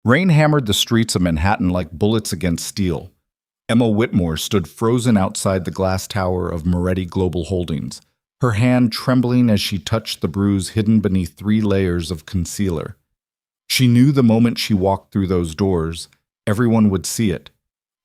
Rain hammered the streets of Manhattan like bullets against steel. Emma Whitmore stood frozen outside the glass tower of Moretti Global Holdings, her hand trembling as she touched the bruise hidden beneath 3 layers of concealer. She knew the moment she walked through those doors, everyone would see it.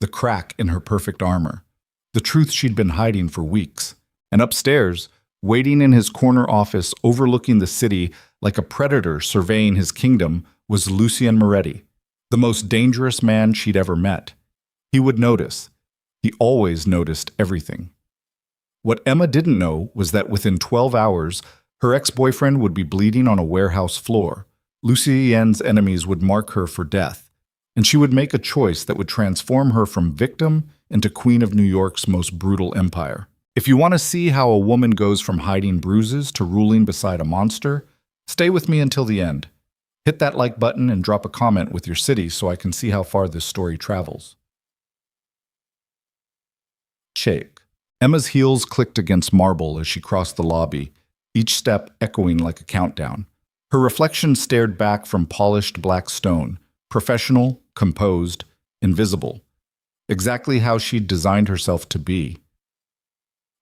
The crack in her perfect armor. The truth she'd been hiding for weeks. And upstairs, waiting in his corner office overlooking the city like a predator surveying his kingdom, was Lucien Moretti, the most dangerous man she'd ever met. He would notice. He always noticed everything. What Emma didn't know was that within 12 hours, her ex-boyfriend would be bleeding on a warehouse floor. Lucien's enemies would mark her for death, and she would make a choice that would transform her from victim into queen of New York's most brutal empire. If you want to see how a woman goes from hiding bruises to ruling beside a monster, stay with me until the end. Hit that like button and drop a comment with your city so I can see how far this story travels. Shake. Emma's heels clicked against marble as she crossed the lobby, each step echoing like a countdown. Her reflection stared back from polished black stone, professional, composed, invisible. Exactly how she'd designed herself to be.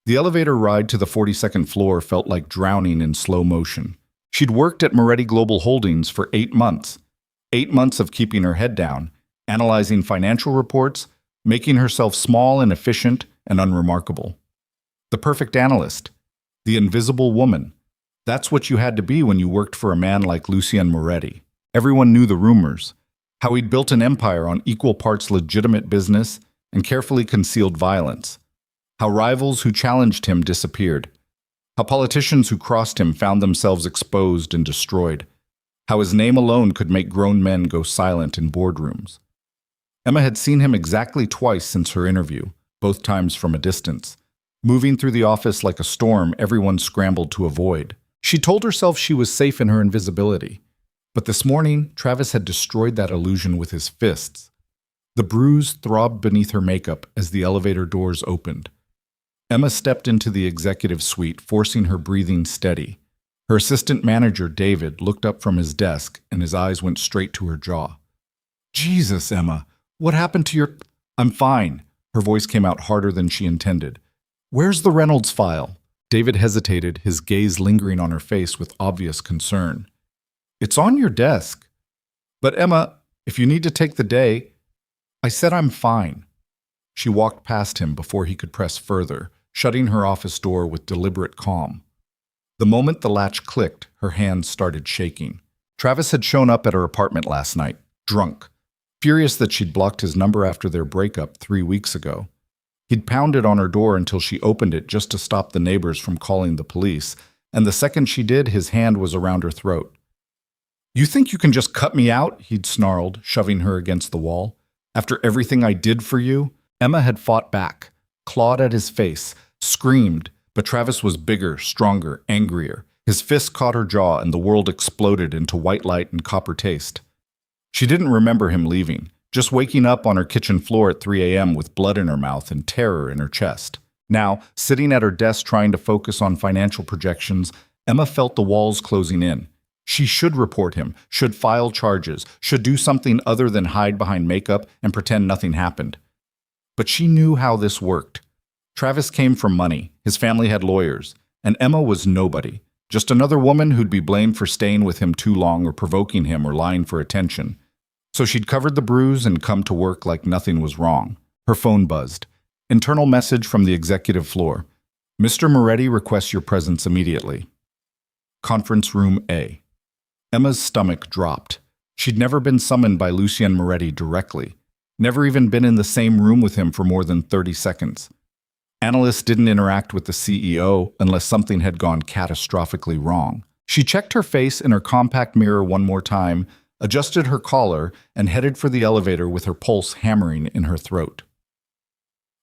The elevator ride to the 42nd floor felt like drowning in slow motion. She'd worked at Moretti Global Holdings for 8 months. 8 months of keeping her head down, analyzing financial reports, making herself small and efficient and unremarkable. The perfect analyst. The invisible woman. That's what you had to be when you worked for a man like Lucien Moretti. Everyone knew the rumors. How he'd built an empire on equal parts legitimate business and carefully concealed violence. How rivals who challenged him disappeared. How politicians who crossed him found themselves exposed and destroyed. How his name alone could make grown men go silent in boardrooms. Emma had seen him exactly twice since her interview, both times from a distance. Moving through the office like a storm everyone scrambled to avoid. She told herself she was safe in her invisibility. But this morning, Travis had destroyed that illusion with his fists. The bruise throbbed beneath her makeup as the elevator doors opened. Emma stepped into the executive suite, forcing her breathing steady. Her assistant manager, David, looked up from his desk, and his eyes went straight to her jaw. "Jesus, Emma, what happened to your—" "I'm fine." Her voice came out harder than she intended. "Where's the Reynolds file?" David hesitated, his gaze lingering on her face with obvious concern. "It's on your desk." "But Emma, if you need to take the day—" "I said I'm fine." She walked past him before he could press further, shutting her office door with deliberate calm. The moment the latch clicked, her hands started shaking. Travis had shown up at her apartment last night, drunk, furious that she'd blocked his number after their breakup 3 weeks ago. He'd pounded on her door until she opened it just to stop the neighbors from calling the police, and the second she did, his hand was around her throat. "You think you can just cut me out?" he'd snarled, shoving her against the wall. "After everything I did for you?" Emma had fought back, clawed at his face, screamed, but Travis was bigger, stronger, angrier. His fist caught her jaw and the world exploded into white light and copper taste. She didn't remember him leaving, just waking up on her kitchen floor at 3 a.m. with blood in her mouth and terror in her chest. Now, sitting at her desk trying to focus on financial projections, Emma felt the walls closing in. She should report him, should file charges, should do something other than hide behind makeup and pretend nothing happened. But she knew how this worked. Travis came from money, his family had lawyers, and Emma was nobody, just another woman who'd be blamed for staying with him too long or provoking him or lying for attention. So she'd covered the bruise and come to work like nothing was wrong. Her phone buzzed. Internal message from the executive floor. "Mr. Moretti requests your presence immediately." Conference room A. Emma's stomach dropped. She'd never been summoned by Lucien Moretti directly. Never even been in the same room with him for more than 30 seconds. Analysts didn't interact with the CEO unless something had gone catastrophically wrong. She checked her face in her compact mirror one more time, adjusted her collar, and headed for the elevator with her pulse hammering in her throat.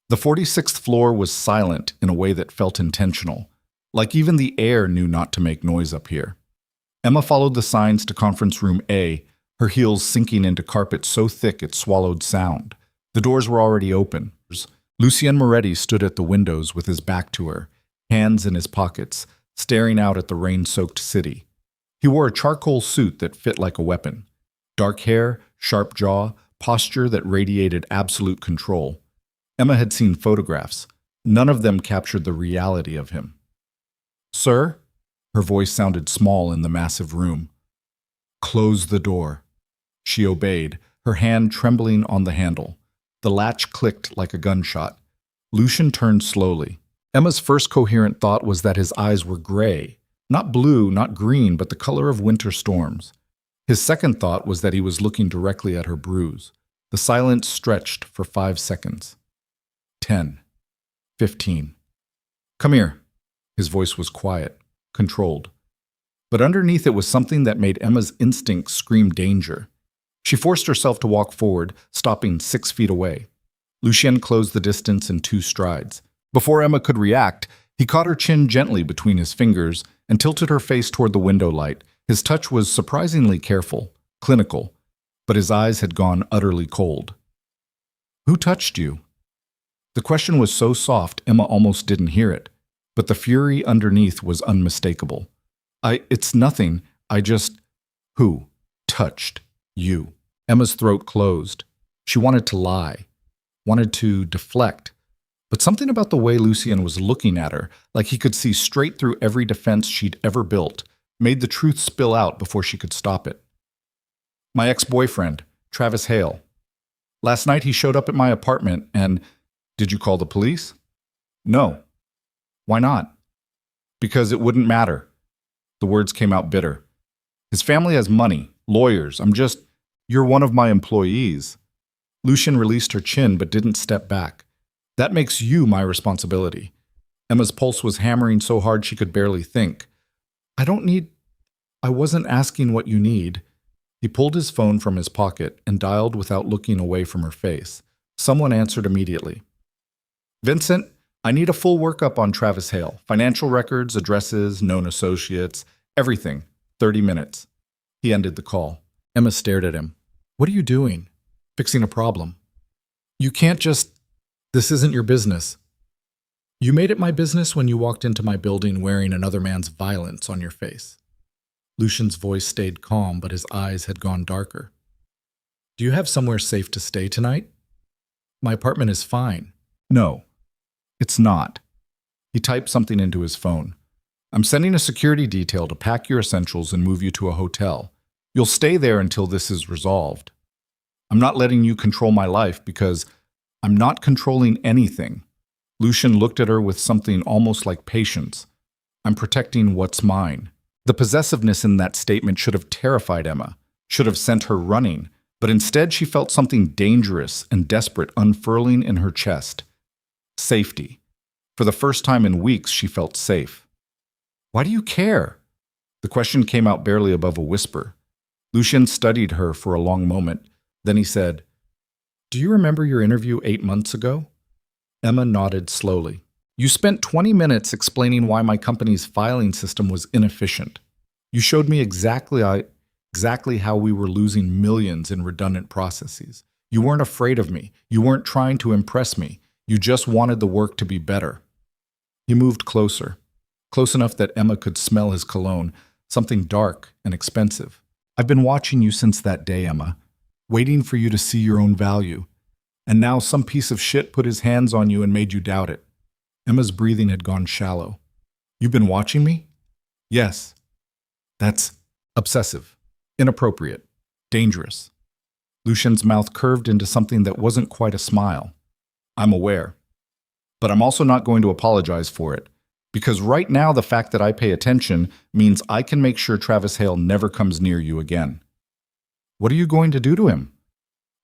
The 46th floor was silent in a way that felt intentional, like even the air knew not to make noise up here. Emma followed the signs to conference room A, her heels sinking into carpet so thick it swallowed sound. The doors were already open. Lucien Moretti stood at the windows with his back to her, hands in his pockets, staring out at the rain-soaked city. He wore a charcoal suit that fit like a weapon. Dark hair, sharp jaw, posture that radiated absolute control. Emma had seen photographs. None of them captured the reality of him. "Sir?" Her voice sounded small in the massive room. "Close the door." She obeyed, her hand trembling on the handle. The latch clicked like a gunshot. Lucian turned slowly. Emma's first coherent thought was that his eyes were gray. Not blue, not green, but the color of winter storms. His second thought was that he was looking directly at her bruise. The silence stretched for 5 seconds. 10. 15. "Come here." His voice was quiet, controlled. But underneath it was something that made Emma's instincts scream danger. She forced herself to walk forward, stopping 6 feet away. Lucien closed the distance in 2 strides. Before Emma could react, he caught her chin gently between his fingers and tilted her face toward the window light. His touch was surprisingly careful, clinical, but his eyes had gone utterly cold. "Who touched you?" The question was so soft Emma almost didn't hear it, but the fury underneath was unmistakable. It's nothing. Who touched you?" Emma's throat closed. She wanted to lie, wanted to deflect, but something about the way Lucien was looking at her, like he could see straight through every defense she'd ever built, made the truth spill out before she could stop it. "My ex-boyfriend, Travis Hale. Last night he showed up at my apartment and—" "Did you call the police?" "No." "Why not?" "Because it wouldn't matter." The words came out bitter. "His family has money, lawyers. You're one of my employees." Lucien released her chin but didn't step back. "That makes you my responsibility." Emma's pulse was hammering so hard she could barely think. I wasn't asking what you need." He pulled his phone from his pocket and dialed without looking away from her face. Someone answered immediately. "Vincent, I need a full workup on Travis Hale. Financial records, addresses, known associates, everything. 30 minutes. He ended the call. Emma stared at him. "What are you doing?" "Fixing a problem." "You can't just... This isn't your business." "You made it my business when you walked into my building wearing another man's violence on your face." Lucian's voice stayed calm, but his eyes had gone darker. "Do you have somewhere safe to stay tonight?" "My apartment is fine." "No, it's not." He typed something into his phone. "I'm sending a security detail to pack your essentials and move you to a hotel. You'll stay there until this is resolved. I'm not letting you control my life because I'm not controlling anything." Lucian looked at her with something almost like patience. "I'm protecting what's mine." The possessiveness in that statement should have terrified Emma, should have sent her running, but instead she felt something dangerous and desperate unfurling in her chest. Safety. For the first time in weeks, she felt safe. "Why do you care?" The question came out barely above a whisper. Lucien studied her for a long moment. Then he said, "Do you remember your interview 8 months ago?" Emma nodded slowly. "You spent 20 minutes explaining why my company's filing system was inefficient. You showed me exactly how we were losing millions in redundant processes. You weren't afraid of me. You weren't trying to impress me. You just wanted the work to be better." He moved closer, close enough that Emma could smell his cologne, something dark and expensive. "I've been watching you since that day, Emma, waiting for you to see your own value. And now some piece of shit put his hands on you and made you doubt it." Emma's breathing had gone shallow. "You've been watching me?" "Yes." "That's obsessive, inappropriate, dangerous." Lucien's mouth curved into something that wasn't quite a smile. "I'm aware. But I'm also not going to apologize for it. Because right now the fact that I pay attention means I can make sure Travis Hale never comes near you again." "What are you going to do to him?"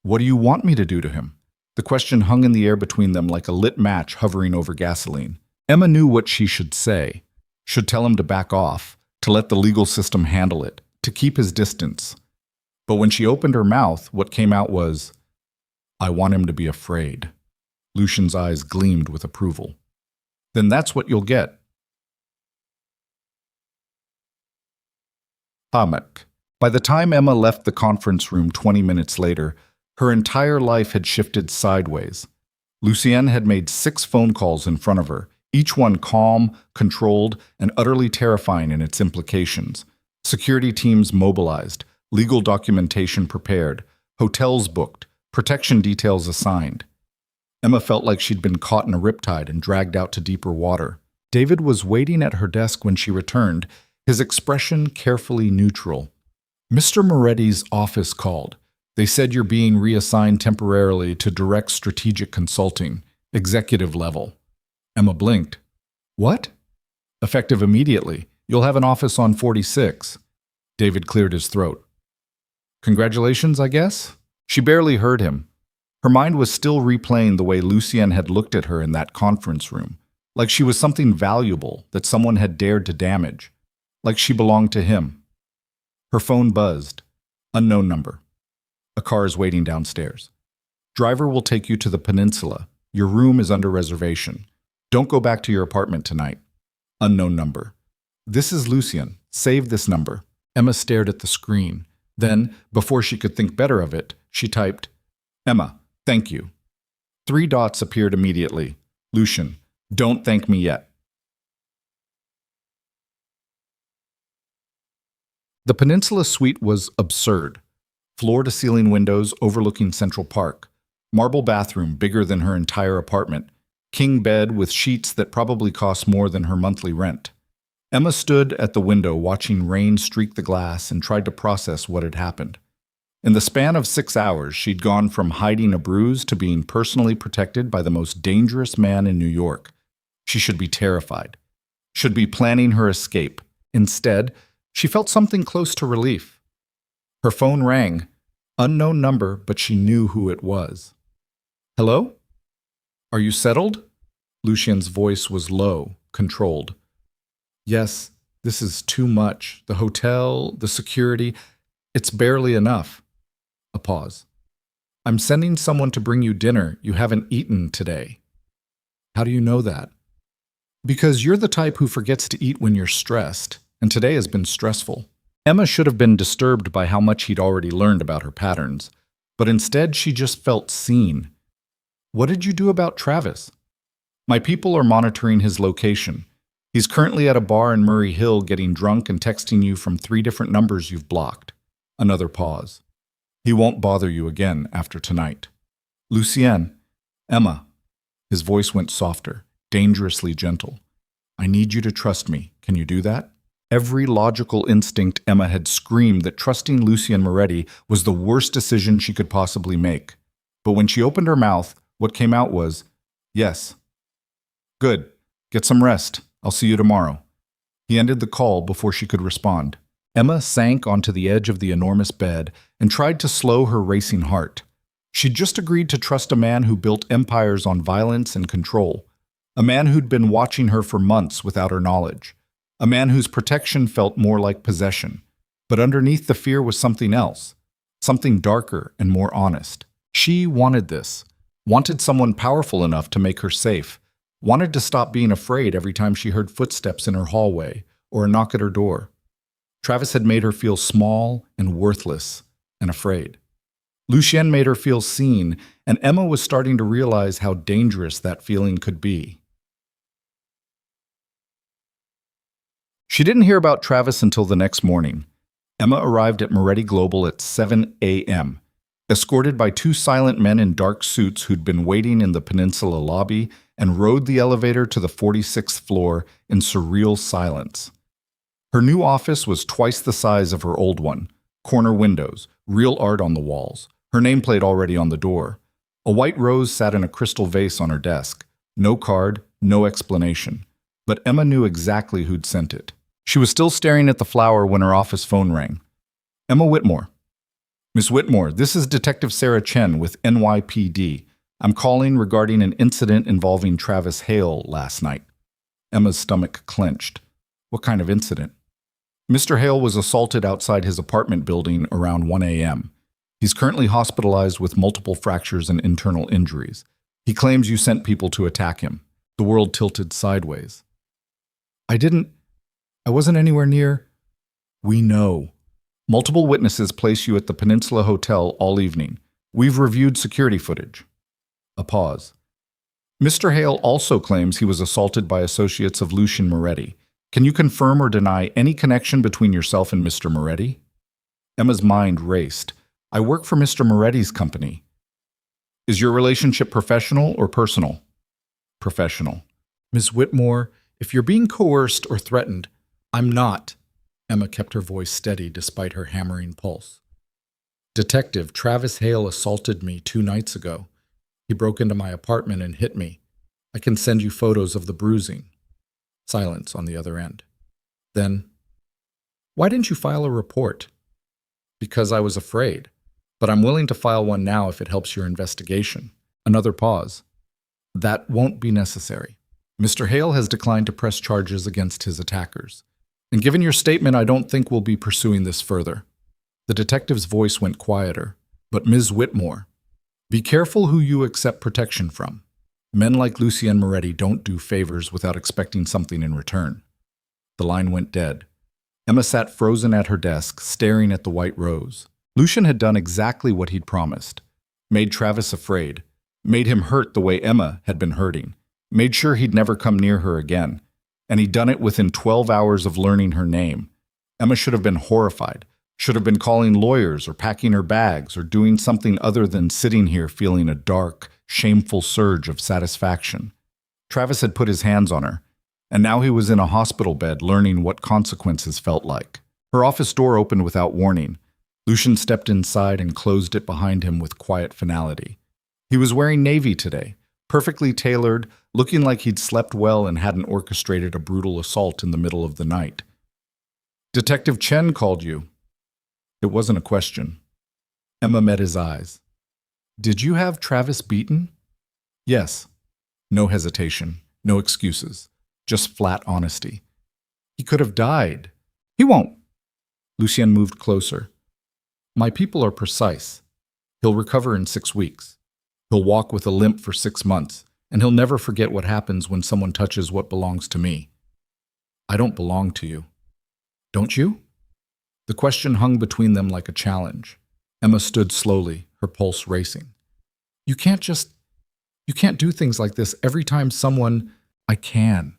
"What do you want me to do to him?" The question hung in the air between them like a lit match hovering over gasoline. Emma knew what she should say. Should tell him to back off, to let the legal system handle it, to keep his distance. But when she opened her mouth, what came out was, "I want him to be afraid." Lucian's eyes gleamed with approval. "Then that's what you'll get." Hamak. By the time Emma left the conference room 20 minutes later, her entire life had shifted sideways. Lucien had made 6 phone calls in front of her, each one calm, controlled, and utterly terrifying in its implications. Security teams mobilized, legal documentation prepared, hotels booked, protection details assigned. Emma felt like she'd been caught in a riptide and dragged out to deeper water. David was waiting at her desk when she returned, his expression carefully neutral. Mr. Moretti's office called. They said you're being reassigned temporarily to direct strategic consulting, executive level. Emma blinked. What? Effective immediately. You'll have an office on 46. David cleared his throat. Congratulations, I guess? She barely heard him. Her mind was still replaying the way Lucien had looked at her in that conference room, like she was something valuable that someone had dared to damage, like she belonged to him. Her phone buzzed. Unknown number. A car is waiting downstairs. Driver will take you to the peninsula. Your room is under reservation. Don't go back to your apartment tonight. Unknown number. This is Lucien. Save this number. Emma stared at the screen. Then, before she could think better of it, she typed, Emma, thank you. 3 dots appeared immediately. Lucien, don't thank me yet. The Peninsula suite was absurd. Floor-to-ceiling windows overlooking Central Park. Marble bathroom bigger than her entire apartment. King bed with sheets that probably cost more than her monthly rent. Emma stood at the window watching rain streak the glass and tried to process what had happened. In the span of 6 hours, she'd gone from hiding a bruise to being personally protected by the most dangerous man in New York. She should be terrified. Should be planning her escape. Instead, she felt something close to relief. Her phone rang. Unknown number, but she knew who it was. Hello? Are you settled? Lucien's voice was low, controlled. Yes, this is too much. The hotel, the security, it's barely enough. A pause. I'm sending someone to bring you dinner. You haven't eaten today. How do you know that? Because you're the type who forgets to eat when you're stressed, and today has been stressful. Emma should have been disturbed by how much he'd already learned about her patterns, but instead she just felt seen. What did you do about Travis? My people are monitoring his location. He's currently at a bar in Murray Hill getting drunk and texting you from 3 different numbers you've blocked. Another pause. He won't bother you again after tonight. Lucien, Emma. His voice went softer, dangerously gentle. I need you to trust me. Can you do that? Every logical instinct Emma had screamed that trusting Lucien Moretti was the worst decision she could possibly make. But when she opened her mouth, what came out was, yes. Good. Get some rest. I'll see you tomorrow. He ended the call before she could respond. Emma sank onto the edge of the enormous bed and tried to slow her racing heart. She'd just agreed to trust a man who built empires on violence and control. A man who'd been watching her for months without her knowledge. A man whose protection felt more like possession. But underneath the fear was something else. Something darker and more honest. She wanted this. Wanted someone powerful enough to make her safe. Wanted to stop being afraid every time she heard footsteps in her hallway or a knock at her door. Travis had made her feel small and worthless and afraid. Lucien made her feel seen, and Emma was starting to realize how dangerous that feeling could be. She didn't hear about Travis until the next morning. Emma arrived at Moretti Global at 7 a.m., escorted by 2 silent men in dark suits who'd been waiting in the Peninsula lobby and rode the elevator to the 46th floor in surreal silence. Her new office was twice the size of her old one. Corner windows, real art on the walls, her nameplate already on the door. A white rose sat in a crystal vase on her desk. No card, no explanation. But Emma knew exactly who'd sent it. She was still staring at the flower when her office phone rang. Emma Whitmore. Miss Whitmore, this is Detective Sarah Chen with NYPD. I'm calling regarding an incident involving Travis Hale last night. Emma's stomach clenched. What kind of incident? Mr. Hale was assaulted outside his apartment building around 1 a.m. He's currently hospitalized with multiple fractures and internal injuries. He claims you sent people to attack him. The world tilted sideways. I wasn't anywhere near. We know. Multiple witnesses place you at the Peninsula Hotel all evening. We've reviewed security footage. A pause. Mr. Hale also claims he was assaulted by associates of Lucien Moretti. Can you confirm or deny any connection between yourself and Mr. Moretti? Emma's mind raced. I work for Mr. Moretti's company. Is your relationship professional or personal? Professional. Ms. Whitmore, if you're being coerced or threatened, I'm not. Emma kept her voice steady despite her hammering pulse. Detective Travis Hale assaulted me 2 nights ago. He broke into my apartment and hit me. I can send you photos of the bruising. Silence on the other end. Then, why didn't you file a report? Because I was afraid. But I'm willing to file one now if it helps your investigation. Another pause. That won't be necessary. Mr. Hale has declined to press charges against his attackers. And given your statement, I don't think we'll be pursuing this further. The detective's voice went quieter. But Ms. Whitmore, be careful who you accept protection from. Men like Lucien Moretti don't do favors without expecting something in return. The line went dead. Emma sat frozen at her desk, staring at the white rose. Lucien had done exactly what he'd promised. Made Travis afraid. Made him hurt the way Emma had been hurting. Made sure he'd never come near her again. And he'd done it within 12 hours of learning her name. Emma should have been horrified. Should have been calling lawyers or packing her bags or doing something other than sitting here feeling a dark, shameful surge of satisfaction. Travis had put his hands on her, and now he was in a hospital bed learning what consequences felt like. Her office door opened without warning. Lucien stepped inside and closed it behind him with quiet finality. He was wearing navy today, perfectly tailored, looking like he'd slept well and hadn't orchestrated a brutal assault in the middle of the night. Detective Chen called you. It wasn't a question. Emma met his eyes. Did you have Travis beaten? Yes. No hesitation, no excuses, just flat honesty. He could have died. He won't. Lucien moved closer. My people are precise. He'll recover in 6 weeks. He'll walk with a limp for 6 months, and he'll never forget what happens when someone touches what belongs to me. I don't belong to you. Don't you? The question hung between them like a challenge. Emma stood slowly, her pulse racing. You can't do things like this every time someone... I can.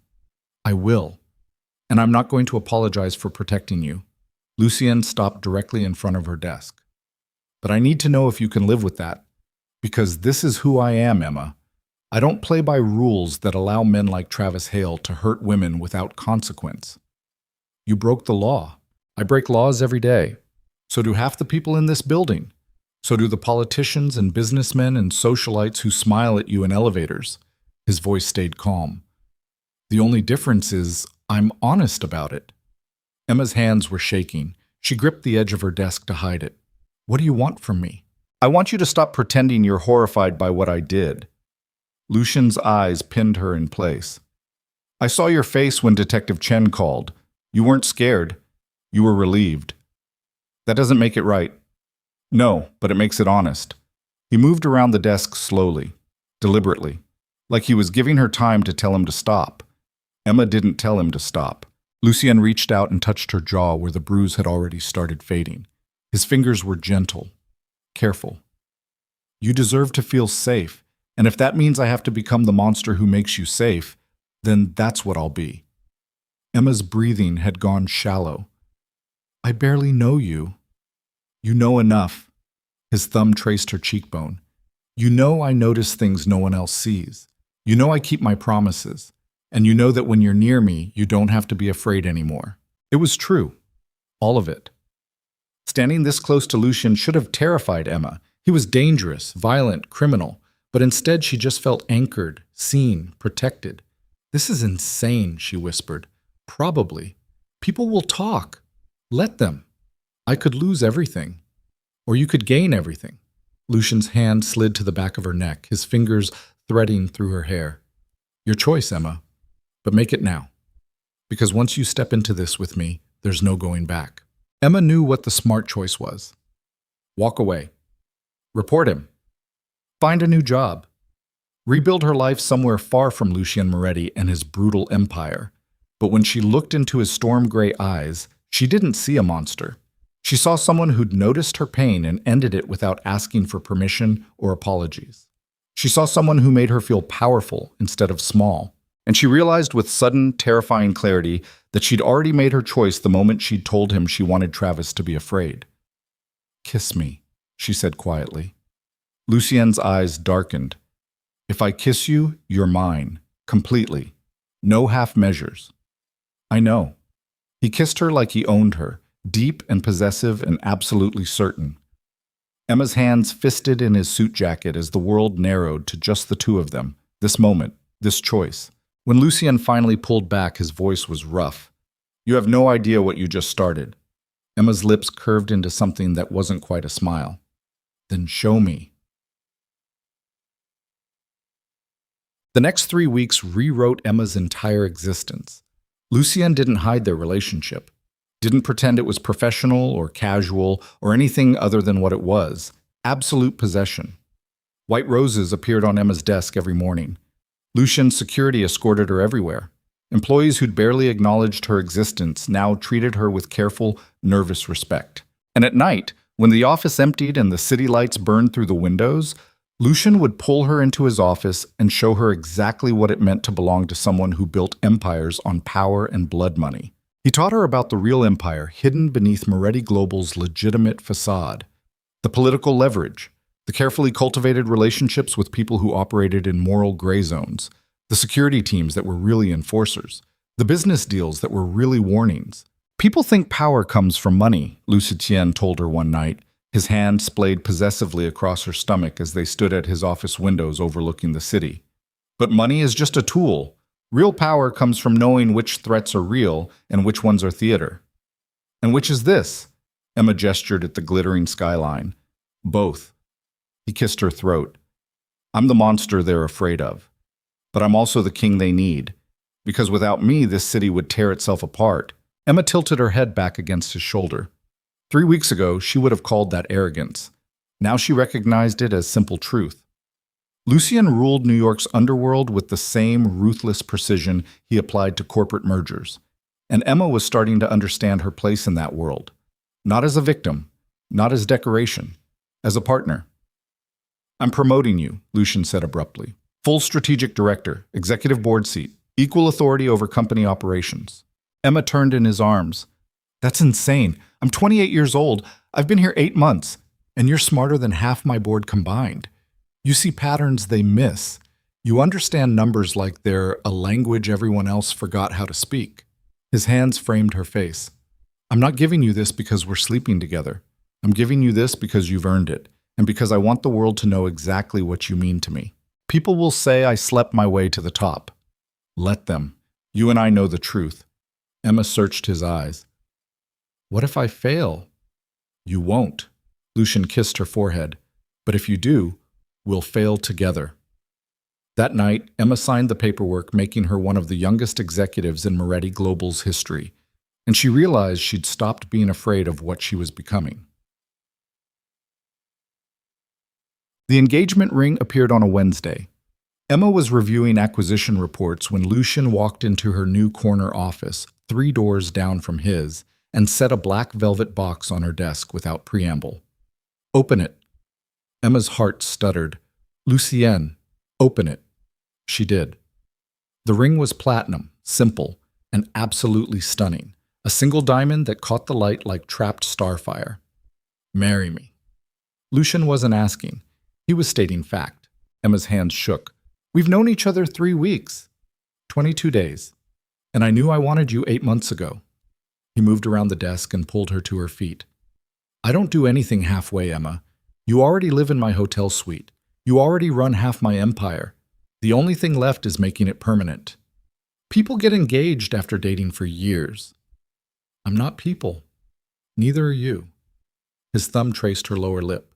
I will. And I'm not going to apologize for protecting you. Lucien stopped directly in front of her desk. But I need to know if you can live with that. Because this is who I am, Emma. I don't play by rules that allow men like Travis Hale to hurt women without consequence. You broke the law. I break laws every day. So do half the people in this building. So do the politicians and businessmen and socialites who smile at you in elevators. His voice stayed calm. The only difference is I'm honest about it. Emma's hands were shaking. She gripped the edge of her desk to hide it. What do you want from me? I want you to stop pretending you're horrified by what I did. Lucien's eyes pinned her in place. I saw your face when Detective Chen called. You weren't scared. You were relieved. That doesn't make it right. No, but it makes it honest. He moved around the desk slowly, deliberately, like he was giving her time to tell him to stop. Emma didn't tell him to stop. Lucien reached out and touched her jaw where the bruise had already started fading. His fingers were gentle, careful. You deserve to feel safe, and if that means I have to become the monster who makes you safe, then that's what I'll be. Emma's breathing had gone shallow. I barely know you. You know enough. His thumb traced her cheekbone. You know I notice things no one else sees. You know I keep my promises. And you know that when you're near me, you don't have to be afraid anymore. It was true. All of it. Standing this close to Lucien should have terrified Emma. He was dangerous, violent, criminal. But instead she just felt anchored, seen, protected. This is insane, she whispered. Probably. People will talk. Let them. I could lose everything. Or you could gain everything. Lucien's hand slid to the back of her neck, his fingers threading through her hair. Your choice, Emma. But make it now. Because once you step into this with me, there's no going back. Emma knew what the smart choice was. Walk away. Report him. Find a new job. Rebuild her life somewhere far from Lucien Moretti and his brutal empire. But when she looked into his storm-gray eyes, she didn't see a monster. She saw someone who'd noticed her pain and ended it without asking for permission or apologies. She saw someone who made her feel powerful instead of small. And she realized with sudden, terrifying clarity that she'd already made her choice the moment she'd told him she wanted Travis to be afraid. Kiss me, she said quietly. Lucien's eyes darkened. If I kiss you, you're mine, completely. No half measures. I know. He kissed her like he owned her, deep and possessive and absolutely certain. Emma's hands fisted in his suit jacket as the world narrowed to just the two of them, this moment, this choice. When Lucien finally pulled back, his voice was rough. You have no idea what you just started. Emma's lips curved into something that wasn't quite a smile. Then show me. The next 3 weeks rewrote Emma's entire existence. Lucien didn't hide their relationship, didn't pretend it was professional or casual or anything other than what it was, absolute possession. White roses appeared on Emma's desk every morning. Lucien's security escorted her everywhere. Employees who'd barely acknowledged her existence now treated her with careful, nervous respect. And at night, when the office emptied and the city lights burned through the windows, Lucien would pull her into his office and show her exactly what it meant to belong to someone who built empires on power and blood money. He taught her about the real empire hidden beneath Moretti Global's legitimate facade, the political leverage, the carefully cultivated relationships with people who operated in moral gray zones, the security teams that were really enforcers, the business deals that were really warnings. People think power comes from money, Lucien told her one night. His hand splayed possessively across her stomach as they stood at his office windows overlooking the city. But money is just a tool. Real power comes from knowing which threats are real and which ones are theater. And which is this? Emma gestured at the glittering skyline. Both. He kissed her throat. I'm the monster they're afraid of. But I'm also the king they need. Because without me, this city would tear itself apart. Emma tilted her head back against his shoulder. 3 weeks ago, she would have called that arrogance. Now she recognized it as simple truth. Lucien ruled New York's underworld with the same ruthless precision he applied to corporate mergers. And Emma was starting to understand her place in that world. Not as a victim, not as decoration, as a partner. I'm promoting you, Lucien said abruptly. Full strategic director, executive board seat, equal authority over company operations. Emma turned in his arms. That's insane. I'm 28 years old. I've been here 8 months, and you're smarter than half my board combined. You see patterns they miss. You understand numbers like they're a language everyone else forgot how to speak. His hands framed her face. I'm not giving you this because we're sleeping together. I'm giving you this because you've earned it, and because I want the world to know exactly what you mean to me. People will say I slept my way to the top. Let them. You and I know the truth. Emma searched his eyes. What if I fail? You won't. Lucien kissed her forehead. But if you do, we'll fail together. That night, Emma signed the paperwork, making her one of the youngest executives in Moretti Global's history, and she realized she'd stopped being afraid of what she was becoming. The engagement ring appeared on a Wednesday. Emma was reviewing acquisition reports when Lucien walked into her new corner office, 3 doors down from his, and set a black velvet box on her desk without preamble. Open it. Emma's heart stuttered. Lucien, open it. She did. The ring was platinum, simple, and absolutely stunning. A single diamond that caught the light like trapped starfire. Marry me. Lucien wasn't asking. He was stating fact. Emma's hands shook. We've known each other 3 weeks. 22 days. And I knew I wanted you 8 months ago. He moved around the desk and pulled her to her feet. I don't do anything halfway, Emma. You already live in my hotel suite. You already run half my empire. The only thing left is making it permanent. People get engaged after dating for years. I'm not people. Neither are you. His thumb traced her lower lip.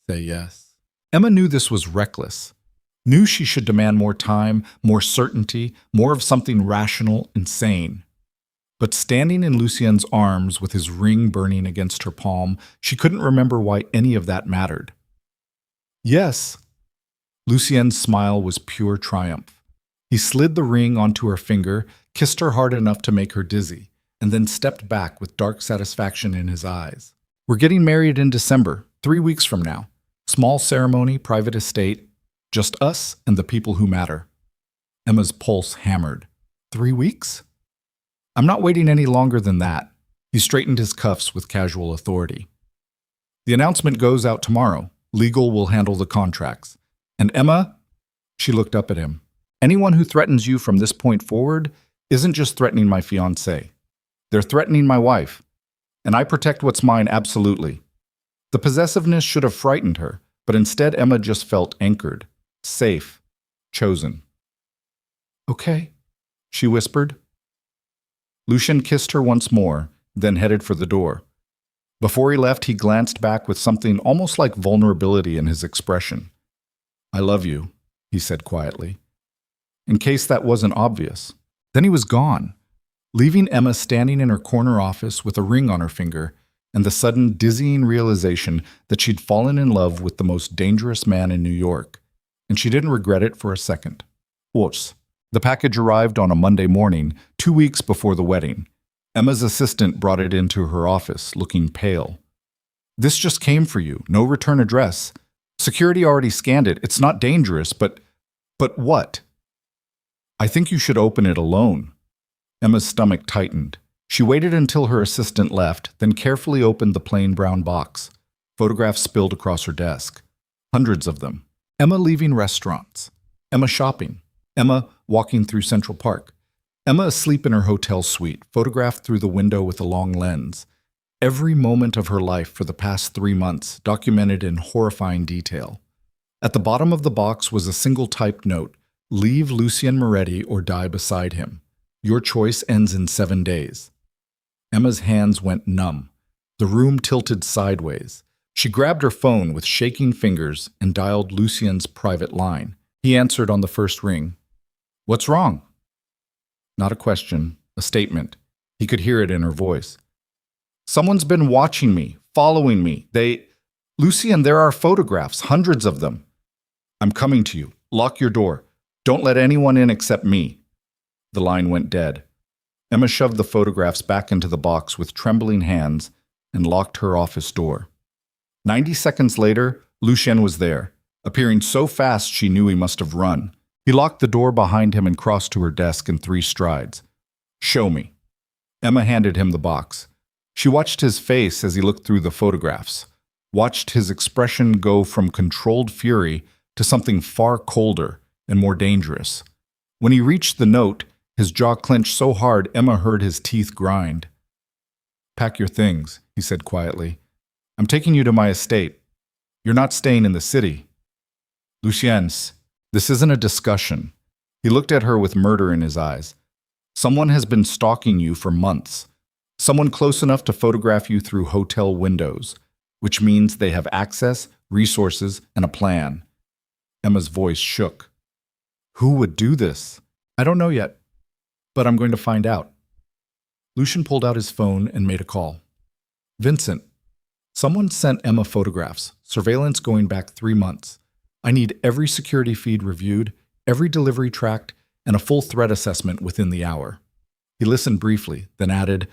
Say yes. Emma knew this was reckless. Knew she should demand more time, more certainty, more of something rational and sane. But standing in Lucien's arms with his ring burning against her palm, she couldn't remember why any of that mattered. Yes. Lucien's smile was pure triumph. He slid the ring onto her finger, kissed her hard enough to make her dizzy, and then stepped back with dark satisfaction in his eyes. We're getting married in December, 3 weeks from now. Small ceremony, private estate, just us and the people who matter. Emma's pulse hammered. 3 weeks? I'm not waiting any longer than that. He straightened his cuffs with casual authority. The announcement goes out tomorrow. Legal will handle the contracts. And Emma, she looked up at him. Anyone who threatens you from this point forward isn't just threatening my fiancée. They're threatening my wife. And I protect what's mine absolutely. The possessiveness should have frightened her, but instead Emma just felt anchored, safe, chosen. Okay, she whispered. Lucien kissed her once more, then headed for the door. Before he left, he glanced back with something almost like vulnerability in his expression. I love you, he said quietly. In case that wasn't obvious. Then he was gone, leaving Emma standing in her corner office with a ring on her finger and the sudden dizzying realization that she'd fallen in love with the most dangerous man in New York, and she didn't regret it for a second. Oops. The package arrived on a Monday morning, 2 weeks before the wedding. Emma's assistant brought it into her office, looking pale. This just came for you, no return address. Security already scanned it. It's not dangerous, but what? I think you should open it alone. Emma's stomach tightened. She waited until her assistant left, then carefully opened the plain brown box. Photographs spilled across her desk. Hundreds of them. Emma leaving restaurants. Emma shopping. Emma walking through Central Park. Emma asleep in her hotel suite, photographed through the window with a long lens. Every moment of her life for the past 3 months, documented in horrifying detail. At the bottom of the box was a single typed note, "Leave Lucien Moretti or die beside him. Your choice ends in 7 days." Emma's hands went numb. The room tilted sideways. She grabbed her phone with shaking fingers and dialed Lucien's private line. He answered on the first ring. What's wrong? Not a question, a statement. He could hear it in her voice. Someone's been watching me, following me. Lucien, there are photographs, hundreds of them. I'm coming to you. Lock your door. Don't let anyone in except me. The line went dead. Emma shoved the photographs back into the box with trembling hands and locked her office door. 90 seconds later, Lucien was there, appearing so fast she knew he must have run. He locked the door behind him and crossed to her desk in 3 strides. Show me. Emma handed him the box. She watched his face as he looked through the photographs, watched his expression go from controlled fury to something far colder and more dangerous. When he reached the note, his jaw clenched so hard Emma heard his teeth grind. Pack your things, he said quietly. I'm taking you to my estate. You're not staying in the city. Lucien's, this isn't a discussion. He looked at her with murder in his eyes. Someone has been stalking you for months. Someone close enough to photograph you through hotel windows, which means they have access, resources, and a plan. Emma's voice shook. Who would do this? I don't know yet, but I'm going to find out. Lucien pulled out his phone and made a call. Vincent, someone sent Emma photographs, surveillance going back 3 months. I need every security feed reviewed, every delivery tracked, and a full threat assessment within the hour. He listened briefly, then added,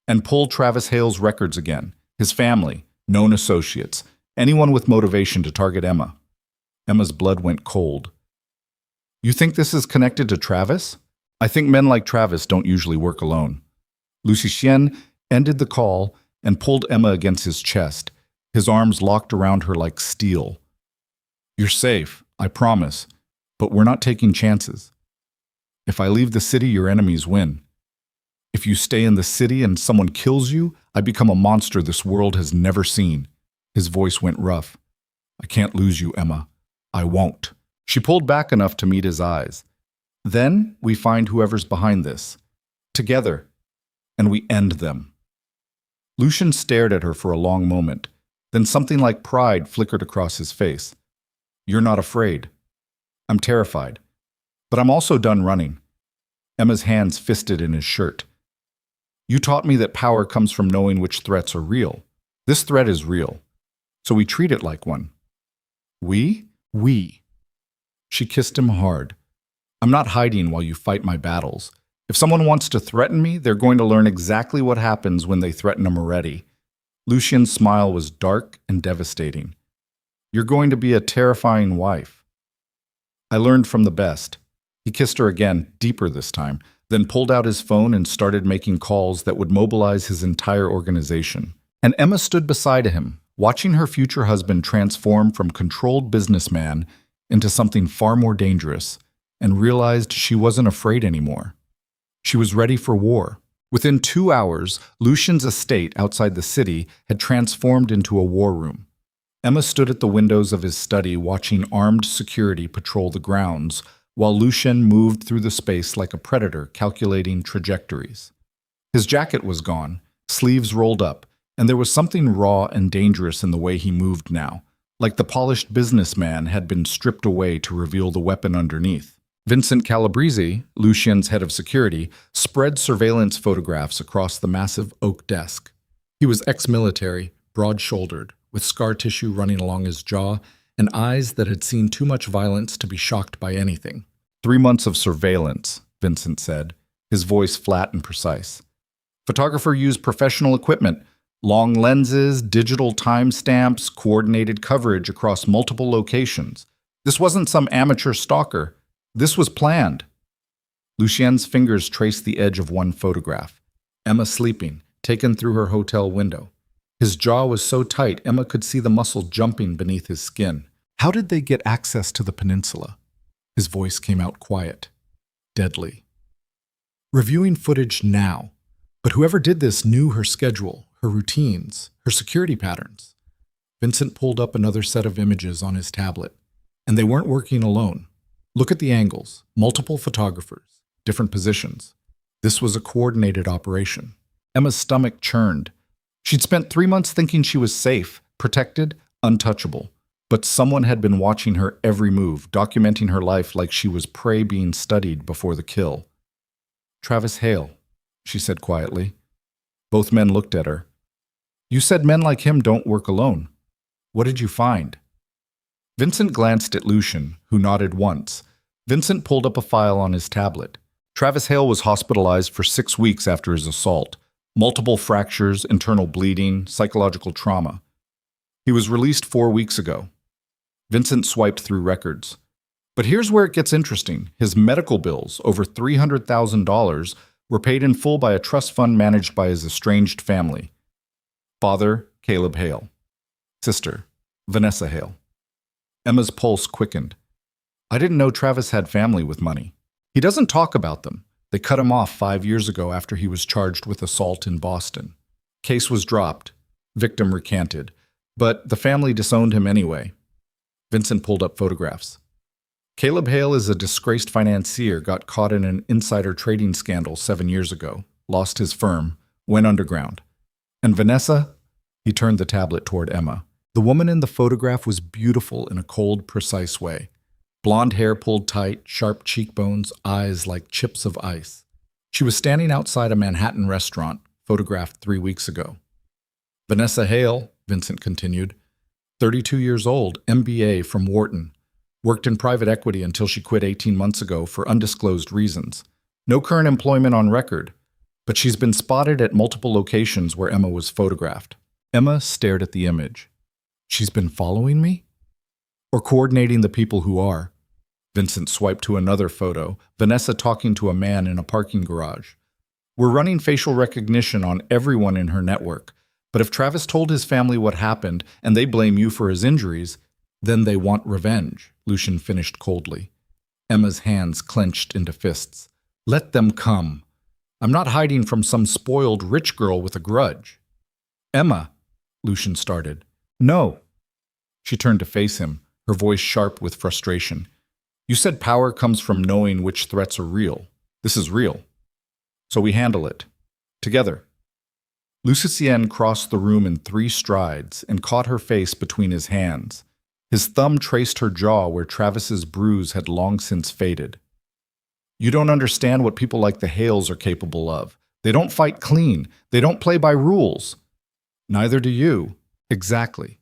and pull Travis Hale's records again, his family, known associates, anyone with motivation to target Emma. Emma's blood went cold. You think this is connected to Travis? I think men like Travis don't usually work alone. Lucien ended the call and pulled Emma against his chest, his arms locked around her like steel. You're safe, I promise, but we're not taking chances. If I leave the city, your enemies win. If you stay in the city and someone kills you, I become a monster this world has never seen. His voice went rough. I can't lose you, Emma. I won't. She pulled back enough to meet his eyes. Then we find whoever's behind this. Together. And we end them. Lucien stared at her for a long moment. Then something like pride flickered across his face. You're not afraid. I'm terrified. But I'm also done running. Emma's hands fisted in his shirt. You taught me that power comes from knowing which threats are real. This threat is real. So we treat it like one. We? She kissed him hard. I'm not hiding while you fight my battles. If someone wants to threaten me, they're going to learn exactly what happens when they threaten a Moretti. Lucien's smile was dark and devastating. You're going to be a terrifying wife. I learned from the best. He kissed her again, deeper this time, then pulled out his phone and started making calls that would mobilize his entire organization. And Emma stood beside him, watching her future husband transform from controlled businessman into something far more dangerous, and realized she wasn't afraid anymore. She was ready for war. Within 2 hours, Lucian's estate outside the city had transformed into a war room. Emma stood at the windows of his study watching armed security patrol the grounds, while Lucian moved through the space like a predator calculating trajectories. His jacket was gone, sleeves rolled up, and there was something raw and dangerous in the way he moved now, like the polished businessman had been stripped away to reveal the weapon underneath. Vincent Calabrese, Lucian's head of security, spread surveillance photographs across the massive oak desk. He was ex-military, broad-shouldered, with scar tissue running along his jaw and eyes that had seen too much violence to be shocked by anything. 3 months of surveillance, Vincent said, his voice flat and precise. Photographer used professional equipment, long lenses, digital timestamps, coordinated coverage across multiple locations. This wasn't some amateur stalker. This was planned. Lucien's fingers traced the edge of one photograph. Emma sleeping, taken through her hotel window. His jaw was so tight, Emma could see the muscle jumping beneath his skin. How did they get access to the peninsula? His voice came out quiet, deadly. Reviewing footage now, but whoever did this knew her schedule, her routines, her security patterns. Vincent pulled up another set of images on his tablet, and they weren't working alone. Look at the angles, multiple photographers, different positions. This was a coordinated operation. Emma's stomach churned. She'd spent 3 months thinking she was safe, protected, untouchable. But someone had been watching her every move, documenting her life like she was prey being studied before the kill. Travis Hale, she said quietly. Both men looked at her. You said men like him don't work alone. What did you find? Vincent glanced at Lucian, who nodded once. Vincent pulled up a file on his tablet. Travis Hale was hospitalized for 6 weeks after his assault. Multiple fractures, internal bleeding, psychological trauma. He was released 4 weeks ago. Vincent swiped through records. But here's where it gets interesting. His medical bills, over $300,000, were paid in full by a trust fund managed by his estranged family. Father, Caleb Hale. Sister, Vanessa Hale. Emma's pulse quickened. I didn't know Travis had family with money. He doesn't talk about them. They cut him off 5 years ago after he was charged with assault in Boston. Case was dropped. Victim recanted. But the family disowned him anyway. Vincent pulled up photographs. Caleb Hale is a disgraced financier, got caught in an insider trading scandal 7 years ago, lost his firm, went underground. And Vanessa? He turned the tablet toward Emma. The woman in the photograph was beautiful in a cold, precise way. Blonde hair pulled tight, sharp cheekbones, eyes like chips of ice. She was standing outside a Manhattan restaurant, photographed 3 weeks ago. Vanessa Hale, Vincent continued, 32 years old, MBA from Wharton. Worked in private equity until she quit 18 months ago for undisclosed reasons. No current employment on record, but she's been spotted at multiple locations where Emma was photographed. Emma stared at the image. She's been following me? Or coordinating the people who are? Vincent swiped to another photo, Vanessa talking to a man in a parking garage. We're running facial recognition on everyone in her network, but if Travis told his family what happened and they blame you for his injuries, then they want revenge, Lucian finished coldly. Emma's hands clenched into fists. Let them come. I'm not hiding from some spoiled rich girl with a grudge. Emma, Lucian started. No. She turned to face him, her voice sharp with frustration. You said power comes from knowing which threats are real. This is real. So we handle it. Together. Lucien crossed the room in 3 strides and caught her face between his hands. His thumb traced her jaw where Travis's bruise had long since faded. You don't understand what people like the Hales are capable of. They don't fight clean. They don't play by rules. Neither do you. Exactly.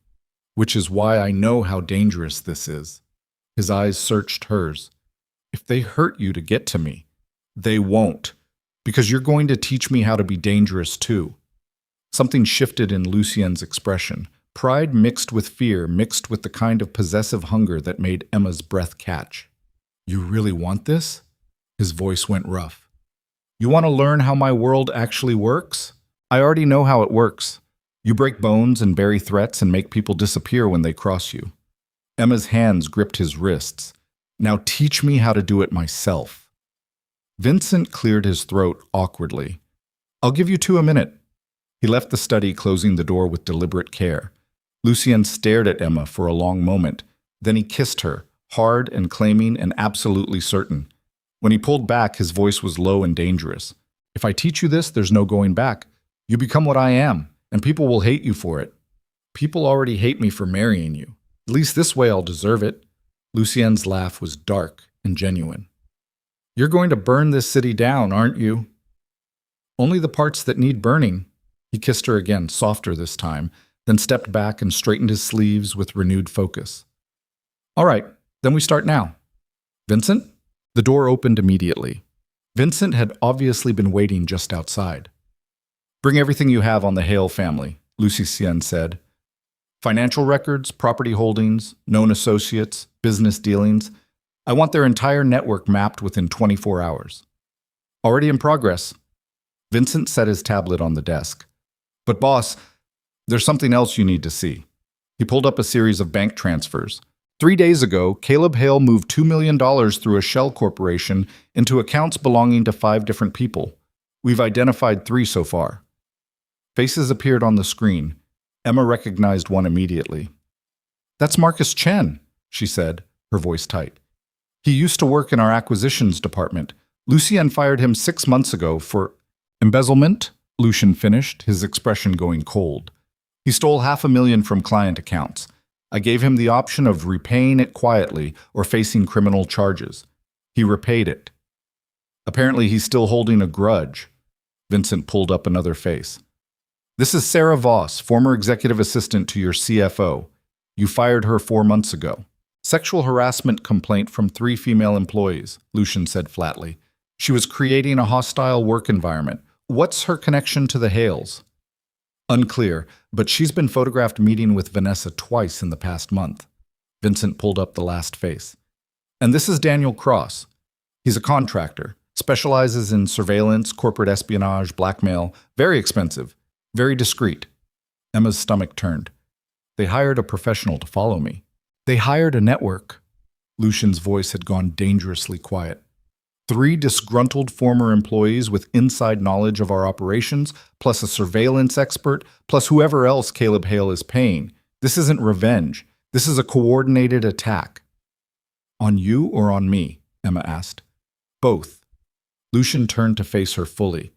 Which is why I know how dangerous this is. His eyes searched hers. If they hurt you to get to me, they won't. Because you're going to teach me how to be dangerous too. Something shifted in Lucien's expression. Pride mixed with fear, mixed with the kind of possessive hunger that made Emma's breath catch. You really want this? His voice went rough. You want to learn how my world actually works? I already know how it works. You break bones and bury threats and make people disappear when they cross you. Emma's hands gripped his wrists. Now teach me how to do it myself. Vincent cleared his throat awkwardly. I'll give you 2 a minute. He left the study, closing the door with deliberate care. Lucien stared at Emma for a long moment. Then he kissed her, hard and claiming and absolutely certain. When he pulled back, his voice was low and dangerous. If I teach you this, there's no going back. You become what I am, and people will hate you for it. People already hate me for marrying you. At least this way I'll deserve it. Lucien's laugh was dark and genuine. You're going to burn this city down, aren't you? Only the parts that need burning. He kissed her again, softer this time, then stepped back and straightened his sleeves with renewed focus. All right, then we start now. Vincent? The door opened immediately. Vincent had obviously been waiting just outside. Bring everything you have on the Hale family, Lucien said. Financial records, property holdings, known associates, business dealings. I want their entire network mapped within 24 hours. Already in progress. Vincent set his tablet on the desk. But boss, there's something else you need to see. He pulled up a series of bank transfers. 3 days ago, Caleb Hale moved $2 million through a shell corporation into accounts belonging to 5 different people. We've identified 3 so far. Faces appeared on the screen. Emma recognized one immediately. That's Marcus Chen, she said, her voice tight. He used to work in our acquisitions department. Lucien fired him 6 months ago for embezzlement, Lucien finished, his expression going cold. He stole $500,000 from client accounts. I gave him the option of repaying it quietly or facing criminal charges. He repaid it. Apparently he's still holding a grudge. Vincent pulled up another face. This is Sarah Voss, former executive assistant to your CFO. You fired her 4 months ago. Sexual harassment complaint from 3 female employees, Lucien said flatly. She was creating a hostile work environment. What's her connection to the Hales? Unclear, but she's been photographed meeting with Vanessa twice in the past month. Vincent pulled up the last face. And this is Daniel Cross. He's a contractor, specializes in surveillance, corporate espionage, blackmail, very expensive, very discreet. Emma's stomach turned. They hired a professional to follow me. They hired a network. Lucien's voice had gone dangerously quiet. 3 disgruntled former employees with inside knowledge of our operations, plus a surveillance expert, plus whoever else Caleb Hale is paying. This isn't revenge. This is a coordinated attack. On you or on me? Emma asked. Both. Lucien turned to face her fully.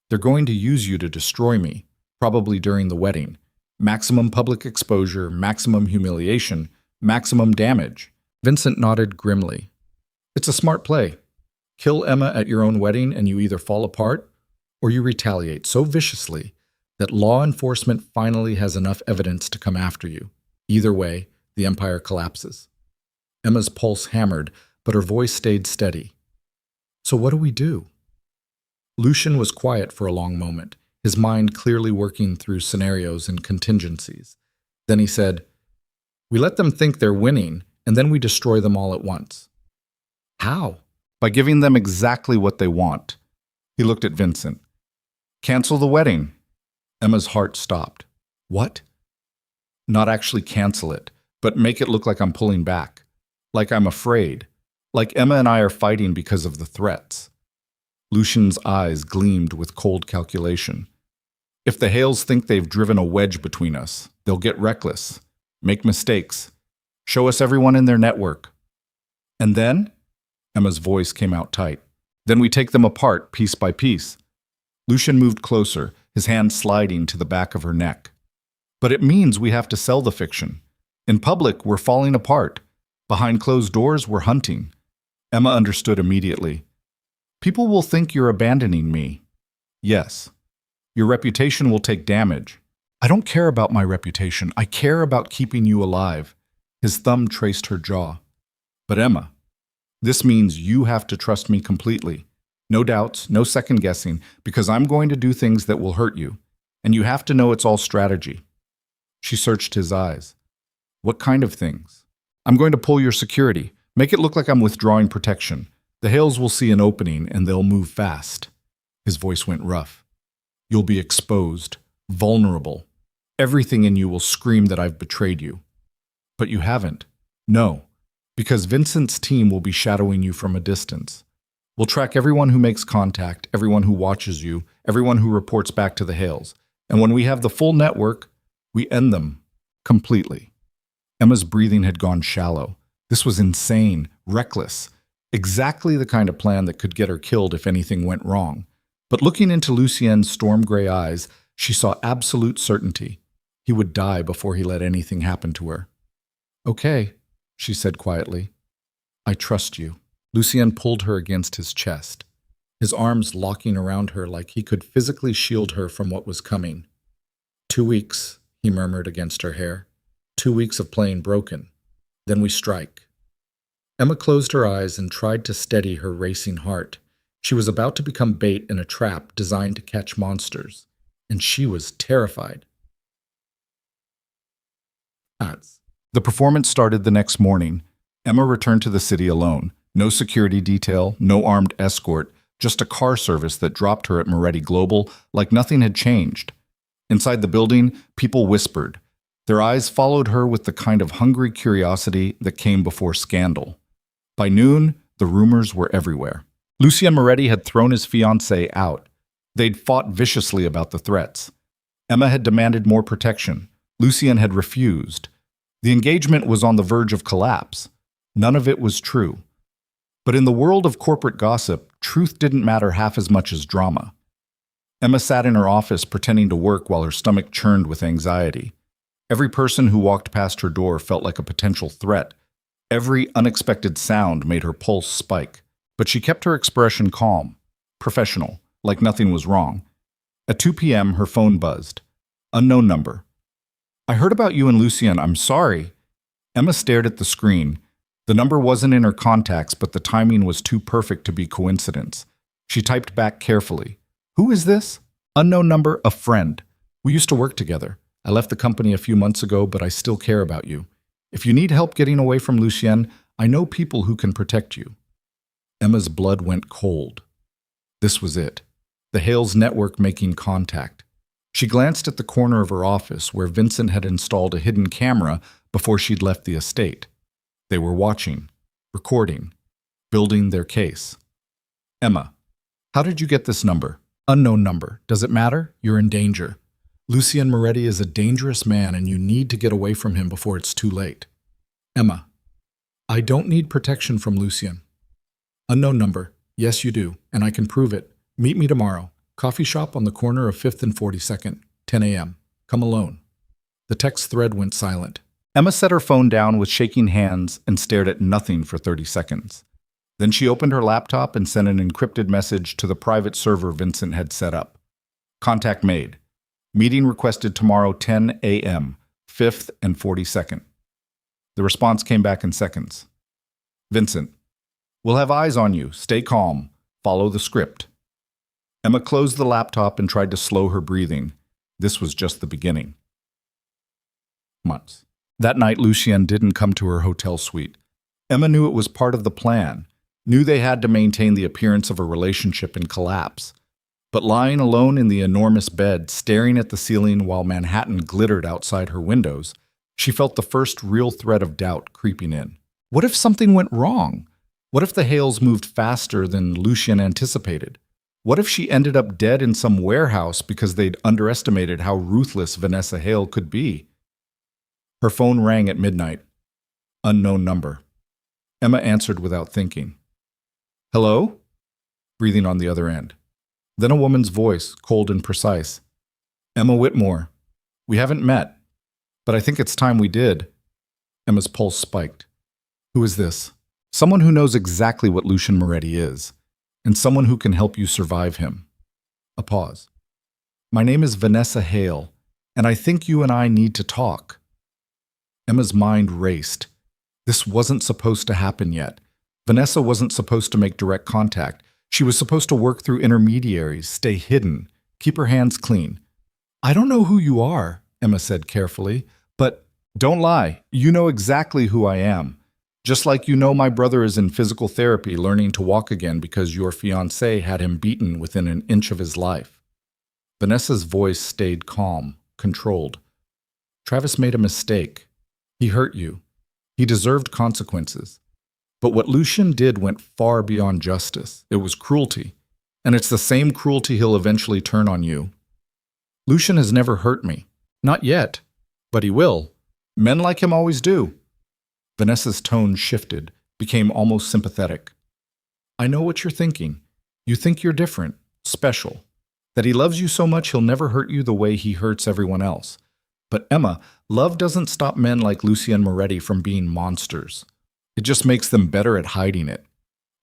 They're going to use you to destroy me, probably during the wedding. Maximum public exposure, maximum humiliation, maximum damage. Vincent nodded grimly. It's a smart play. Kill Emma at your own wedding and you either fall apart or you retaliate so viciously that law enforcement finally has enough evidence to come after you. Either way, the empire collapses. Emma's pulse hammered, but her voice stayed steady. So what do we do? Lucien was quiet for a long moment, his mind clearly working through scenarios and contingencies. Then he said, We let them think they're winning, and then we destroy them all at once. How? By giving them exactly what they want. He looked at Vincent. Cancel the wedding. Emma's heart stopped. What? Not actually cancel it, but make it look like I'm pulling back. Like I'm afraid. Like Emma and I are fighting because of the threats. Lucien's eyes gleamed with cold calculation. If the Hales think they've driven a wedge between us, they'll get reckless, make mistakes, show us everyone in their network. And then? Emma's voice came out tight. Then we take them apart, piece by piece. Lucien moved closer, his hand sliding to the back of her neck. But it means we have to sell the fiction. In public, we're falling apart. Behind closed doors, we're hunting. Emma understood immediately. People will think you're abandoning me. Yes. Your reputation will take damage. I don't care about my reputation. I care about keeping you alive. His thumb traced her jaw. But Emma, this means you have to trust me completely. No doubts, no second guessing, because I'm going to do things that will hurt you. And you have to know it's all strategy. She searched his eyes. What kind of things? I'm going to pull your security. Make it look like I'm withdrawing protection. The Hales will see an opening and they'll move fast. His voice went rough. You'll be exposed, vulnerable. Everything in you will scream that I've betrayed you. But you haven't. No, because Vincent's team will be shadowing you from a distance. We'll track everyone who makes contact, everyone who watches you, everyone who reports back to the Hales. And when we have the full network, we end them completely. Emma's breathing had gone shallow. This was insane, reckless, exactly the kind of plan that could get her killed if anything went wrong. But looking into Lucien's storm gray eyes, she saw absolute certainty. He would die before he let anything happen to her. Okay, she said quietly. I trust you. Lucien pulled her against his chest, his arms locking around her like he could physically shield her from what was coming. 2 weeks, he murmured against her hair. 2 weeks of playing broken. Then we strike. Emma closed her eyes and tried to steady her racing heart. She was about to become bait in a trap designed to catch monsters, and she was terrified. The performance started the next morning. Emma returned to the city alone. No security detail, no armed escort, just a car service that dropped her at Moretti Global like nothing had changed. Inside the building, people whispered. Their eyes followed her with the kind of hungry curiosity that came before scandal. By noon, the rumors were everywhere. Lucien Moretti had thrown his fiancée out. They'd fought viciously about the threats. Emma had demanded more protection. Lucien had refused. The engagement was on the verge of collapse. None of it was true. But in the world of corporate gossip, truth didn't matter half as much as drama. Emma sat in her office pretending to work while her stomach churned with anxiety. Every person who walked past her door felt like a potential threat. Every unexpected sound made her pulse spike. But she kept her expression calm, professional, like nothing was wrong. At 2 p.m., her phone buzzed. Unknown number. I heard about you and Lucien. I'm sorry. Emma stared at the screen. The number wasn't in her contacts, but the timing was too perfect to be coincidence. She typed back carefully. Who is this? Unknown number, a friend. We used to work together. I left the company a few months ago, but I still care about you. If you need help getting away from Lucien, I know people who can protect you. Emma's blood went cold. This was it. The Hales network making contact. She glanced at the corner of her office where Vincent had installed a hidden camera before she'd left the estate. They were watching, recording, building their case. Emma, how did you get this number? Unknown number. Does it matter? You're in danger. Lucien Moretti is a dangerous man and you need to get away from him before it's too late. Emma, I don't need protection from Lucien. Unknown number. Yes, you do, and I can prove it. Meet me tomorrow. Coffee shop on the corner of 5th and 42nd, 10 a.m. Come alone. The text thread went silent. Emma set her phone down with shaking hands and stared at nothing for 30 seconds. Then she opened her laptop and sent an encrypted message to the private server Vincent had set up. Contact made. Meeting requested tomorrow 10 a.m., 5th and 42nd. The response came back in seconds. Vincent, we'll have eyes on you. Stay calm. Follow the script. Emma closed the laptop and tried to slow her breathing. This was just the beginning. Months. That night, Lucien didn't come to her hotel suite. Emma knew it was part of the plan, knew they had to maintain the appearance of a relationship in collapse. But lying alone in the enormous bed, staring at the ceiling while Manhattan glittered outside her windows, she felt the first real threat of doubt creeping in. What if something went wrong? What if the Hales moved faster than Lucien anticipated? What if she ended up dead in some warehouse because they'd underestimated how ruthless Vanessa Hale could be? Her phone rang at midnight. Unknown number. Emma answered without thinking. Hello? Breathing on the other end. Then a woman's voice, cold and precise. Emma Whitmore. We haven't met, but I think it's time we did. Emma's pulse spiked. Who is this? Someone who knows exactly what Lucien Moretti is, and someone who can help you survive him. A pause. My name is Vanessa Hale, and I think you and I need to talk. Emma's mind raced. This wasn't supposed to happen yet. Vanessa wasn't supposed to make direct contact. She was supposed to work through intermediaries, stay hidden, keep her hands clean. I don't know who you are, Emma said carefully, but don't lie. You know exactly who I am. Just like you know my brother is in physical therapy learning to walk again because your fiancé had him beaten within an inch of his life. Vanessa's voice stayed calm, controlled. Travis made a mistake. He hurt you. He deserved consequences. But what Lucien did went far beyond justice. It was cruelty. And it's the same cruelty he'll eventually turn on you. Lucien has never hurt me. Not yet. But he will. Men like him always do. Vanessa's tone shifted, became almost sympathetic. I know what you're thinking. You think you're different, special. That he loves you so much he'll never hurt you the way he hurts everyone else. But Emma, love doesn't stop men like Lucien Moretti from being monsters. It just makes them better at hiding it.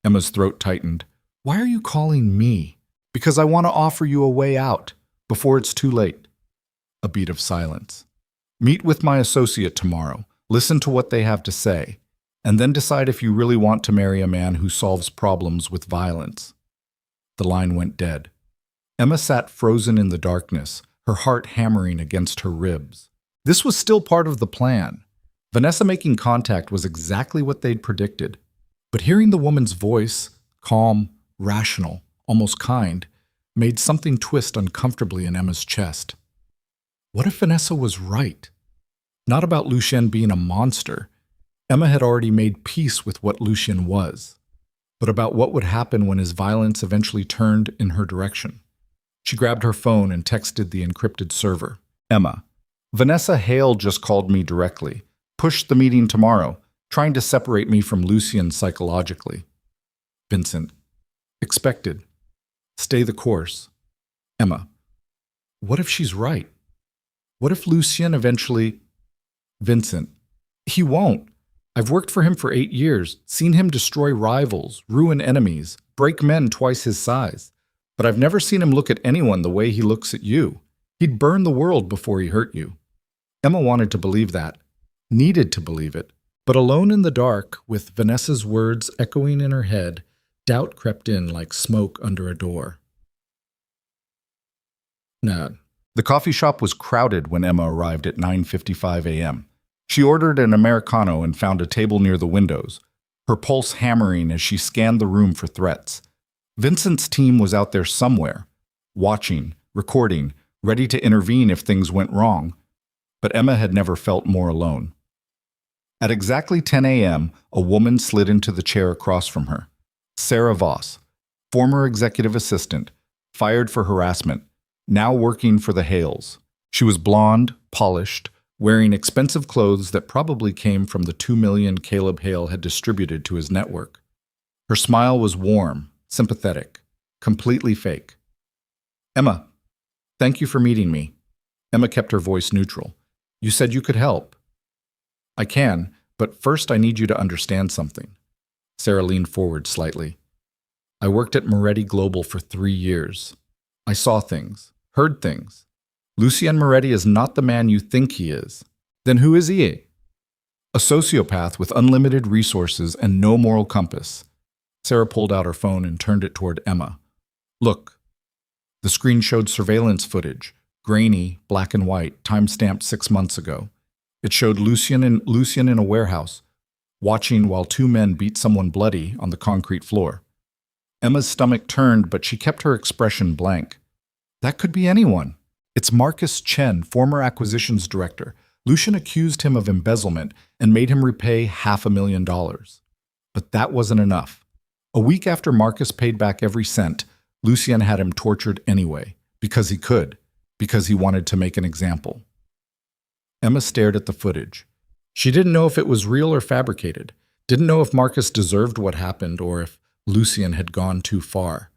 Emma's throat tightened. Why are you calling me? Because I want to offer you a way out, before it's too late. A beat of silence. Meet with my associate tomorrow. Listen to what they have to say. And then decide if you really want to marry a man who solves problems with violence. The line went dead. Emma sat frozen in the darkness, her heart hammering against her ribs. This was still part of the plan. Vanessa making contact was exactly what they'd predicted. But hearing the woman's voice, calm, rational, almost kind, made something twist uncomfortably in Emma's chest. What if Vanessa was right? Not about Lucien being a monster. Emma had already made peace with what Lucien was, but about what would happen when his violence eventually turned in her direction. She grabbed her phone and texted the encrypted server. Emma, Vanessa Hale just called me directly. Pushed the meeting tomorrow, trying to separate me from Lucien psychologically. Vincent, expected. Stay the course. Emma, what if she's right? What if Lucien eventually... Vincent, he won't. I've worked for him for 8 years, seen him destroy rivals, ruin enemies, break men twice his size. But I've never seen him look at anyone the way he looks at you. He'd burn the world before he hurt you. Emma wanted to believe that, needed to believe it. But alone in the dark, with Vanessa's words echoing in her head, doubt crept in like smoke under a door. Nah. The coffee shop was crowded when Emma arrived at 9:55 a.m. She ordered an Americano and found a table near the windows, her pulse hammering as she scanned the room for threats. Vincent's team was out there somewhere, watching, recording, ready to intervene if things went wrong. But Emma had never felt more alone. At exactly 10 a.m., a woman slid into the chair across from her. Sarah Voss, former executive assistant, fired for harassment, now working for the Hales. She was blonde, polished, wearing expensive clothes that probably came from the $2 million Caleb Hale had distributed to his network. Her smile was warm, sympathetic, completely fake. Emma, thank you for meeting me. Emma kept her voice neutral. You said you could help. I can, but first I need you to understand something. Sarah leaned forward slightly. I worked at Moretti Global for 3 years. I saw things, heard things. Lucien Moretti is not the man you think he is. Then who is he? A sociopath with unlimited resources and no moral compass. Sarah pulled out her phone and turned it toward Emma. Look. The screen showed surveillance footage, grainy, black and white, time-stamped 6 months ago. It showed Lucien in a warehouse, watching while 2 men beat someone bloody on the concrete floor. Emma's stomach turned, but she kept her expression blank. That could be anyone. It's Marcus Chen, former acquisitions director. Lucien accused him of embezzlement and made him repay $500,000. But that wasn't enough. A week after Marcus paid back every cent, Lucien had him tortured anyway, because he could, because he wanted to make an example. Emma stared at the footage. She didn't know if it was real or fabricated, didn't know if Marcus deserved what happened or if Lucien had gone too far.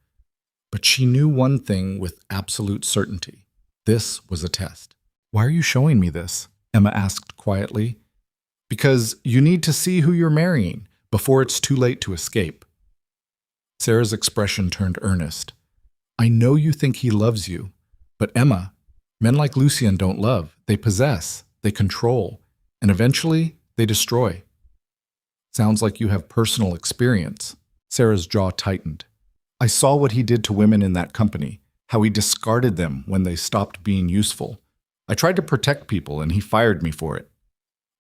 But she knew one thing with absolute certainty. This was a test. Why are you showing me this? Emma asked quietly. Because you need to see who you're marrying before it's too late to escape. Sarah's expression turned earnest. I know you think he loves you, but Emma, men like Lucien don't love. They possess, they control, and eventually they destroy. Sounds like you have personal experience. Sarah's jaw tightened. I saw what he did to women in that company, how he discarded them when they stopped being useful. I tried to protect people and he fired me for it.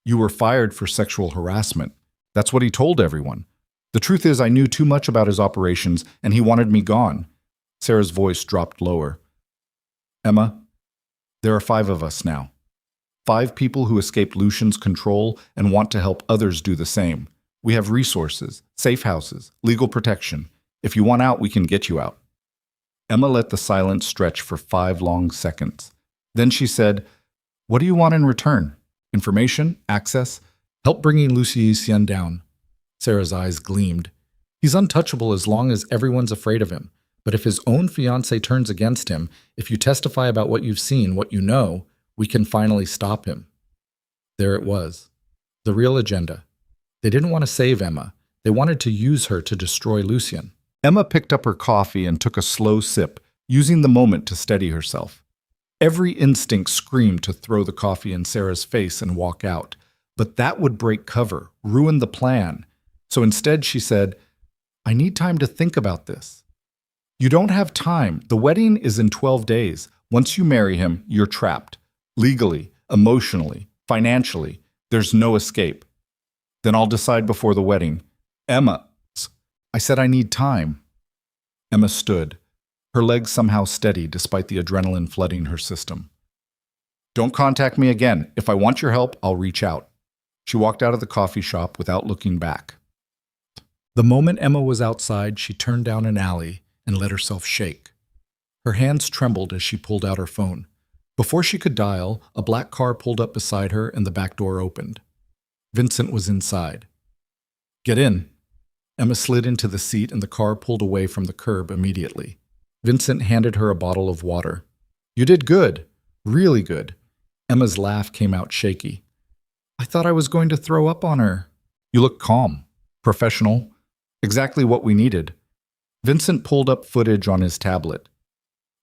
You were fired for sexual harassment. That's what he told everyone. The truth is I knew too much about his operations and he wanted me gone. Sarah's voice dropped lower. Emma, there are 5 of us now. 5 people who escaped Lucian's control and want to help others do the same. We have resources, safe houses, legal protection. If you want out, we can get you out." Emma let the silence stretch for 5 long seconds. Then she said, "What do you want in return? Information? Access? Help bringing Lucien down." Sarah's eyes gleamed. "He's untouchable as long as everyone's afraid of him. But if his own fiancée turns against him, if you testify about what you've seen, what you know, we can finally stop him." There it was. The real agenda. They didn't want to save Emma. They wanted to use her to destroy Lucien. Emma picked up her coffee and took a slow sip, using the moment to steady herself. Every instinct screamed to throw the coffee in Sarah's face and walk out. But that would break cover, ruin the plan. So instead she said, "I need time to think about this." "You don't have time. The wedding is in 12 days. Once you marry him, you're trapped. Legally, emotionally, financially. There's no escape." "Then I'll decide before the wedding." "Emma, I said I need time." Emma stood, her legs somehow steady despite the adrenaline flooding her system. "Don't contact me again. If I want your help, I'll reach out." She walked out of the coffee shop without looking back. The moment Emma was outside, she turned down an alley and let herself shake. Her hands trembled as she pulled out her phone. Before she could dial, a black car pulled up beside her and the back door opened. Vincent was inside. "Get in." Emma slid into the seat and the car pulled away from the curb immediately. Vincent handed her a bottle of water. "You did good. Really good." Emma's laugh came out shaky. "I thought I was going to throw up on her." "You look calm, professional. Exactly what we needed." Vincent pulled up footage on his tablet.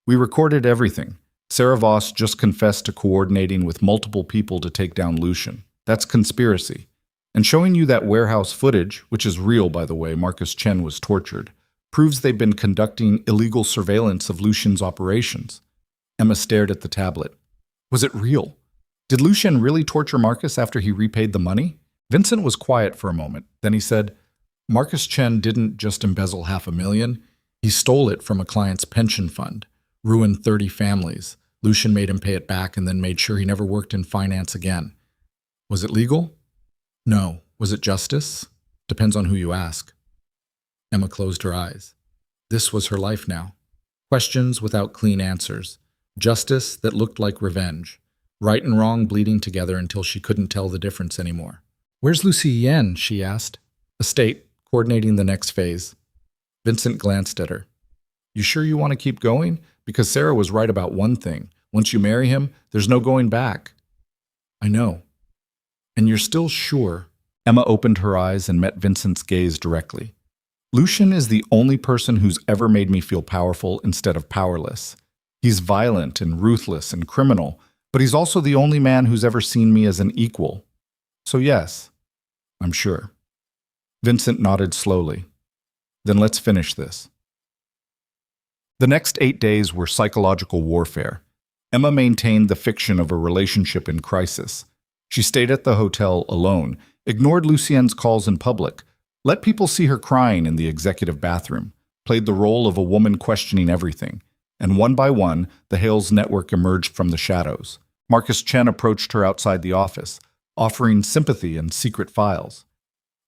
"We recorded everything. Sarah Voss just confessed to coordinating with multiple people to take down Lucien. That's conspiracy. And showing you that warehouse footage, which is real by the way, Marcus Chen was tortured, proves they've been conducting illegal surveillance of Lucien's operations." Emma stared at the tablet. "Was it real? Did Lucien really torture Marcus after he repaid the money?" Vincent was quiet for a moment. Then he said, "Marcus Chen didn't just embezzle $500,000. He stole it from a client's pension fund, ruined 30 families. Lucien made him pay it back and then made sure he never worked in finance again. Was it legal? No. Was it justice? Depends on who you ask." Emma closed her eyes. This was her life now. Questions without clean answers. Justice that looked like revenge. Right and wrong bleeding together until she couldn't tell the difference anymore. "Where's Lucien?" she asked. "Estate, coordinating the next phase." Vincent glanced at her. "You sure you want to keep going? Because Sarah was right about one thing. Once you marry him, there's no going back." "I know." "And you're still sure?" Emma opened her eyes and met Vincent's gaze directly. "Lucien is the only person who's ever made me feel powerful instead of powerless. He's violent and ruthless and criminal, but he's also the only man who's ever seen me as an equal. So yes, I'm sure." Vincent nodded slowly. "Then let's finish this." The next 8 days were psychological warfare. Emma maintained the fiction of a relationship in crisis. She stayed at the hotel alone, ignored Lucien's calls in public, let people see her crying in the executive bathroom, played the role of a woman questioning everything, and one by one, the Hales network emerged from the shadows. Marcus Chen approached her outside the office, offering sympathy and secret files.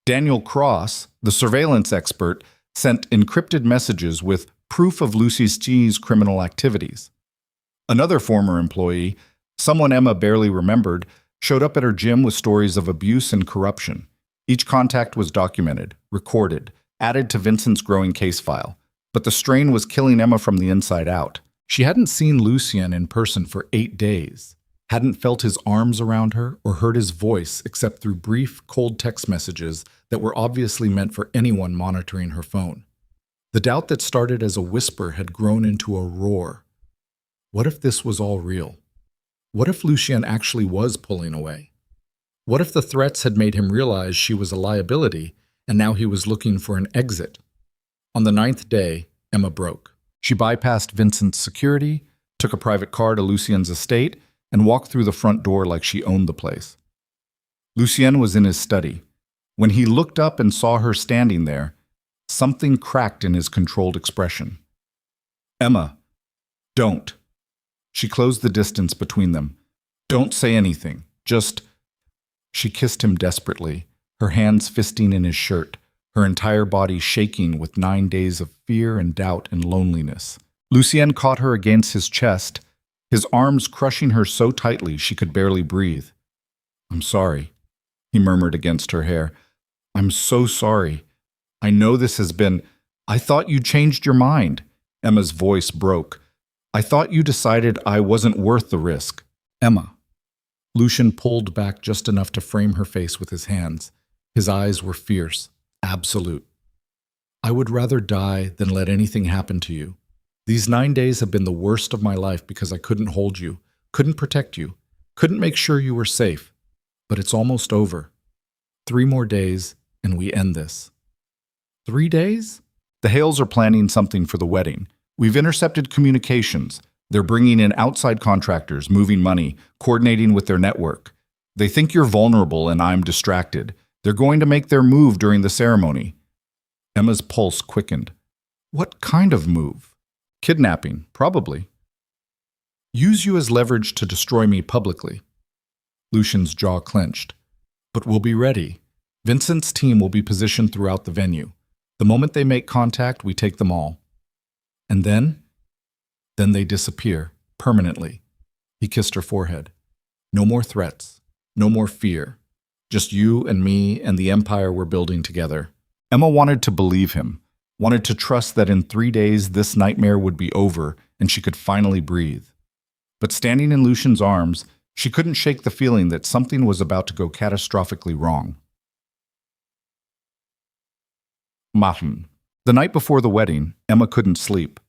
Daniel Cross, the surveillance expert, sent encrypted messages with proof of Lucie's criminal activities. Another former employee, someone Emma barely remembered, showed up at her gym with stories of abuse and corruption. Each contact was documented, recorded, added to Vincent's growing case file. But the strain was killing Emma from the inside out. She hadn't seen Lucien in person for 8 days, hadn't felt his arms around her or heard his voice except through brief, cold text messages that were obviously meant for anyone monitoring her phone. The doubt that started as a whisper had grown into a roar. What if this was all real? What if Lucien actually was pulling away? What if the threats had made him realize she was a liability and now he was looking for an exit? On the 9th day, Emma broke. She bypassed Vincent's security, took a private car to Lucien's estate, and walked through the front door like she owned the place. Lucien was in his study. When he looked up and saw her standing there, something cracked in his controlled expression. "Emma, don't." She closed the distance between them. Don't say anything. Just... She kissed him desperately, her hands fisting in his shirt, her entire body shaking with 9 days of fear and doubt and loneliness. Lucien caught her against his chest, his arms crushing her so tightly she could barely breathe. "I'm sorry," he murmured against her hair. "I'm so sorry. I know this has been... I thought you changed your mind." Emma's voice broke. "I thought you decided I wasn't worth the risk." "Emma." Lucien pulled back just enough to frame her face with his hands. His eyes were fierce, absolute. "I would rather die than let anything happen to you. These 9 days have been the worst of my life because I couldn't hold you, couldn't protect you, couldn't make sure you were safe. But it's almost over. 3 more days, and we end this." 3 days? "The Hales are planning something for the wedding. We've intercepted communications. They're bringing in outside contractors, moving money, coordinating with their network. They think you're vulnerable and I'm distracted. They're going to make their move during the ceremony." Emma's pulse quickened. "What kind of move?" "Kidnapping, probably." "Use you as leverage to destroy me publicly." Lucien's jaw clenched. "But we'll be ready. Vincent's team will be positioned throughout the venue. The moment they make contact, we take them all. And then they disappear, permanently." He kissed her forehead. "No more threats, no more fear. Just you and me and the empire we're building together." Emma wanted to believe him, wanted to trust that in 3 days this nightmare would be over and she could finally breathe. But standing in Lucien's arms, she couldn't shake the feeling that something was about to go catastrophically wrong. Matin. The night before the wedding, Emma couldn't sleep.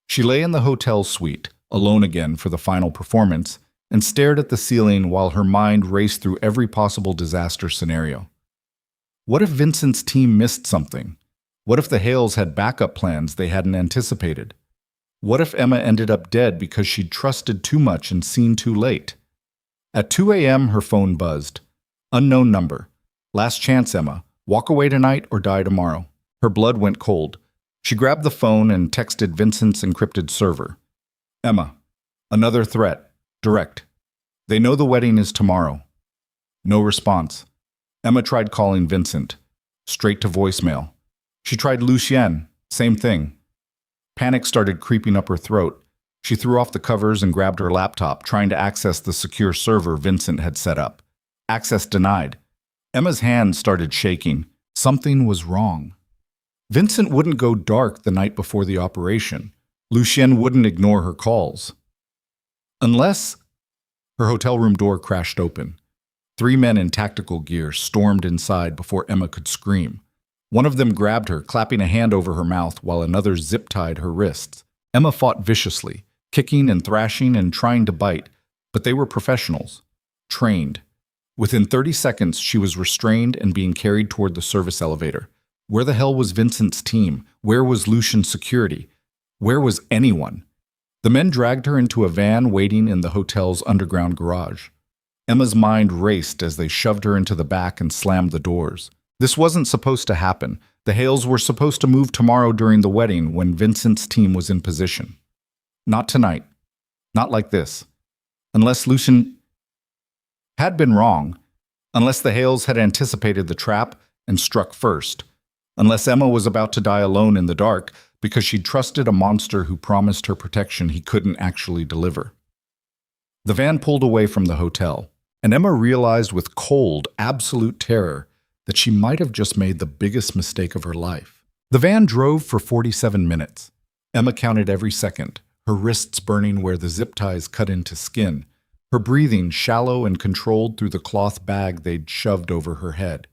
She lay in the hotel suite, alone again for the final performance, and stared at the ceiling while her mind raced through every possible disaster scenario. What if Vincent's team missed something? What if the Hales had backup plans they hadn't anticipated? What if Emma ended up dead because she'd trusted too much and seen too late? At 2 a.m., her phone buzzed. Unknown number. "Last chance, Emma. Walk away tonight or die tomorrow." Her blood went cold. She grabbed the phone and texted Vincent's encrypted server. "Emma, another threat. Direct. They know the wedding is tomorrow." No response. Emma tried calling Vincent. Straight to voicemail. She tried Lucien. Same thing. Panic started creeping up her throat. She threw off the covers and grabbed her laptop, trying to access the secure server Vincent had set up. Access denied. Emma's hands started shaking. Something was wrong. Vincent wouldn't go dark the night before the operation. Lucien wouldn't ignore her calls. Unless... Her hotel room door crashed open. 3 men in tactical gear stormed inside before Emma could scream. One of them grabbed her, clapping a hand over her mouth while another zip-tied her wrists. Emma fought viciously, kicking and thrashing and trying to bite, but they were professionals. Trained. Within 30 seconds, she was restrained and being carried toward the service elevator. Where the hell was Vincent's team? Where was Lucien's security? Where was anyone? The men dragged her into a van waiting in the hotel's underground garage. Emma's mind raced as they shoved her into the back and slammed the doors. This wasn't supposed to happen. The Hales were supposed to move tomorrow during the wedding when Vincent's team was in position. Not tonight. Not like this. Unless Lucien had been wrong. Unless the Hales had anticipated the trap and struck first. Unless Emma was about to die alone in the dark because she'd trusted a monster who promised her protection he couldn't actually deliver. The van pulled away from the hotel, and Emma realized with cold, absolute terror that she might have just made the biggest mistake of her life. The van drove for 47 minutes. Emma counted every second, her wrists burning where the zip ties cut into skin, her breathing shallow and controlled through the cloth bag they'd shoved over her head.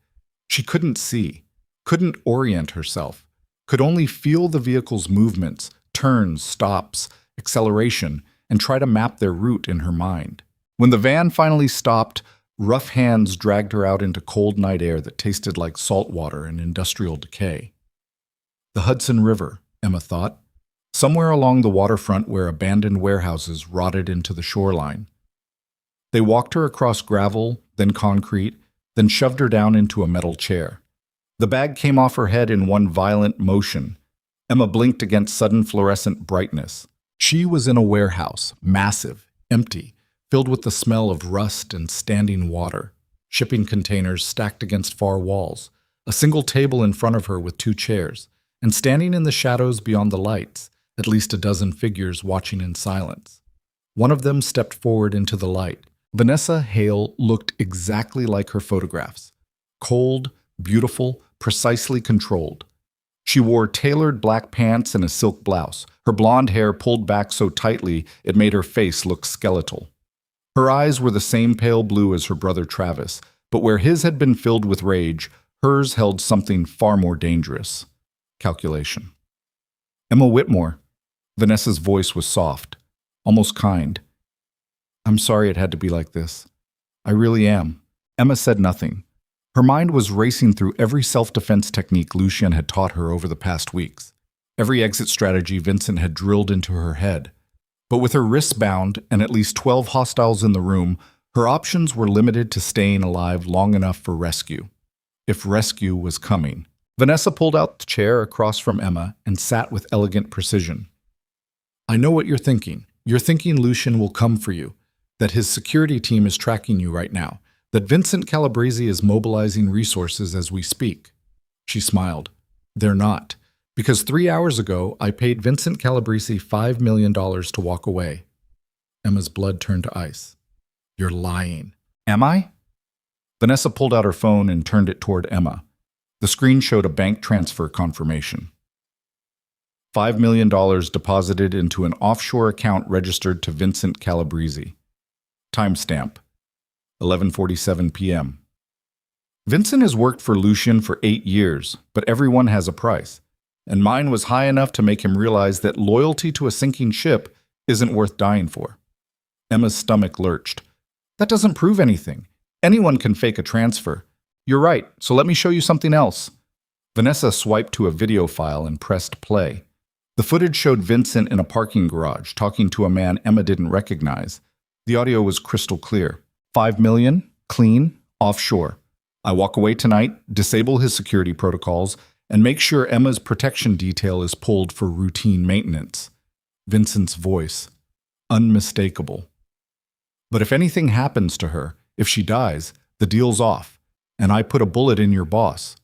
She couldn't see, couldn't orient herself, could only feel the vehicle's movements, turns, stops, acceleration, and try to map their route in her mind. When the van finally stopped, rough hands dragged her out into cold night air that tasted like salt water and industrial decay. The Hudson River, Emma thought, somewhere along the waterfront where abandoned warehouses rotted into the shoreline. They walked her across gravel, then concrete, then shoved her down into a metal chair. The bag came off her head in one violent motion. Emma blinked against sudden fluorescent brightness. She was in a warehouse, massive, empty, filled with the smell of rust and standing water, shipping containers stacked against far walls, a single table in front of her with 2 chairs, and standing in the shadows beyond the lights, at least a dozen figures watching in silence. One of them stepped forward into the light. Vanessa Hale looked exactly like her photographs. Cold, beautiful, precisely controlled. She wore tailored black pants and a silk blouse, her blonde hair pulled back so tightly it made her face look skeletal. Her eyes were the same pale blue as her brother Travis, but where his had been filled with rage, hers held something far more dangerous. Calculation. Emma Whitmore. Vanessa's voice was soft, almost kind. I'm sorry it had to be like this. I really am. Emma said nothing. Her mind was racing through every self-defense technique Lucien had taught her over the past weeks, every exit strategy Vincent had drilled into her head. But with her wrists bound and at least 12 hostiles in the room, her options were limited to staying alive long enough for rescue. If rescue was coming. Vanessa pulled out the chair across from Emma and sat with elegant precision. I know what you're thinking. You're thinking Lucien will come for you, that his security team is tracking you right now, that Vincent Calabrese is mobilizing resources as we speak. She smiled. They're not, because 3 hours ago I paid Vincent Calabrese $5 million to walk away. Emma's blood turned to ice. You're lying. Am I? Vanessa pulled out her phone and turned it toward Emma. The screen showed a bank transfer confirmation. $5 million deposited into an offshore account registered to Vincent Calabrese. Timestamp. 11:47 p.m. Vincent has worked for Lucien for 8 years, but everyone has a price, and mine was high enough to make him realize that loyalty to a sinking ship isn't worth dying for. Emma's stomach lurched. That doesn't prove anything. Anyone can fake a transfer. You're right, so let me show you something else. Vanessa swiped to a video file and pressed play. The footage showed Vincent in a parking garage talking to a man Emma didn't recognize. The audio was crystal clear. $5 million, clean, offshore. I walk away tonight, disable his security protocols, and make sure Emma's protection detail is pulled for routine maintenance. Vincent's voice. Unmistakable. But if anything happens to her, if she dies, the deal's off, and I put a bullet in your boss.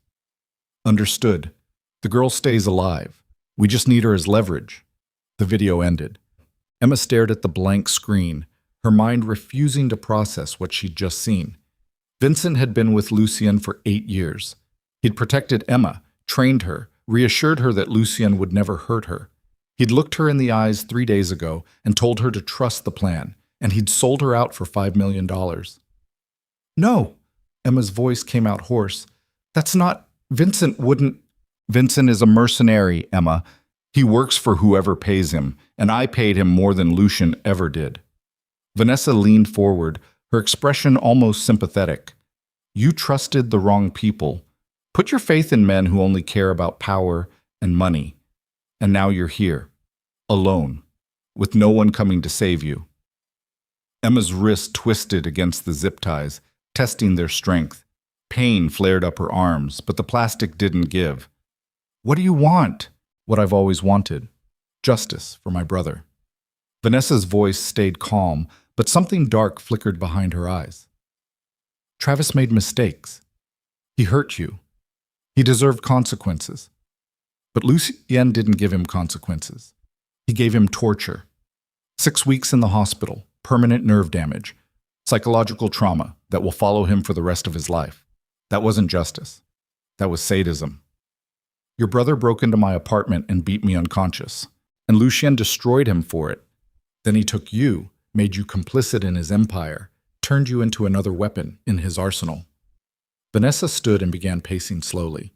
Understood. The girl stays alive. We just need her as leverage. The video ended. Emma stared at the blank screen, her mind refusing to process what she'd just seen. Vincent had been with Lucien for 8 years. He'd protected Emma, trained her, reassured her that Lucien would never hurt her. He'd looked her in the eyes 3 days ago and told her to trust the plan, and he'd sold her out for $5 million. No, Emma's voice came out hoarse. That's not… Vincent wouldn't… Vincent is a mercenary, Emma. He works for whoever pays him, and I paid him more than Lucien ever did. Vanessa leaned forward, her expression almost sympathetic. You trusted the wrong people. Put your faith in men who only care about power and money. And now you're here, alone, with no one coming to save you. Emma's wrist twisted against the zip ties, testing their strength. Pain flared up her arms, but the plastic didn't give. What do you want? What I've always wanted. Justice for my brother. Vanessa's voice stayed calm, but something dark flickered behind her eyes. Travis made mistakes. He hurt you. He deserved consequences. But Lucien didn't give him consequences. He gave him torture. 6 weeks in the hospital, permanent nerve damage, psychological trauma that will follow him for the rest of his life. That wasn't justice. That was sadism. Your brother broke into my apartment and beat me unconscious, and Lucien destroyed him for it. Then he took you, made you complicit in his empire, turned you into another weapon in his arsenal. Vanessa stood and began pacing slowly.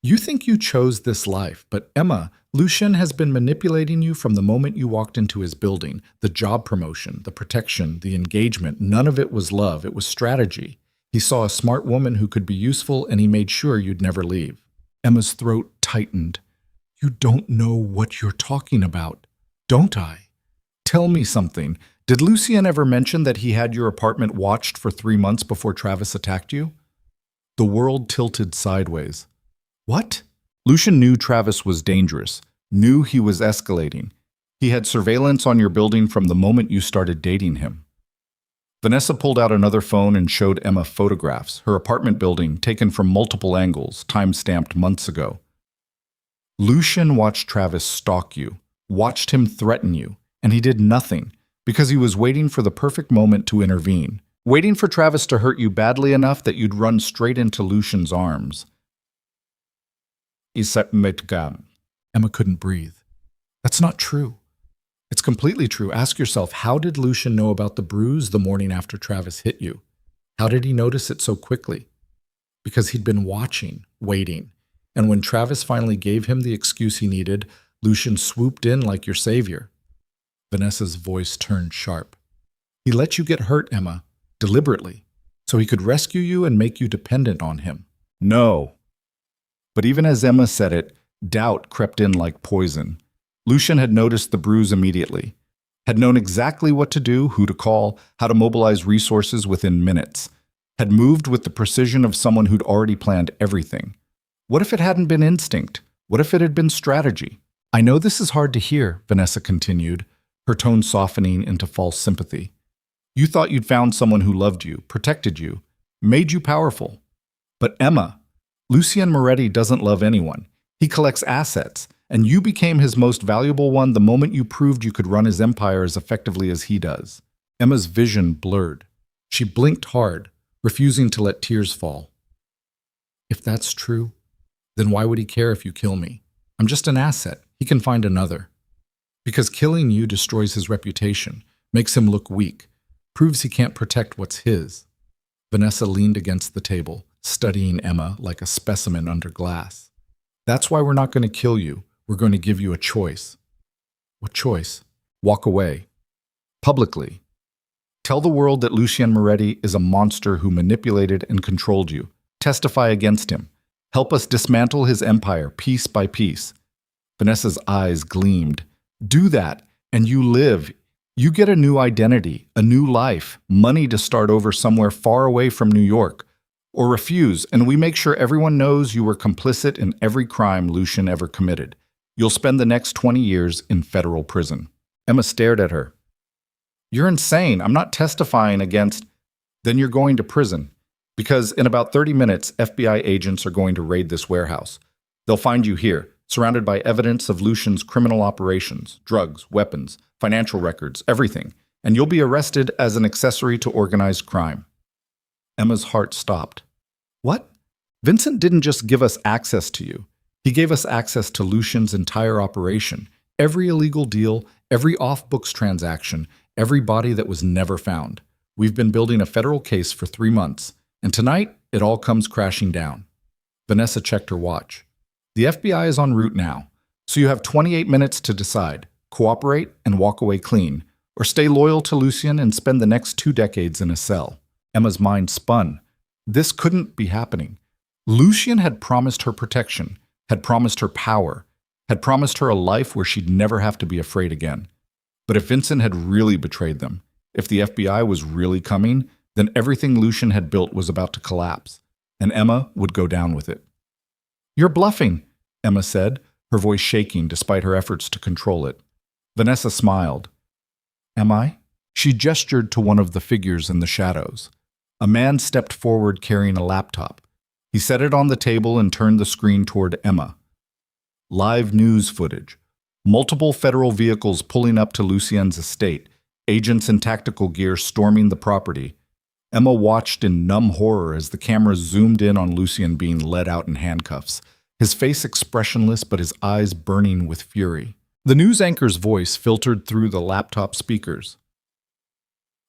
You think you chose this life, but Emma, Lucien has been manipulating you from the moment you walked into his building. The job promotion, the protection, the engagement, none of it was love, it was strategy. He saw a smart woman who could be useful, and he made sure you'd never leave. Emma's throat tightened. You don't know what you're talking about, don't I? Tell me something. Did Lucien ever mention that he had your apartment watched for 3 months before Travis attacked you? The world tilted sideways. What? Lucien knew Travis was dangerous, knew he was escalating. He had surveillance on your building from the moment you started dating him. Vanessa pulled out another phone and showed Emma photographs, her apartment building taken from multiple angles, time-stamped months ago. Lucian watched Travis stalk you, watched him threaten you, and he did nothing because he was waiting for the perfect moment to intervene, waiting for Travis to hurt you badly enough that you'd run straight into Lucian's arms. Emma couldn't breathe. That's not true. It's completely true. Ask yourself, how did Lucian know about the bruise the morning after Travis hit you? How did he notice it so quickly? Because he'd been watching, waiting. And when Travis finally gave him the excuse he needed, Lucian swooped in like your savior. Vanessa's voice turned sharp. He let you get hurt, Emma, deliberately, so he could rescue you and make you dependent on him. No. But even as Emma said it, doubt crept in like poison. Lucian had noticed the bruise immediately, had known exactly what to do, who to call, how to mobilize resources within minutes, had moved with the precision of someone who'd already planned everything. What if it hadn't been instinct? What if it had been strategy? I know this is hard to hear, Vanessa continued, her tone softening into false sympathy. You thought you'd found someone who loved you, protected you, made you powerful. But Emma, Lucian Moretti doesn't love anyone. He collects assets, and you became his most valuable one the moment you proved you could run his empire as effectively as he does. Emma's vision blurred. She blinked hard, refusing to let tears fall. If that's true, then why would he care if you kill me? I'm just an asset. He can find another. Because killing you destroys his reputation, makes him look weak, proves he can't protect what's his. Vanessa leaned against the table, studying Emma like a specimen under glass. That's why we're not going to kill you. We're going to give you a choice. What choice? Walk away. Publicly. Tell the world that Lucian Moretti is a monster who manipulated and controlled you. Testify against him. Help us dismantle his empire piece by piece. Vanessa's eyes gleamed. Do that, and you live. You get a new identity, a new life, money to start over somewhere far away from New York. Or refuse, and we make sure everyone knows you were complicit in every crime Lucian ever committed. You'll spend the next 20 years in federal prison. Emma stared at her. You're insane. I'm not testifying against... Then you're going to prison. Because in about 30 minutes, FBI agents are going to raid this warehouse. They'll find you here, surrounded by evidence of Lucian's criminal operations, drugs, weapons, financial records, everything. And you'll be arrested as an accessory to organized crime. Emma's heart stopped. What? Vincent didn't just give us access to you. He gave us access to Lucian's entire operation, every illegal deal, every off-books transaction, every body that was never found. We've been building a federal case for 3 months, and tonight it all comes crashing down. Vanessa checked her watch. The FBI is en route now, so you have 28 minutes to decide, cooperate and walk away clean, or stay loyal to Lucian and spend the next 2 decades in a cell. Emma's mind spun. This couldn't be happening. Lucian had promised her protection, had promised her power, had promised her a life where she'd never have to be afraid again. But if Vincent had really betrayed them, if the FBI was really coming, then everything Lucian had built was about to collapse, and Emma would go down with it. You're bluffing, Emma said, her voice shaking despite her efforts to control it. Vanessa smiled. Am I? She gestured to one of the figures in the shadows. A man stepped forward carrying a laptop. He set it on the table and turned the screen toward Emma. Live news footage. Multiple federal vehicles pulling up to Lucian's estate, agents in tactical gear storming the property. Emma watched in numb horror as the camera zoomed in on Lucian being led out in handcuffs, his face expressionless but his eyes burning with fury. The news anchor's voice filtered through the laptop speakers.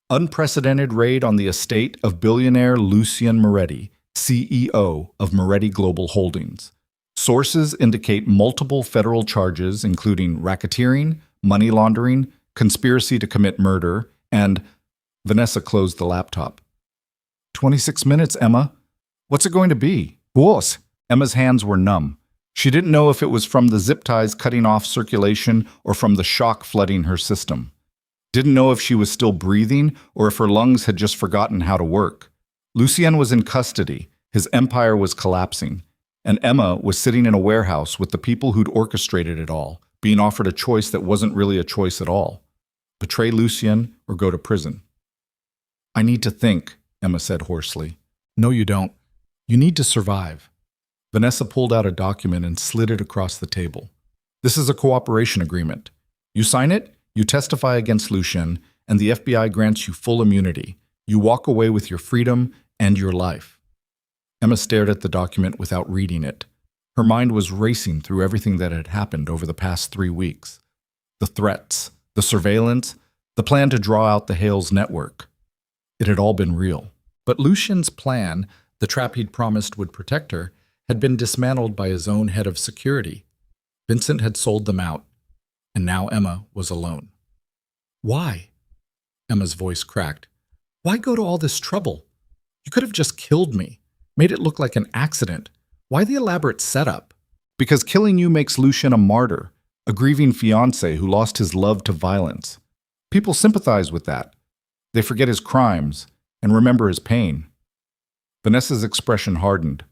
Unprecedented raid on the estate of billionaire Lucian Moretti, CEO of Moretti Global Holdings. Sources indicate multiple federal charges including racketeering, money laundering, conspiracy to commit murder, and... Vanessa closed the laptop. 26 minutes, Emma. What's it going to be? What? Emma's hands were numb. She didn't know if it was from the zip ties cutting off circulation or from the shock flooding her system. Didn't know if she was still breathing or if her lungs had just forgotten how to work. Lucian was in custody. His empire was collapsing. And Emma was sitting in a warehouse with the people who'd orchestrated it all, being offered a choice that wasn't really a choice at all. Betray Lucian or go to prison. I need to think, Emma said hoarsely. No, you don't. You need to survive. Vanessa pulled out a document and slid it across the table. This is a cooperation agreement. You sign it, you testify against Lucien, and the FBI grants you full immunity. You walk away with your freedom and your life. Emma stared at the document without reading it. Her mind was racing through everything that had happened over the past 3 weeks. The threats, the surveillance, the plan to draw out the Hales network. It had all been real. But Lucien's plan, the trap he'd promised would protect her, had been dismantled by his own head of security. Vincent had sold them out, and now Emma was alone. Why? Emma's voice cracked. Why go to all this trouble? You could have just killed me, made it look like an accident. Why the elaborate setup? Because killing you makes Lucien a martyr, a grieving fiancé who lost his love to violence. People sympathize with that. They forget his crimes and remember his pain. Vanessa's expression hardened.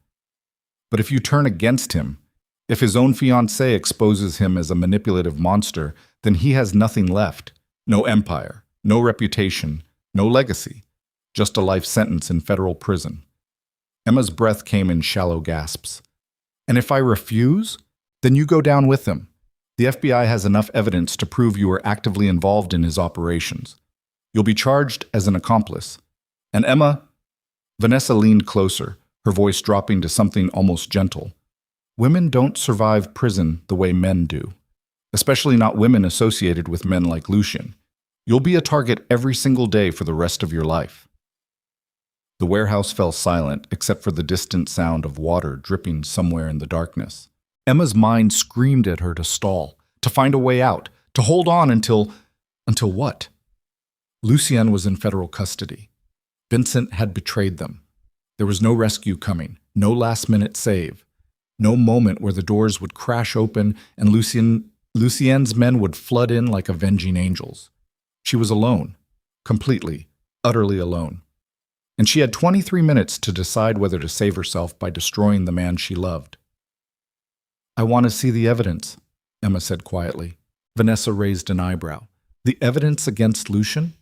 But if you turn against him, if his own fiancée exposes him as a manipulative monster, then he has nothing left. No empire, no reputation, no legacy. Just a life sentence in federal prison. Emma's breath came in shallow gasps. And if I refuse, then you go down with him. The FBI has enough evidence to prove you were actively involved in his operations. You'll be charged as an accomplice. And Emma, Vanessa leaned closer, her voice dropping to something almost gentle. Women don't survive prison the way men do, especially not women associated with men like Lucien. You'll be a target every single day for the rest of your life. The warehouse fell silent except for the distant sound of water dripping somewhere in the darkness. Emma's mind screamed at her to stall, to find a way out, to hold on until what? Lucien was in federal custody. Vincent had betrayed them. There was no rescue coming, no last-minute save, no moment where the doors would crash open and Lucien's men would flood in like avenging angels. She was alone, completely, utterly alone. And she had 23 minutes to decide whether to save herself by destroying the man she loved. I want to see the evidence, Emma said quietly. Vanessa raised an eyebrow. The evidence against Lucien?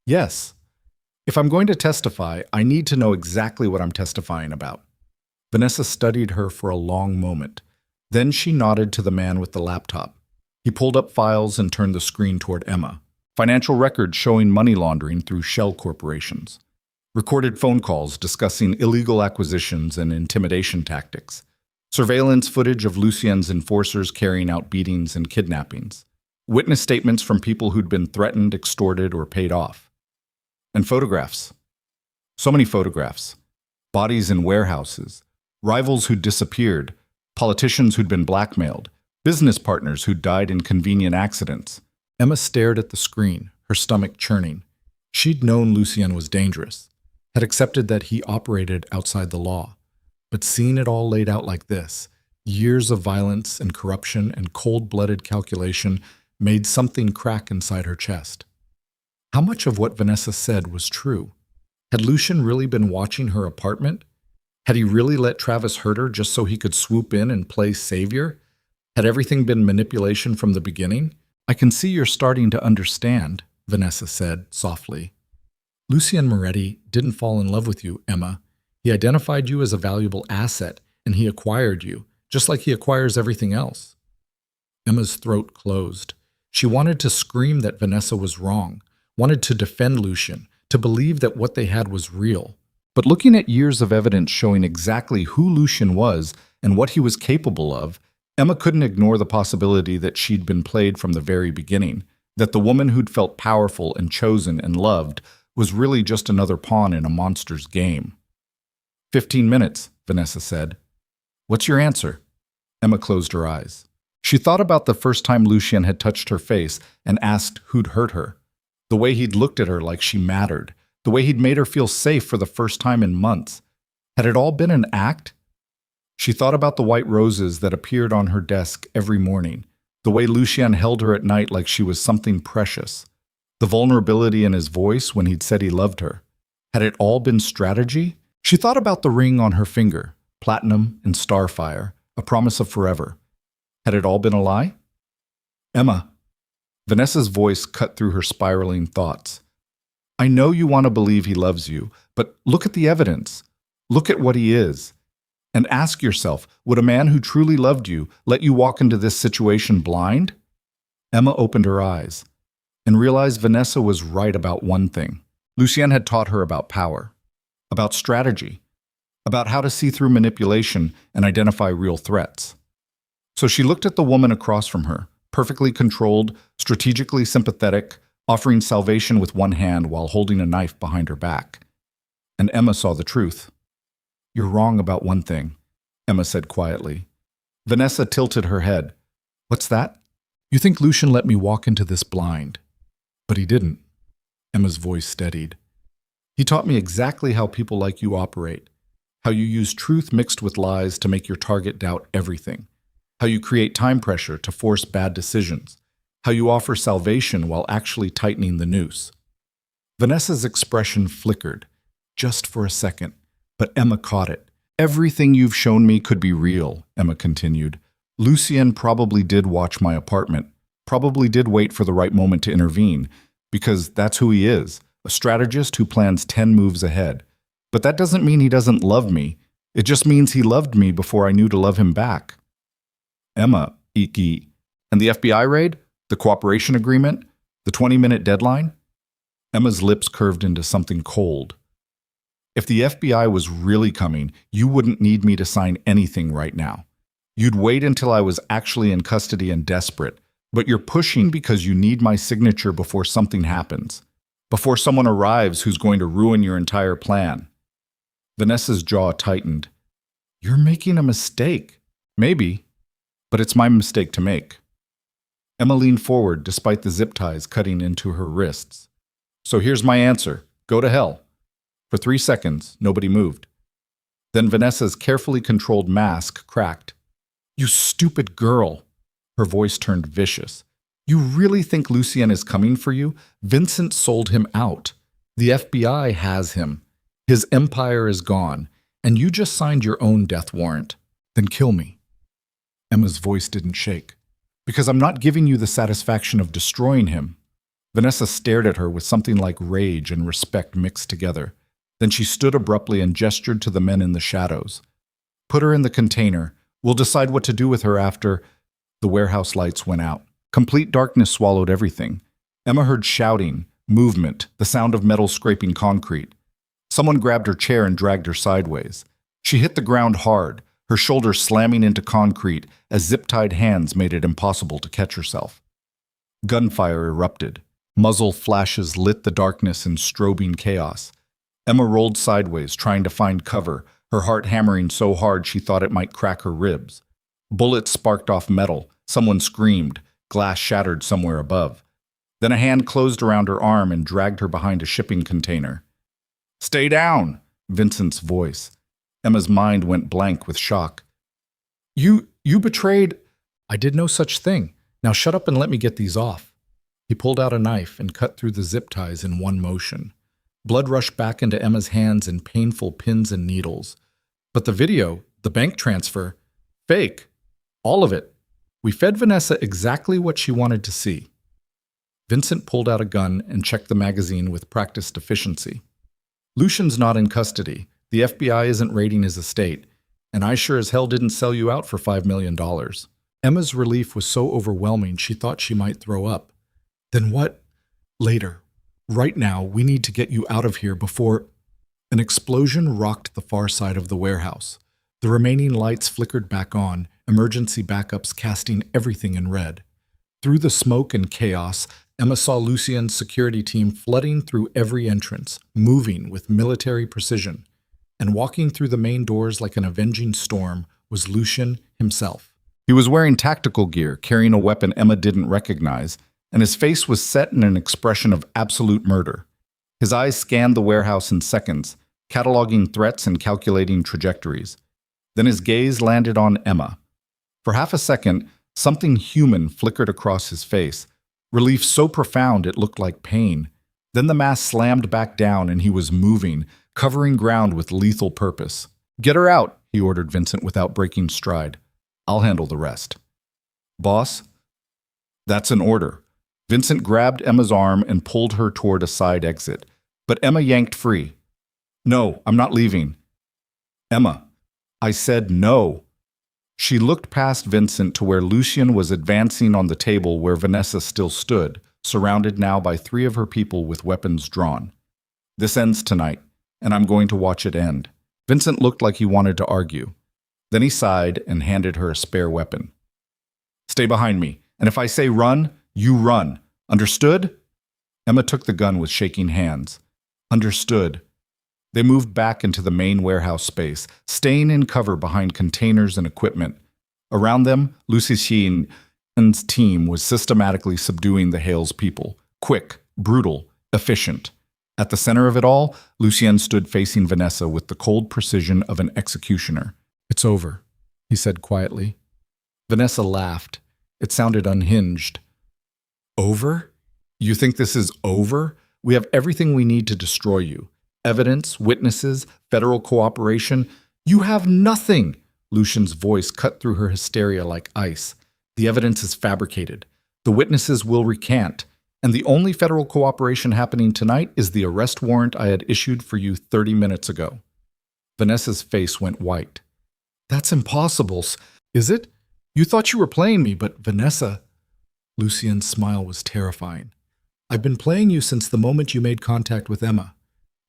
Yes. If I'm going to testify, I need to know exactly what I'm testifying about. Vanessa studied her for a long moment. Then she nodded to the man with the laptop. He pulled up files and turned the screen toward Emma. Financial records showing money laundering through shell corporations. Recorded phone calls discussing illegal acquisitions and intimidation tactics. Surveillance footage of Lucien's enforcers carrying out beatings and kidnappings. Witness statements from people who'd been threatened, extorted, or paid off. And photographs. So many photographs. Bodies in warehouses. Rivals who'd disappeared. Politicians who'd been blackmailed. Business partners who'd died in convenient accidents. Emma stared at the screen, her stomach churning. She'd known Lucien was dangerous, had accepted that he operated outside the law. But seeing it all laid out like this, years of violence and corruption and cold-blooded calculation made something crack inside her chest. How much of what Vanessa said was true? Had Lucien really been watching her apartment? Had he really let Travis hurt her just so he could swoop in and play savior? Had everything been manipulation from the beginning? I can see you're starting to understand, Vanessa said softly. Lucien Moretti didn't fall in love with you, Emma. He identified you as a valuable asset, and he acquired you, just like he acquires everything else. Emma's throat closed. She wanted to scream that Vanessa was wrong, wanted to defend Lucien, to believe that what they had was real. But looking at years of evidence showing exactly who Lucien was and what he was capable of, Emma couldn't ignore the possibility that she'd been played from the very beginning, that the woman who'd felt powerful and chosen and loved was really just another pawn in a monster's game. 15 minutes, Vanessa said. What's your answer? Emma closed her eyes. She thought about the first time Lucien had touched her face and asked who'd hurt her. The way he'd looked at her like she mattered. The way he'd made her feel safe for the first time in months. Had it all been an act? She thought about the white roses that appeared on her desk every morning. The way Lucien held her at night like she was something precious. The vulnerability in his voice when he'd said he loved her. Had it all been strategy? She thought about the ring on her finger, platinum and starfire, a promise of forever. Had it all been a lie? Emma. Vanessa's voice cut through her spiraling thoughts. I know you want to believe he loves you, but look at the evidence. Look at what he is. And ask yourself, would a man who truly loved you let you walk into this situation blind? Emma opened her eyes and realized Vanessa was right about one thing. Lucien had taught her about power, about strategy, about how to see through manipulation and identify real threats. So she looked at the woman across from her, perfectly controlled, strategically sympathetic, offering salvation with one hand while holding a knife behind her back. And Emma saw the truth. You're wrong about one thing, Emma said quietly. Vanessa tilted her head. What's that? You think Lucien let me walk into this blind. But he didn't. Emma's voice steadied. He taught me exactly how people like you operate, how you use truth mixed with lies to make your target doubt everything, how you create time pressure to force bad decisions, how you offer salvation while actually tightening the noose. Vanessa's expression flickered, just for a second, but Emma caught it. Everything you've shown me could be real, Emma continued. Lucien probably did watch my apartment, probably did wait for the right moment to intervene, because that's who he is, a strategist who plans 10 moves ahead. But that doesn't mean he doesn't love me. It just means he loved me before I knew to love him back. Emma, Iki, and the FBI raid? The cooperation agreement? The 20-minute deadline? Emma's lips curved into something cold. If the FBI was really coming, you wouldn't need me to sign anything right now. You'd wait until I was actually in custody and desperate, but you're pushing because you need my signature before something happens, before someone arrives who's going to ruin your entire plan. Vanessa's jaw tightened. You're making a mistake. Maybe, but it's my mistake to make. Emma leaned forward despite the zip ties cutting into her wrists. So here's my answer. Go to hell. For 3 seconds, nobody moved. Then Vanessa's carefully controlled mask cracked. You stupid girl. Her voice turned vicious. You really think Lucien is coming for you? Vincent sold him out. The FBI has him. His empire is gone, and you just signed your own death warrant. Then kill me. Emma's voice didn't shake. Because I'm not giving you the satisfaction of destroying him. Vanessa stared at her with something like rage and respect mixed together. Then she stood abruptly and gestured to the men in the shadows. Put her in the container. We'll decide what to do with her after. The warehouse lights went out. Complete darkness swallowed everything. Emma heard shouting, movement, the sound of metal scraping concrete. Someone grabbed her chair and dragged her sideways. She hit the ground hard, her shoulders slamming into concrete as zip-tied hands made it impossible to catch herself. Gunfire erupted. Muzzle flashes lit the darkness in strobing chaos. Emma rolled sideways, trying to find cover, her heart hammering so hard she thought it might crack her ribs. Bullets sparked off metal. Someone screamed. Glass shattered somewhere above. Then a hand closed around her arm and dragged her behind a shipping container. Stay down, Vincent's voice. Emma's mind went blank with shock. You betrayed... I did no such thing. Now shut up and let me get these off. He pulled out a knife and cut through the zip ties in one motion. Blood rushed back into Emma's hands in painful pins and needles. But the video, the bank transfer, fake. All of it. We fed Vanessa exactly what she wanted to see. Vincent pulled out a gun and checked the magazine with practiced efficiency. Lucien's not in custody. The FBI isn't raiding his estate. And I sure as hell didn't sell you out for $5 million. Emma's relief was so overwhelming she thought she might throw up. Then what? Later. Right now, we need to get you out of here before... An explosion rocked the far side of the warehouse. The remaining lights flickered back on, emergency backups casting everything in red. Through the smoke and chaos, Emma saw Lucien's security team flooding through every entrance, moving with military precision. And walking through the main doors like an avenging storm was Lucien himself. He was wearing tactical gear, carrying a weapon Emma didn't recognize, and his face was set in an expression of absolute murder. His eyes scanned the warehouse in seconds, cataloging threats and calculating trajectories. Then his gaze landed on Emma. For half a second, something human flickered across his face, relief so profound it looked like pain. Then the mask slammed back down and he was moving, covering ground with lethal purpose. Get her out, he ordered Vincent without breaking stride. I'll handle the rest. Boss? That's an order. Vincent grabbed Emma's arm and pulled her toward a side exit. But Emma yanked free. No, I'm not leaving. Emma, I said no. She looked past Vincent to where Lucien was advancing on the table where Vanessa still stood, surrounded now by 3 of her people with weapons drawn. This ends tonight, and I'm going to watch it end. Vincent looked like he wanted to argue. Then he sighed and handed her a spare weapon. Stay behind me, and if I say run, you run. Understood? Emma took the gun with shaking hands. Understood. They moved back into the main warehouse space, staying in cover behind containers and equipment. Around them, Lucien's team was systematically subduing the Hales people. Quick, brutal, efficient. At the center of it all, Lucien stood facing Vanessa with the cold precision of an executioner. It's over, he said quietly. Vanessa laughed. It sounded unhinged. Over? You think this is over? We have everything we need to destroy you. Evidence, witnesses, federal cooperation. You have nothing! Lucien's voice cut through her hysteria like ice. The evidence is fabricated. The witnesses will recant. And the only federal cooperation happening tonight is the arrest warrant I had issued for you 30 minutes ago. Vanessa's face went white. That's impossible. Is it? You thought you were playing me, but Vanessa... Lucien's smile was terrifying. I've been playing you since the moment you made contact with Emma.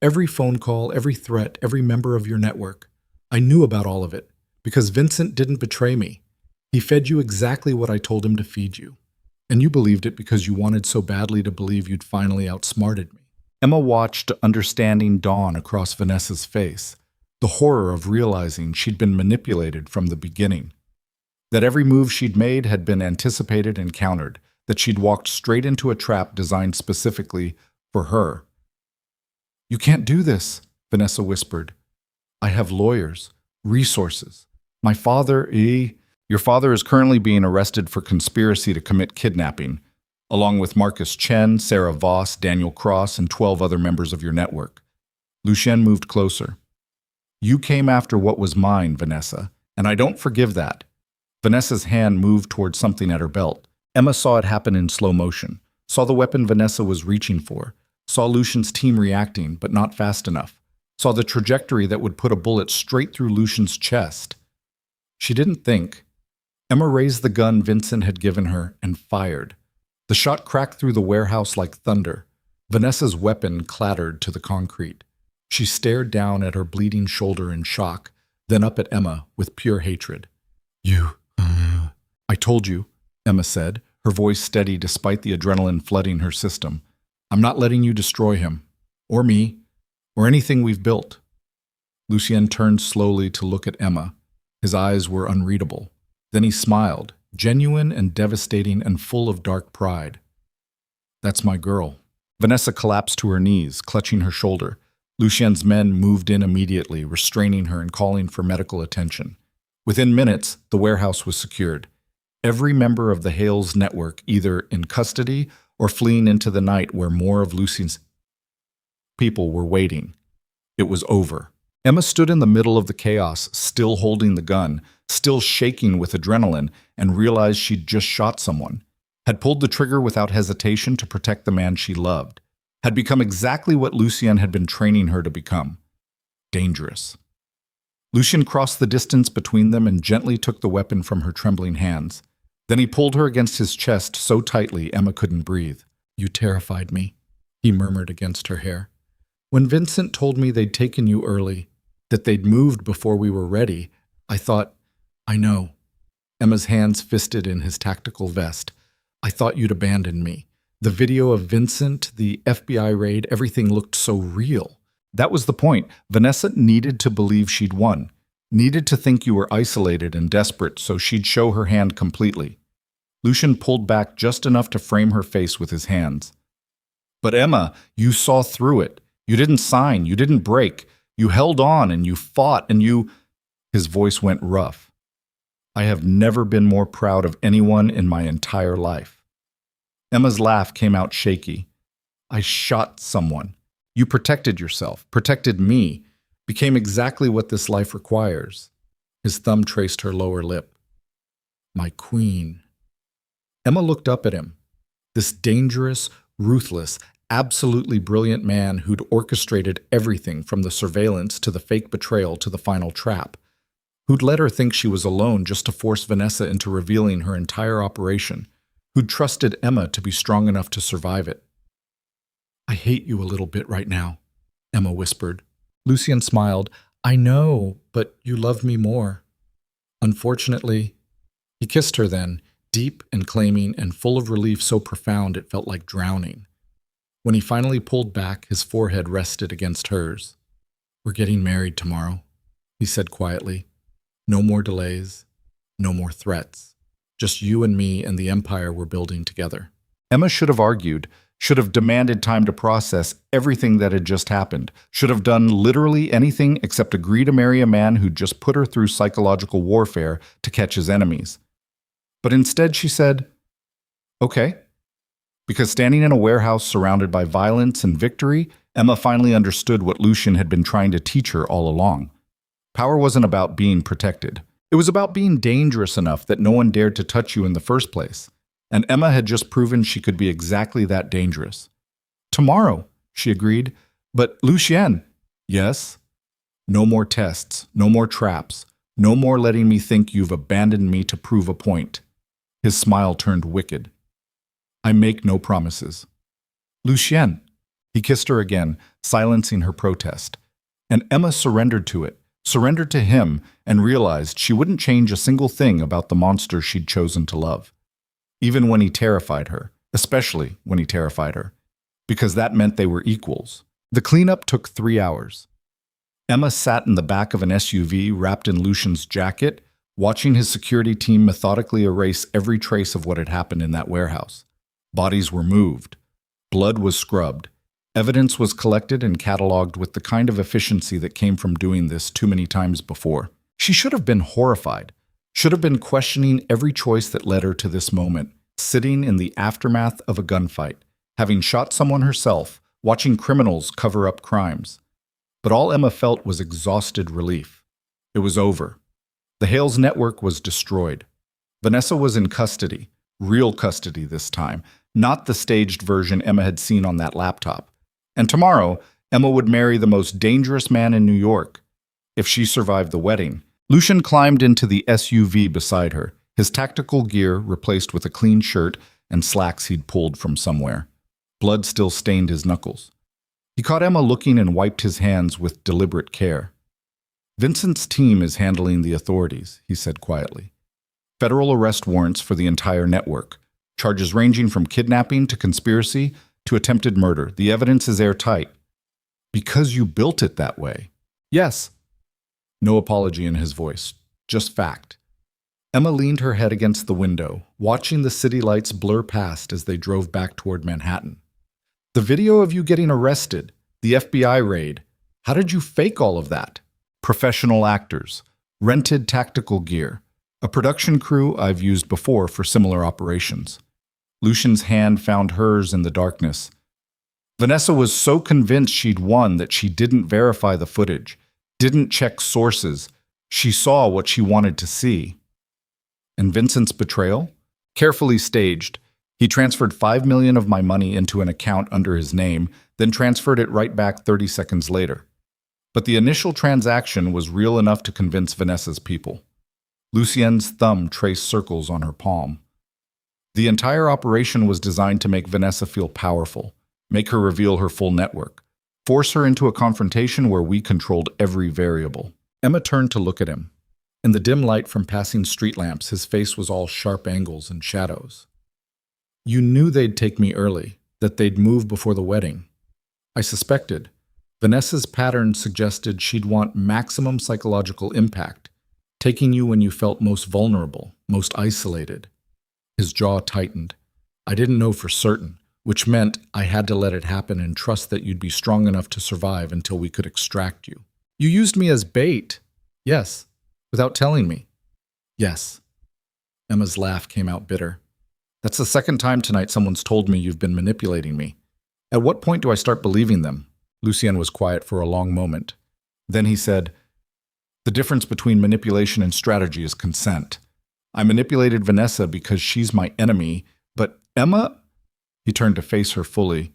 Every phone call, every threat, every member of your network. I knew about all of it, because Vincent didn't betray me. He fed you exactly what I told him to feed you. And you believed it because you wanted so badly to believe you'd finally outsmarted me. Emma watched understanding dawn across Vanessa's face, the horror of realizing she'd been manipulated from the beginning. That every move she'd made had been anticipated and countered, that she'd walked straight into a trap designed specifically for her. You can't do this, Vanessa whispered. I have lawyers, resources. My father, Your father is currently being arrested for conspiracy to commit kidnapping, along with Marcus Chen, Sarah Voss, Daniel Cross, and 12 other members of your network. Lucien moved closer. You came after what was mine, Vanessa, and I don't forgive that. Vanessa's hand moved toward something at her belt. Emma saw it happen in slow motion, saw the weapon Vanessa was reaching for, saw Lucien's team reacting, but not fast enough, saw the trajectory that would put a bullet straight through Lucien's chest. She didn't think. Emma raised the gun Vincent had given her and fired. The shot cracked through the warehouse like thunder. Vanessa's weapon clattered to the concrete. She stared down at her bleeding shoulder in shock, then up at Emma with pure hatred. I told you, Emma said, her voice steady despite the adrenaline flooding her system. I'm not letting you destroy him, or me, or anything we've built. Lucien turned slowly to look at Emma. His eyes were unreadable. Then he smiled, genuine and devastating and full of dark pride. That's my girl. Vanessa collapsed to her knees, clutching her shoulder. Lucien's men moved in immediately, restraining her and calling for medical attention. Within minutes, the warehouse was secured. Every member of the Hales network either in custody or fleeing into the night where more of Lucien's people were waiting. It was over. Emma stood in the middle of the chaos, still holding the gun, still shaking with adrenaline, and realized she'd just shot someone, had pulled the trigger without hesitation to protect the man she loved, had become exactly what Lucien had been training her to become. Dangerous. Lucien crossed the distance between them and gently took the weapon from her trembling hands. Then he pulled her against his chest so tightly Emma couldn't breathe. You terrified me, he murmured against her hair. When Vincent told me they'd taken you early, that they'd moved before we were ready, I thought, I know. Emma's hands fisted in his tactical vest. I thought you'd abandoned me. The video of Vincent, the FBI raid, everything looked so real. That was the point. Vanessa needed to believe she'd won, needed to think you were isolated and desperate so she'd show her hand completely. Lucien pulled back just enough to frame her face with his hands. But Emma, you saw through it. You didn't sign, you didn't break. You held on and you fought and you... His voice went rough. I have never been more proud of anyone in my entire life. Emma's laugh came out shaky. I shot someone. You protected yourself, protected me, became exactly what this life requires. His thumb traced her lower lip. My queen. Emma looked up at him. This dangerous, ruthless, absolutely brilliant man who'd orchestrated everything from the surveillance to the fake betrayal to the final trap, who'd let her think she was alone just to force Vanessa into revealing her entire operation, who'd trusted Emma to be strong enough to survive it. "I hate you a little bit right now," Emma whispered. Lucien smiled. "I know, but you love me more." Unfortunately, he kissed her then, deep and claiming and full of relief so profound it felt like drowning. When he finally pulled back, his forehead rested against hers. "We're getting married tomorrow," he said quietly. "No more delays, no more threats. Just you and me and the empire we're building together." Emma should have argued, should have demanded time to process everything that had just happened, should have done literally anything except agree to marry a man who'd just put her through psychological warfare to catch his enemies. But instead she said, "Okay." Because standing in a warehouse surrounded by violence and victory, Emma finally understood what Lucien had been trying to teach her all along. Power wasn't about being protected. It was about being dangerous enough that no one dared to touch you in the first place. And Emma had just proven she could be exactly that dangerous. "Tomorrow," she agreed. "But Lucien." "Yes?" "No more tests, no more traps, no more letting me think you've abandoned me to prove a point." His smile turned wicked. "I make no promises." "Lucien." He kissed her again, silencing her protest. And Emma surrendered to it, surrendered to him, and realized she wouldn't change a single thing about the monster she'd chosen to love. Even when he terrified her, especially when he terrified her, because that meant they were equals. The cleanup took 3 hours. Emma sat in the back of an SUV wrapped in Lucien's jacket, watching his security team methodically erase every trace of what had happened in that warehouse. Bodies were moved. Blood was scrubbed. Evidence was collected and cataloged with the kind of efficiency that came from doing this too many times before. She should have been horrified. Should have been questioning every choice that led her to this moment, sitting in the aftermath of a gunfight, having shot someone herself, watching criminals cover up crimes. But all Emma felt was exhausted relief. It was over. The Hales network was destroyed. Vanessa was in custody, real custody this time, not the staged version Emma had seen on that laptop. And tomorrow, Emma would marry the most dangerous man in New York. If she survived the wedding. Lucien climbed into the SUV beside her, his tactical gear replaced with a clean shirt and slacks he'd pulled from somewhere. Blood still stained his knuckles. He caught Emma looking and wiped his hands with deliberate care. "Vincent's team is handling the authorities," he said quietly. "Federal arrest warrants for the entire network. Charges ranging from kidnapping to conspiracy to attempted murder. The evidence is airtight." "Because you built it that way." "Yes." No apology in his voice, just fact. Emma leaned her head against the window, watching the city lights blur past as they drove back toward Manhattan. "The video of you getting arrested, the FBI raid, how did you fake all of that?" "Professional actors, rented tactical gear, a production crew I've used before for similar operations." Lucien's hand found hers in the darkness. Vanessa was so convinced she'd won that she didn't verify the footage, didn't check sources. She saw what she wanted to see. And Vincent's betrayal? Carefully staged. He transferred $5 million of my money into an account under his name, then transferred it right back 30 seconds later. But the initial transaction was real enough to convince Vanessa's people. Lucien's thumb traced circles on her palm. The entire operation was designed to make Vanessa feel powerful, make her reveal her full network, force her into a confrontation where we controlled every variable. Emma turned to look at him. In the dim light from passing street lamps, his face was all sharp angles and shadows. "You knew they'd take me early, that they'd move before the wedding." "I suspected." Vanessa's pattern suggested she'd want maximum psychological impact, taking you when you felt most vulnerable, most isolated. His jaw tightened. "I didn't know for certain, which meant I had to let it happen and trust that you'd be strong enough to survive until we could extract you." "You used me as bait." "Yes." "Without telling me." "Yes." Emma's laugh came out bitter. "That's the second time tonight someone's told me you've been manipulating me. At what point do I start believing them?" Lucien was quiet for a long moment. Then he said, "The difference between manipulation and strategy is consent. I manipulated Vanessa because she's my enemy, but Emma..." He turned to face her fully.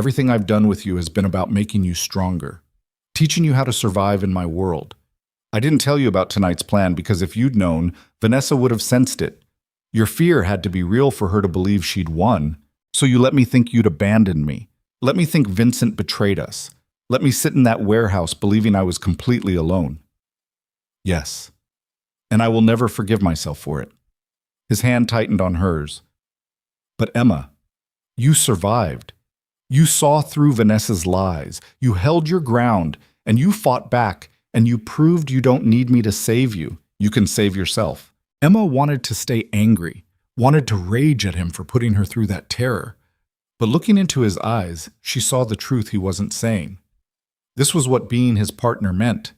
Everything I've done with you has been about making you stronger, teaching you how to survive in my world. I didn't tell you about tonight's plan because if you'd known, Vanessa would have sensed it. Your fear had to be real for her to believe she'd won, so you let me think you'd abandoned me. Let me think Vincent betrayed us. Let me sit in that warehouse believing I was completely alone. Yes, and I will never forgive myself for it. His hand tightened on hers. But Emma, you survived. You saw through Vanessa's lies. You held your ground, and you fought back, and you proved you don't need me to save you. You can save yourself. Emma wanted to stay angry, wanted to rage at him for putting her through that terror. But looking into his eyes, she saw the truth he wasn't saying. This was what being his partner meant,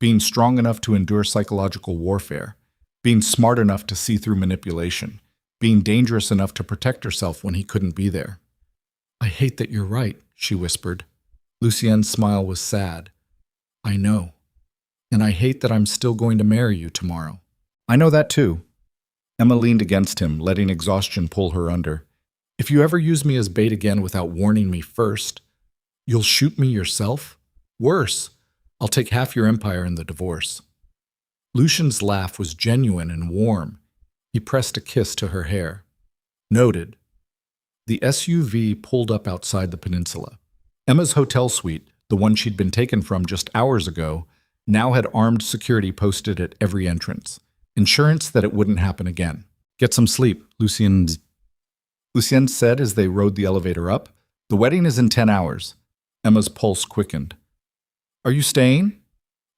being strong enough to endure psychological warfare, being smart enough to see through manipulation, being dangerous enough to protect herself when he couldn't be there. I hate that you're right, she whispered. Lucien's smile was sad. I know. And I hate that I'm still going to marry you tomorrow. I know that too. Emma leaned against him, letting exhaustion pull her under. If you ever use me as bait again without warning me first, you'll shoot me yourself? Worse, I'll take half your empire in the divorce. Lucian's laugh was genuine and warm. He pressed a kiss to her hair. Noted. The SUV pulled up outside the peninsula. Emma's hotel suite, the one she'd been taken from just hours ago, now had armed security posted at every entrance. Insurance that it wouldn't happen again. Get some sleep, Lucien said as they rode the elevator up. The wedding is in 10 hours. Emma's pulse quickened. Are you staying?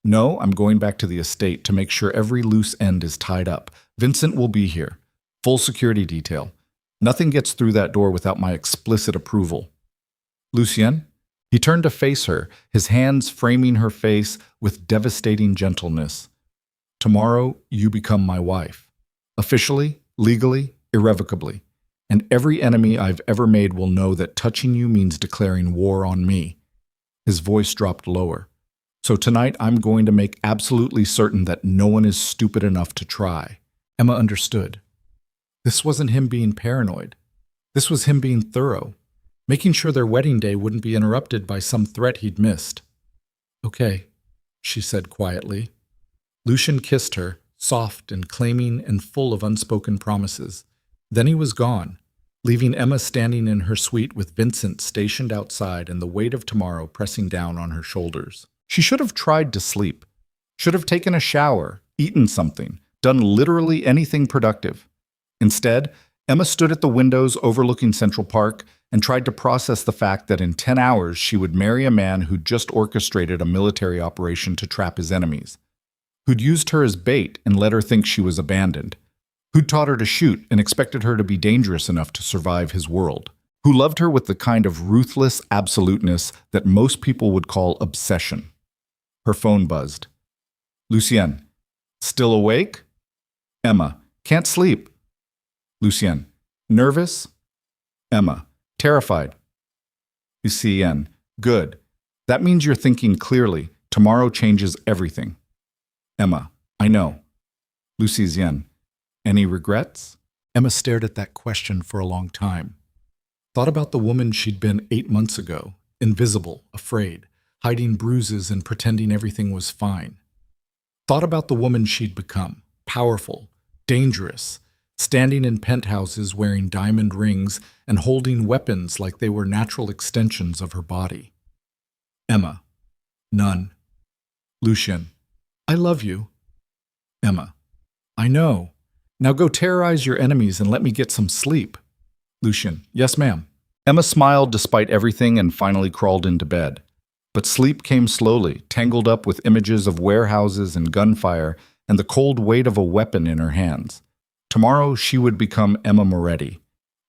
No, I'm going back to the estate to make sure every loose end is tied up. Vincent will be here. Full security detail. Nothing gets through that door without my explicit approval. Lucien? He turned to face her, his hands framing her face with devastating gentleness. Tomorrow, you become my wife. Officially, legally, irrevocably. And every enemy I've ever made will know that touching you means declaring war on me. His voice dropped lower. So tonight I'm going to make absolutely certain that no one is stupid enough to try. Emma understood. This wasn't him being paranoid. This was him being thorough, making sure their wedding day wouldn't be interrupted by some threat he'd missed. Okay, she said quietly. Lucian kissed her, soft and claiming and full of unspoken promises. Then he was gone, leaving Emma standing in her suite with Vincent stationed outside and the weight of tomorrow pressing down on her shoulders. She should have tried to sleep, should have taken a shower, eaten something, done literally anything productive. Instead, Emma stood at the windows overlooking Central Park and tried to process the fact that in 10 hours she would marry a man who'd just orchestrated a military operation to trap his enemies, who'd used her as bait and let her think she was abandoned, who'd taught her to shoot and expected her to be dangerous enough to survive his world, who loved her with the kind of ruthless absoluteness that most people would call obsession. Her phone buzzed. Lucien, still awake? Emma, can't sleep. Lucien, nervous? Emma, terrified. Lucien, good. That means you're thinking clearly. Tomorrow changes everything. Emma, I know. Lucien, any regrets? Emma stared at that question for a long time. Thought about the woman she'd been 8 months ago, invisible, afraid, hiding bruises and pretending everything was fine. Thought about the woman she'd become, powerful, dangerous, standing in penthouses wearing diamond rings and holding weapons like they were natural extensions of her body. Emma, none. Lucien, I love you. Emma, I know. Now go terrorize your enemies and let me get some sleep. Lucien, yes, ma'am. Emma smiled despite everything and finally crawled into bed. But sleep came slowly, tangled up with images of warehouses and gunfire and the cold weight of a weapon in her hands. Tomorrow she would become Emma Moretti,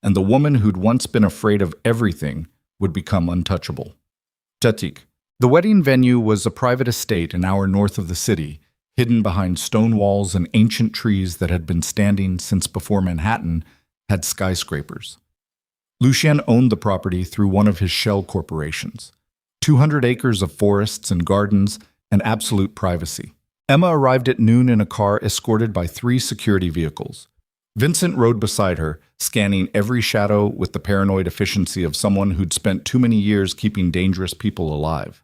and the woman who'd once been afraid of everything would become untouchable. Tetik. The wedding venue was a private estate an hour north of the city, hidden behind stone walls and ancient trees that had been standing since before Manhattan had skyscrapers. Lucien owned the property through one of his shell corporations. 200 acres of forests and gardens and absolute privacy. Emma arrived at noon in a car escorted by 3 security vehicles. Vincent rode beside her, scanning every shadow with the paranoid efficiency of someone who'd spent too many years keeping dangerous people alive.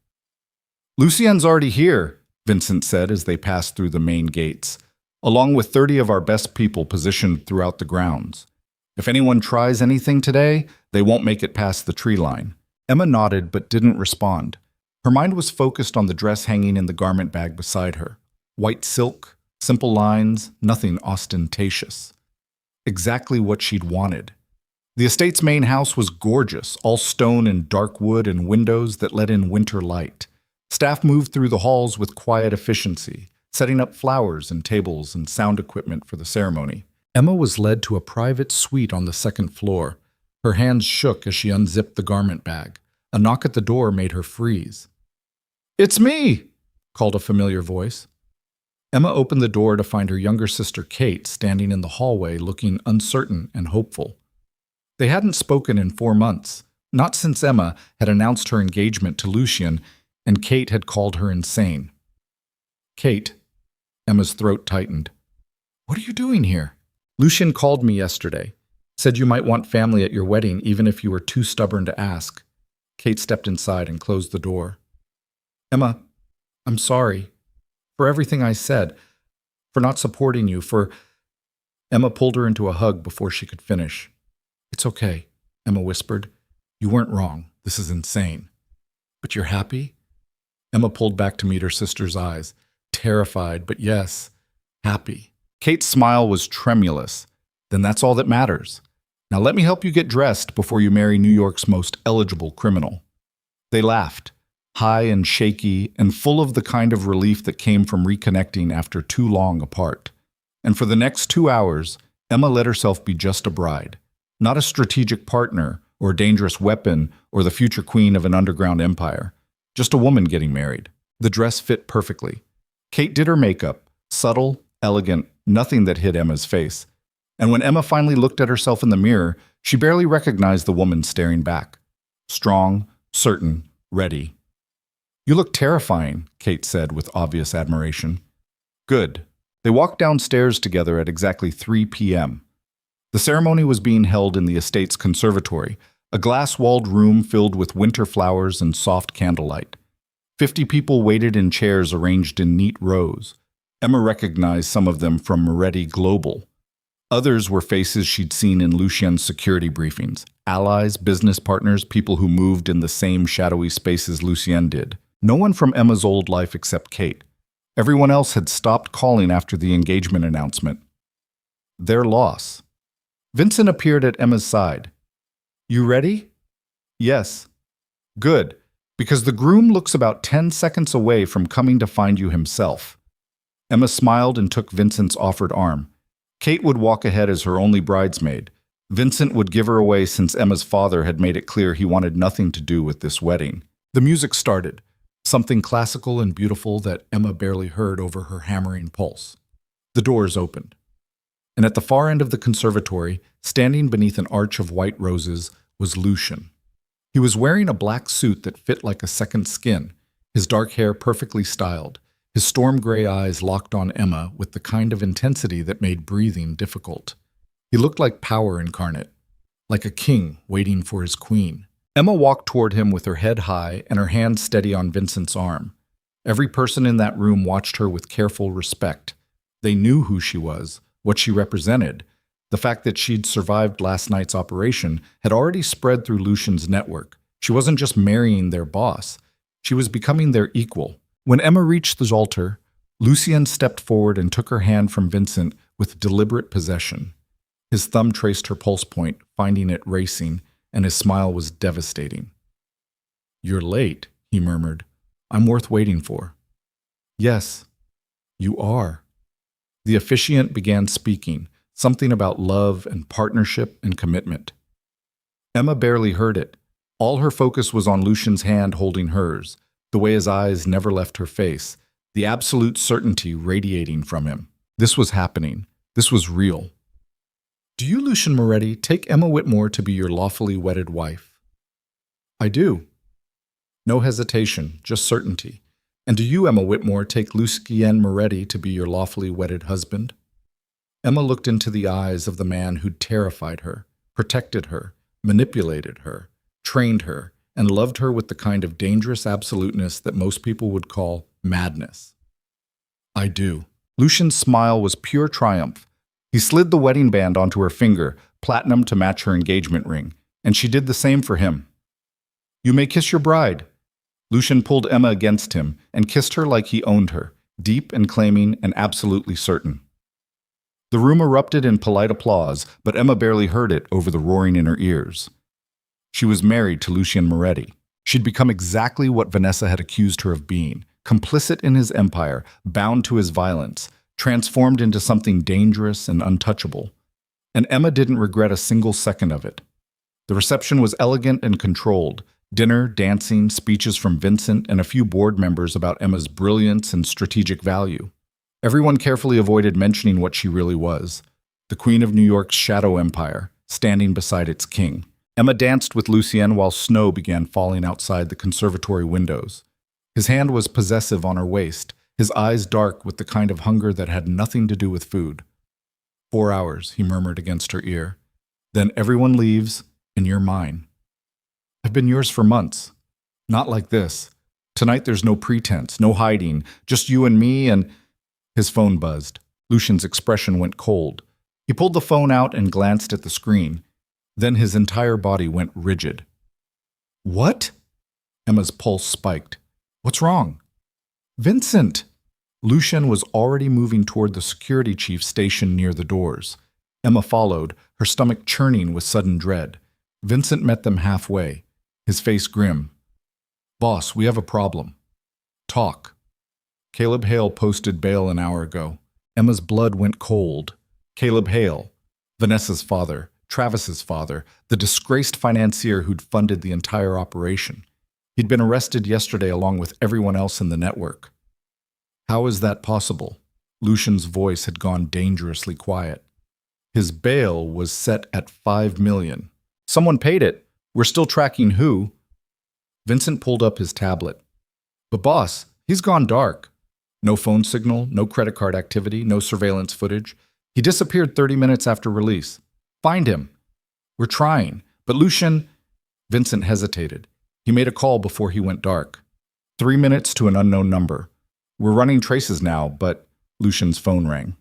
"Lucien's already here," Vincent said as they passed through the main gates, along with 30 of our best people positioned throughout the grounds. "If anyone tries anything today, they won't make it past the tree line." Emma nodded but didn't respond. Her mind was focused on the dress hanging in the garment bag beside her. White silk, simple lines, nothing ostentatious. Exactly what she'd wanted. The estate's main house was gorgeous, all stone and dark wood and windows that let in winter light. Staff moved through the halls with quiet efficiency, setting up flowers and tables and sound equipment for the ceremony. Emma was led to a private suite on the second floor. Her hands shook as she unzipped the garment bag. A knock at the door made her freeze. "It's me!" called a familiar voice. Emma opened the door to find her younger sister Kate standing in the hallway looking uncertain and hopeful. They hadn't spoken in 4 months, not since Emma had announced her engagement to Lucien and Kate had called her insane. "Kate," Emma's throat tightened. "What are you doing here?" "Lucien called me yesterday. Said you might want family at your wedding even if you were too stubborn to ask." Kate stepped inside and closed the door. "Emma, I'm sorry. For everything I said. For not supporting you, for—" Emma pulled her into a hug before she could finish. "It's okay," Emma whispered. "You weren't wrong. This is insane." "But you're happy?" Emma pulled back to meet her sister's eyes. Terrified, but yes, happy. Kate's smile was tremulous. "Then that's all that matters. Now let me help you get dressed before you marry New York's most eligible criminal." They laughed, high and shaky and full of the kind of relief that came from reconnecting after too long apart. And for the next 2 hours, Emma let herself be just a bride, not a strategic partner or a dangerous weapon or the future queen of an underground empire, just a woman getting married. The dress fit perfectly. Kate did her makeup, subtle, elegant, nothing that hid Emma's face. And when Emma finally looked at herself in the mirror, she barely recognized the woman staring back. Strong, certain, ready. "You look terrifying," Kate said with obvious admiration. "Good." They walked downstairs together at exactly 3 p.m. The ceremony was being held in the estate's conservatory, a glass-walled room filled with winter flowers and soft candlelight. 50 people waited in chairs arranged in neat rows. Emma recognized some of them from Moretti Global. Others were faces she'd seen in Lucien's security briefings. Allies, business partners, people who moved in the same shadowy spaces Lucien did. No one from Emma's old life except Kate. Everyone else had stopped calling after the engagement announcement. Their loss. Vincent appeared at Emma's side. "You ready?" "Yes." "Good, because the groom looks about 10 seconds away from coming to find you himself." Emma smiled and took Vincent's offered arm. Kate would walk ahead as her only bridesmaid. Vincent would give her away since Emma's father had made it clear he wanted nothing to do with this wedding. The music started, something classical and beautiful that Emma barely heard over her hammering pulse. The doors opened. And at the far end of the conservatory, standing beneath an arch of white roses, was Lucien. He was wearing a black suit that fit like a second skin, his dark hair perfectly styled, his storm gray eyes locked on Emma with the kind of intensity that made breathing difficult. He looked like power incarnate, like a king waiting for his queen. Emma walked toward him with her head high and her hand steady on Vincent's arm. Every person in that room watched her with careful respect. They knew who she was, what she represented. The fact that she'd survived last night's operation had already spread through Lucien's network. She wasn't just marrying their boss. She was becoming their equal. When Emma reached the altar, Lucien stepped forward and took her hand from Vincent with deliberate possession. His thumb traced her pulse point, finding it racing, and his smile was devastating. "You're late," he murmured. "I'm worth waiting for." "Yes, you are." The officiant began speaking, something about love and partnership and commitment. Emma barely heard it. All her focus was on Lucien's hand holding hers, the way his eyes never left her face, the absolute certainty radiating from him. This was happening. This was real. "Do you, Lucien Moretti, take Emma Whitmore to be your lawfully wedded wife?" "I do." No hesitation, just certainty. "And do you, Emma Whitmore, take Lucien Moretti to be your lawfully wedded husband?" Emma looked into the eyes of the man who'd terrified her, protected her, manipulated her, trained her, and loved her with the kind of dangerous absoluteness that most people would call madness. I do. Lucian's smile was pure triumph. He slid the wedding band onto her finger, platinum to match her engagement ring, and she did the same for him. You may kiss your bride. Lucian pulled Emma against him and kissed her like he owned her, deep and claiming and absolutely certain. The room erupted in polite applause, but Emma barely heard it over the roaring in her ears. She was married to Lucian Moretti. She'd become exactly what Vanessa had accused her of being, complicit in his empire, bound to his violence, transformed into something dangerous and untouchable. And Emma didn't regret a single second of it. The reception was elegant and controlled. Dinner, dancing, speeches from Vincent, and a few board members about Emma's brilliance and strategic value. Everyone carefully avoided mentioning what she really was, the Queen of New York's shadow empire, standing beside its king. Emma danced with Lucien while snow began falling outside the conservatory windows. His hand was possessive on her waist, his eyes dark with the kind of hunger that had nothing to do with food. 4 hours, he murmured against her ear. Then everyone leaves, and you're mine. I've been yours for months. Not like this. Tonight there's no pretense, no hiding, just you and me and... His phone buzzed. Lucian's expression went cold. He pulled the phone out and glanced at the screen. Then his entire body went rigid. What? Emma's pulse spiked. What's wrong? Vincent! Lucian was already moving toward the security chief stationed near the doors. Emma followed, her stomach churning with sudden dread. Vincent met them halfway, his face grim. Boss, we have a problem. Talk. Caleb Hale posted bail an hour ago. Emma's blood went cold. Caleb Hale, Vanessa's father, Travis's father, the disgraced financier who'd funded the entire operation. He'd been arrested yesterday along with everyone else in the network. How is that possible? Lucian's voice had gone dangerously quiet. His bail was set at $5 million. Someone paid it. We're still tracking who. Vincent pulled up his tablet. But boss, he's gone dark. No phone signal, no credit card activity, no surveillance footage. He disappeared 30 minutes after release. Find him. We're trying. But Lucian... Vincent hesitated. He made a call before he went dark. 3 minutes to an unknown number. We're running traces now, but... Lucian's phone rang.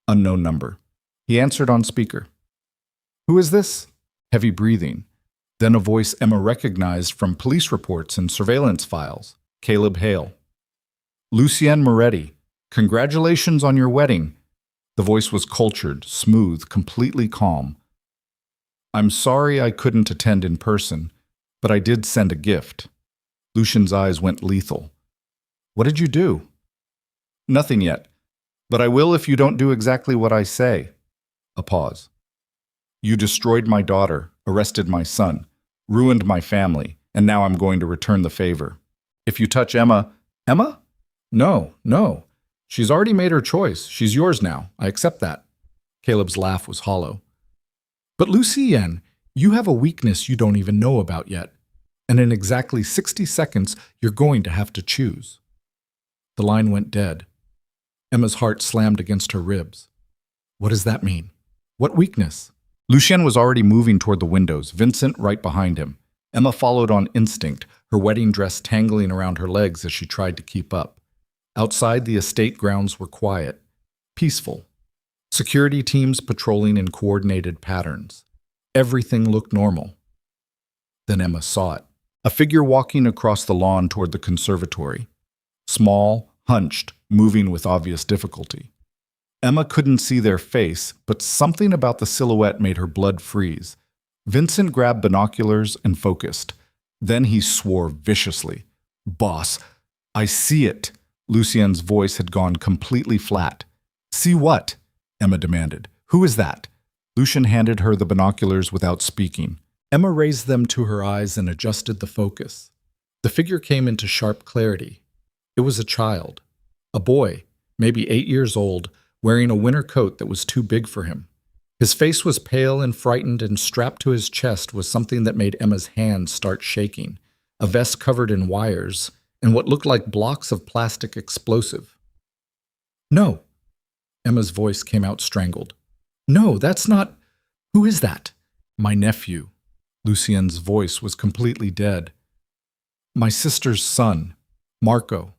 Unknown number. He answered on speaker. Who is this? Heavy breathing. Then a voice Emma recognized from police reports and surveillance files. Caleb Hale. Lucien Moretti, congratulations on your wedding. The voice was cultured, smooth, completely calm. I'm sorry I couldn't attend in person, but I did send a gift. Lucian's eyes went lethal. What did you do? Nothing yet, but I will if you don't do exactly what I say. A pause. You destroyed my daughter, arrested my son, ruined my family, and now I'm going to return the favor. If you touch Emma... Emma? No. She's already made her choice. She's yours now. I accept that. Caleb's laugh was hollow. But Lucien, you have a weakness you don't even know about yet. And in exactly 60 seconds, you're going to have to choose. The line went dead. Emma's heart slammed against her ribs. What does that mean? What weakness? Lucien was already moving toward the windows, Vincent right behind him. Emma followed on instinct, her wedding dress tangling around her legs as she tried to keep up. Outside, the estate grounds were quiet, peaceful. Security teams patrolling in coordinated patterns. Everything looked normal. Then Emma saw it. A figure walking across the lawn toward the conservatory. Small, hunched, moving with obvious difficulty. Emma couldn't see their face, but something about the silhouette made her blood freeze. Vincent grabbed binoculars and focused. Then he swore viciously. Boss, I see it. Lucien's voice had gone completely flat. See what? Emma demanded. Who is that? Lucien handed her the binoculars without speaking. Emma raised them to her eyes and adjusted the focus. The figure came into sharp clarity. It was a child. A boy, maybe 8 years old, wearing a winter coat that was too big for him. His face was pale and frightened, and strapped to his chest was something that made Emma's hands start shaking. A vest covered in wires, and what looked like blocks of plastic explosive. No! Emma's voice came out strangled. No, that's not... Who is that? My nephew. Lucien's voice was completely dead. My sister's son, Marco.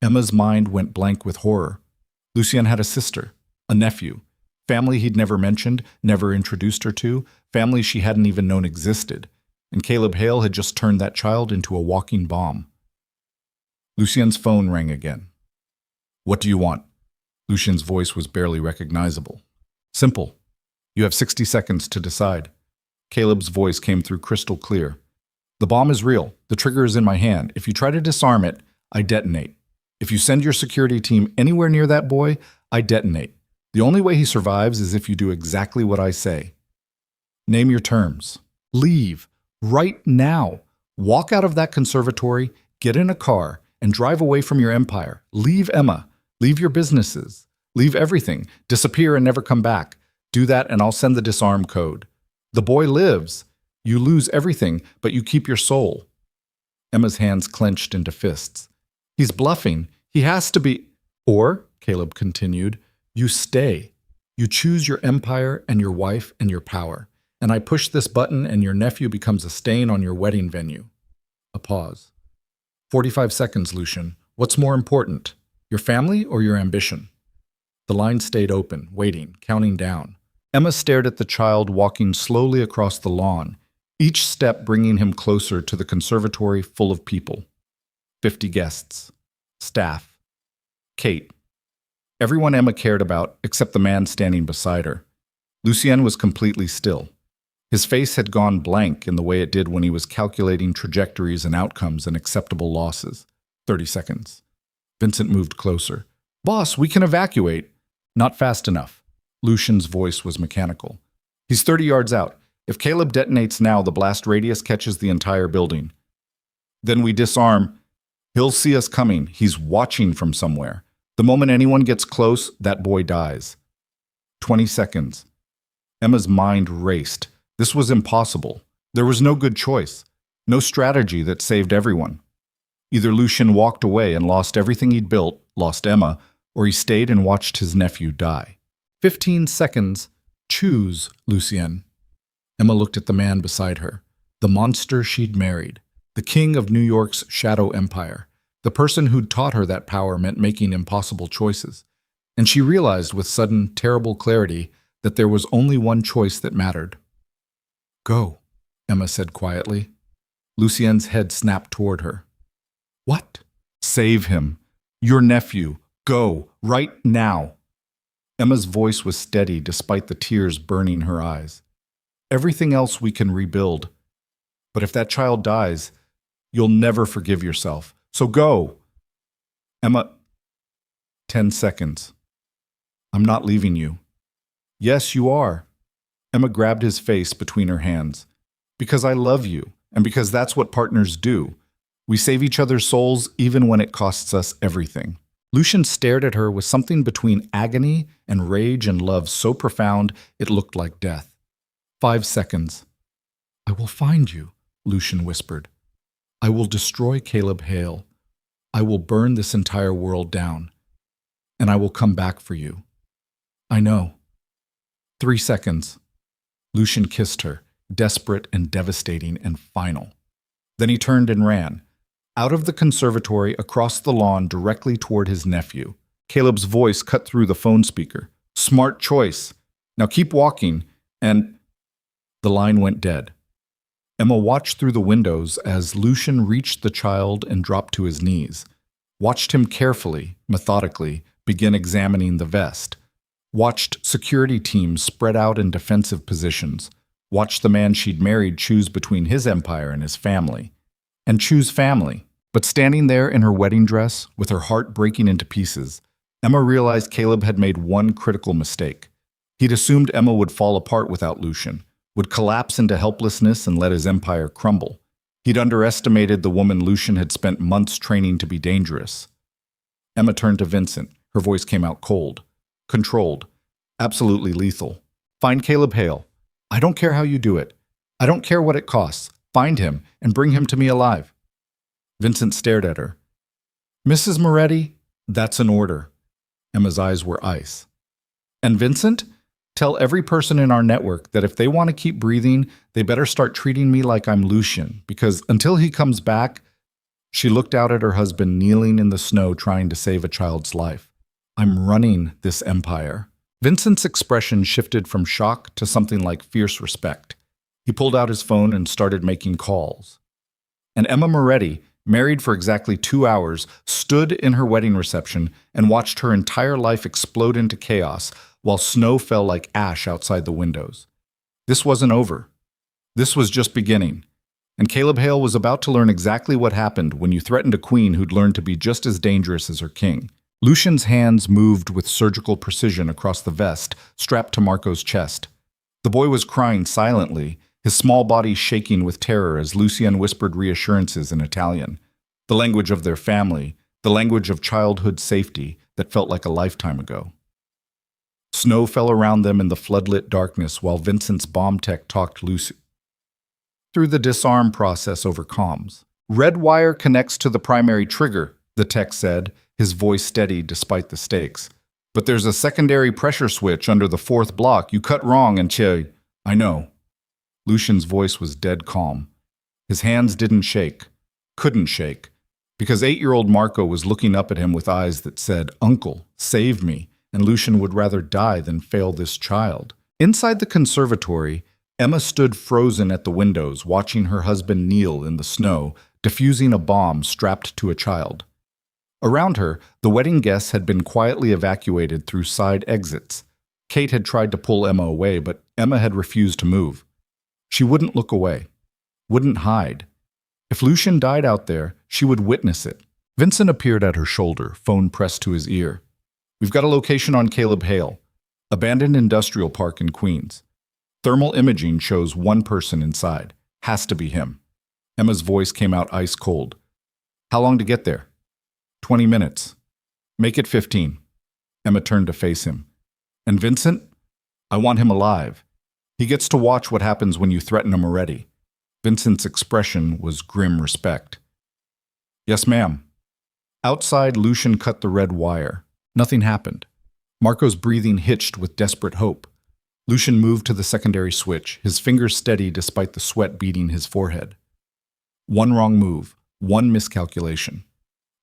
Emma's mind went blank with horror. Lucien had a sister, a nephew, family he'd never mentioned, never introduced her to, family she hadn't even known existed, and Caleb Hale had just turned that child into a walking bomb. Lucien's phone rang again. What do you want? Lucien's voice was barely recognizable. Simple. You have 60 seconds to decide. Caleb's voice came through crystal clear. The bomb is real. The trigger is in my hand. If you try to disarm it, I detonate. If you send your security team anywhere near that boy, I detonate. The only way he survives is if you do exactly what I say. Name your terms. Leave. Right now. Walk out of that conservatory, get in a car, and drive away from your empire. Leave Emma. Leave your businesses. Leave everything. Disappear and never come back. Do that and I'll send the disarm code. The boy lives. You lose everything, but you keep your soul. Emma's hands clenched into fists. He's bluffing. He has to be... Or, Caleb continued, you stay. You choose your empire and your wife and your power. And I push this button and your nephew becomes a stain on your wedding venue. A pause. 45 seconds, Lucien. What's more important, your family or your ambition? The line stayed open, waiting, counting down. Emma stared at the child walking slowly across the lawn, each step bringing him closer to the conservatory full of people. 50 guests. Staff. Kate. Everyone Emma cared about except the man standing beside her. Lucien was completely still. His face had gone blank in the way it did when he was calculating trajectories and outcomes and acceptable losses. 30 seconds. Vincent moved closer. Boss, we can evacuate. Not fast enough. Lucien's voice was mechanical. He's 30 yards out. If Caleb detonates now, the blast radius catches the entire building. Then we disarm. He'll see us coming. He's watching from somewhere. The moment anyone gets close, that boy dies. 20 seconds. Emma's mind raced. This was impossible. There was no good choice. No strategy that saved everyone. Either Lucien walked away and lost everything he'd built, lost Emma, or he stayed and watched his nephew die. 15 seconds. Choose, Lucien. Emma looked at the man beside her, the monster she'd married, the king of New York's shadow empire, the person who'd taught her that power meant making impossible choices. And she realized with sudden, terrible clarity that there was only one choice that mattered. Go, Emma said quietly. Lucien's head snapped toward her. What? Save him. Your nephew. Go, right now. Emma's voice was steady despite the tears burning her eyes. Everything else we can rebuild. But if that child dies, you'll never forgive yourself. So go. Emma, 10 seconds. I'm not leaving you. Yes, you are. Emma grabbed his face between her hands. Because I love you, and because that's what partners do. We save each other's souls even when it costs us everything. Lucien stared at her with something between agony and rage and love so profound it looked like death. 5 seconds. I will find you, Lucien whispered. I will destroy Caleb Hale. I will burn this entire world down. And I will come back for you. I know. 3 seconds. Lucien kissed her, desperate and devastating and final. Then he turned and ran, out of the conservatory across the lawn directly toward his nephew. Caleb's voice cut through the phone speaker. Smart choice. Now keep walking, and... The line went dead. Emma watched through the windows as Lucien reached the child and dropped to his knees, watched him carefully, methodically, begin examining the vest, watched security teams spread out in defensive positions, watched the man she'd married choose between his empire and his family, and choose family. But standing there in her wedding dress, with her heart breaking into pieces, Emma realized Caleb had made one critical mistake. He'd assumed Emma would fall apart without Lucien, would collapse into helplessness and let his empire crumble. He'd underestimated the woman Lucien had spent months training to be dangerous. Emma turned to Vincent. Her voice came out cold, controlled, absolutely lethal. Find Caleb Hale. I don't care how you do it. I don't care what it costs. Find him and bring him to me alive. Vincent stared at her. Mrs. Moretti, that's an order. Emma's eyes were ice. And Vincent? Tell every person in our network that if they want to keep breathing, they better start treating me like I'm Lucian, because until he comes back, she looked out at her husband kneeling in the snow trying to save a child's life. I'm running this empire. Vincent's expression shifted from shock to something like fierce respect. He pulled out his phone and started making calls. And Emma Moretti, married for exactly 2 hours, stood in her wedding reception and watched her entire life explode into chaos while snow fell like ash outside the windows. This wasn't over. This was just beginning. And Caleb Hale was about to learn exactly what happened when you threatened a queen who'd learned to be just as dangerous as her king. Lucian's hands moved with surgical precision across the vest strapped to Marco's chest. The boy was crying silently, his small body shaking with terror as Lucien whispered reassurances in Italian, the language of their family, the language of childhood safety that felt like a lifetime ago. Snow fell around them in the floodlit darkness while Vincent's bomb tech talked Lucy through the disarm process over comms. Red wire connects to the primary trigger, the tech said, his voice steady despite the stakes. But there's a secondary pressure switch under the fourth block. You cut wrong and I know. Lucian's voice was dead calm. His hands didn't shake, couldn't shake, because 8-year-old Marco was looking up at him with eyes that said, "Uncle, save me," and Lucian would rather die than fail this child. Inside the conservatory, Emma stood frozen at the windows, watching her husband kneel in the snow, defusing a bomb strapped to a child. Around her, the wedding guests had been quietly evacuated through side exits. Kate had tried to pull Emma away, but Emma had refused to move. She wouldn't look away, wouldn't hide. If Lucian died out there, she would witness it. Vincent appeared at her shoulder, phone pressed to his ear. "We've got a location on Caleb Hale, abandoned industrial park in Queens. Thermal imaging shows one person inside. Has to be him." Emma's voice came out ice cold. "How long to get there?" 20 minutes. "Make it 15. Emma turned to face him. "And Vincent? I want him alive. He gets to watch what happens when you threaten him already." Vincent's expression was grim respect. "Yes, ma'am." Outside, Lucian cut the red wire. Nothing happened. Marco's breathing hitched with desperate hope. Lucian moved to the secondary switch, his fingers steady despite the sweat beading his forehead. One wrong move, one miscalculation.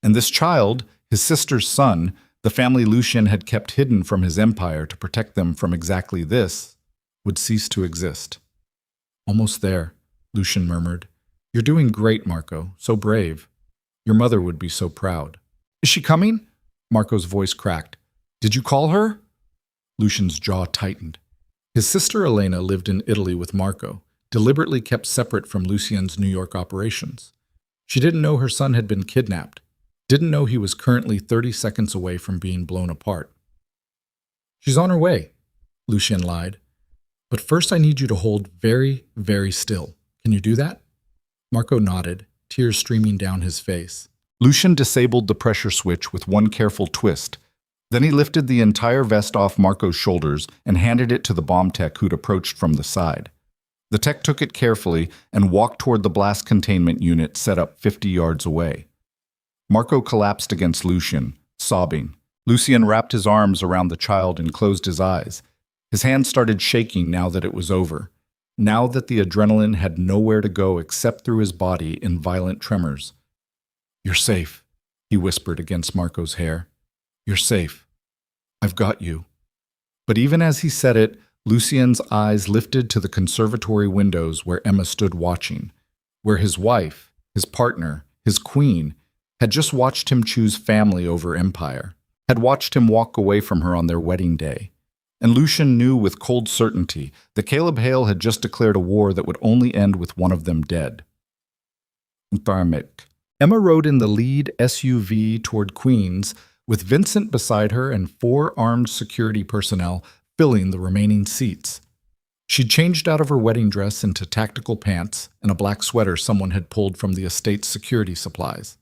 And this child, his sister's son, the family Lucian had kept hidden from his empire to protect them from exactly this, would cease to exist. "Almost there," Lucian murmured. "You're doing great, Marco. So brave. Your mother would be so proud." "Is she coming?" Marco's voice cracked. "Did you call her?" Lucian's jaw tightened. His sister Elena lived in Italy with Marco, deliberately kept separate from Lucien's New York operations. She didn't know her son had been kidnapped, didn't know he was currently 30 seconds away from being blown apart. "She's on her way," Lucien lied. "But first I need you to hold very, very still. Can you do that?" Marco nodded, tears streaming down his face. Lucian disabled the pressure switch with one careful twist. Then he lifted the entire vest off Marco's shoulders and handed it to the bomb tech who'd approached from the side. The tech took it carefully and walked toward the blast containment unit set up 50 yards away. Marco collapsed against Lucian, sobbing. Lucien wrapped his arms around the child and closed his eyes. His hands started shaking now that it was over, now that the adrenaline had nowhere to go except through his body in violent tremors. "You're safe," he whispered against Marco's hair. "You're safe. I've got you." But even as he said it, Lucien's eyes lifted to the conservatory windows where Emma stood watching, where his wife, his partner, his queen, had just watched him choose family over empire, had watched him walk away from her on their wedding day. And Lucian knew with cold certainty that Caleb Hale had just declared a war that would only end with one of them dead. Emma rode in the lead SUV toward Queens, with Vincent beside her and 4 armed security personnel filling the remaining seats. She'd changed out of her wedding dress into tactical pants and a black sweater someone had pulled from the estate's security supplies.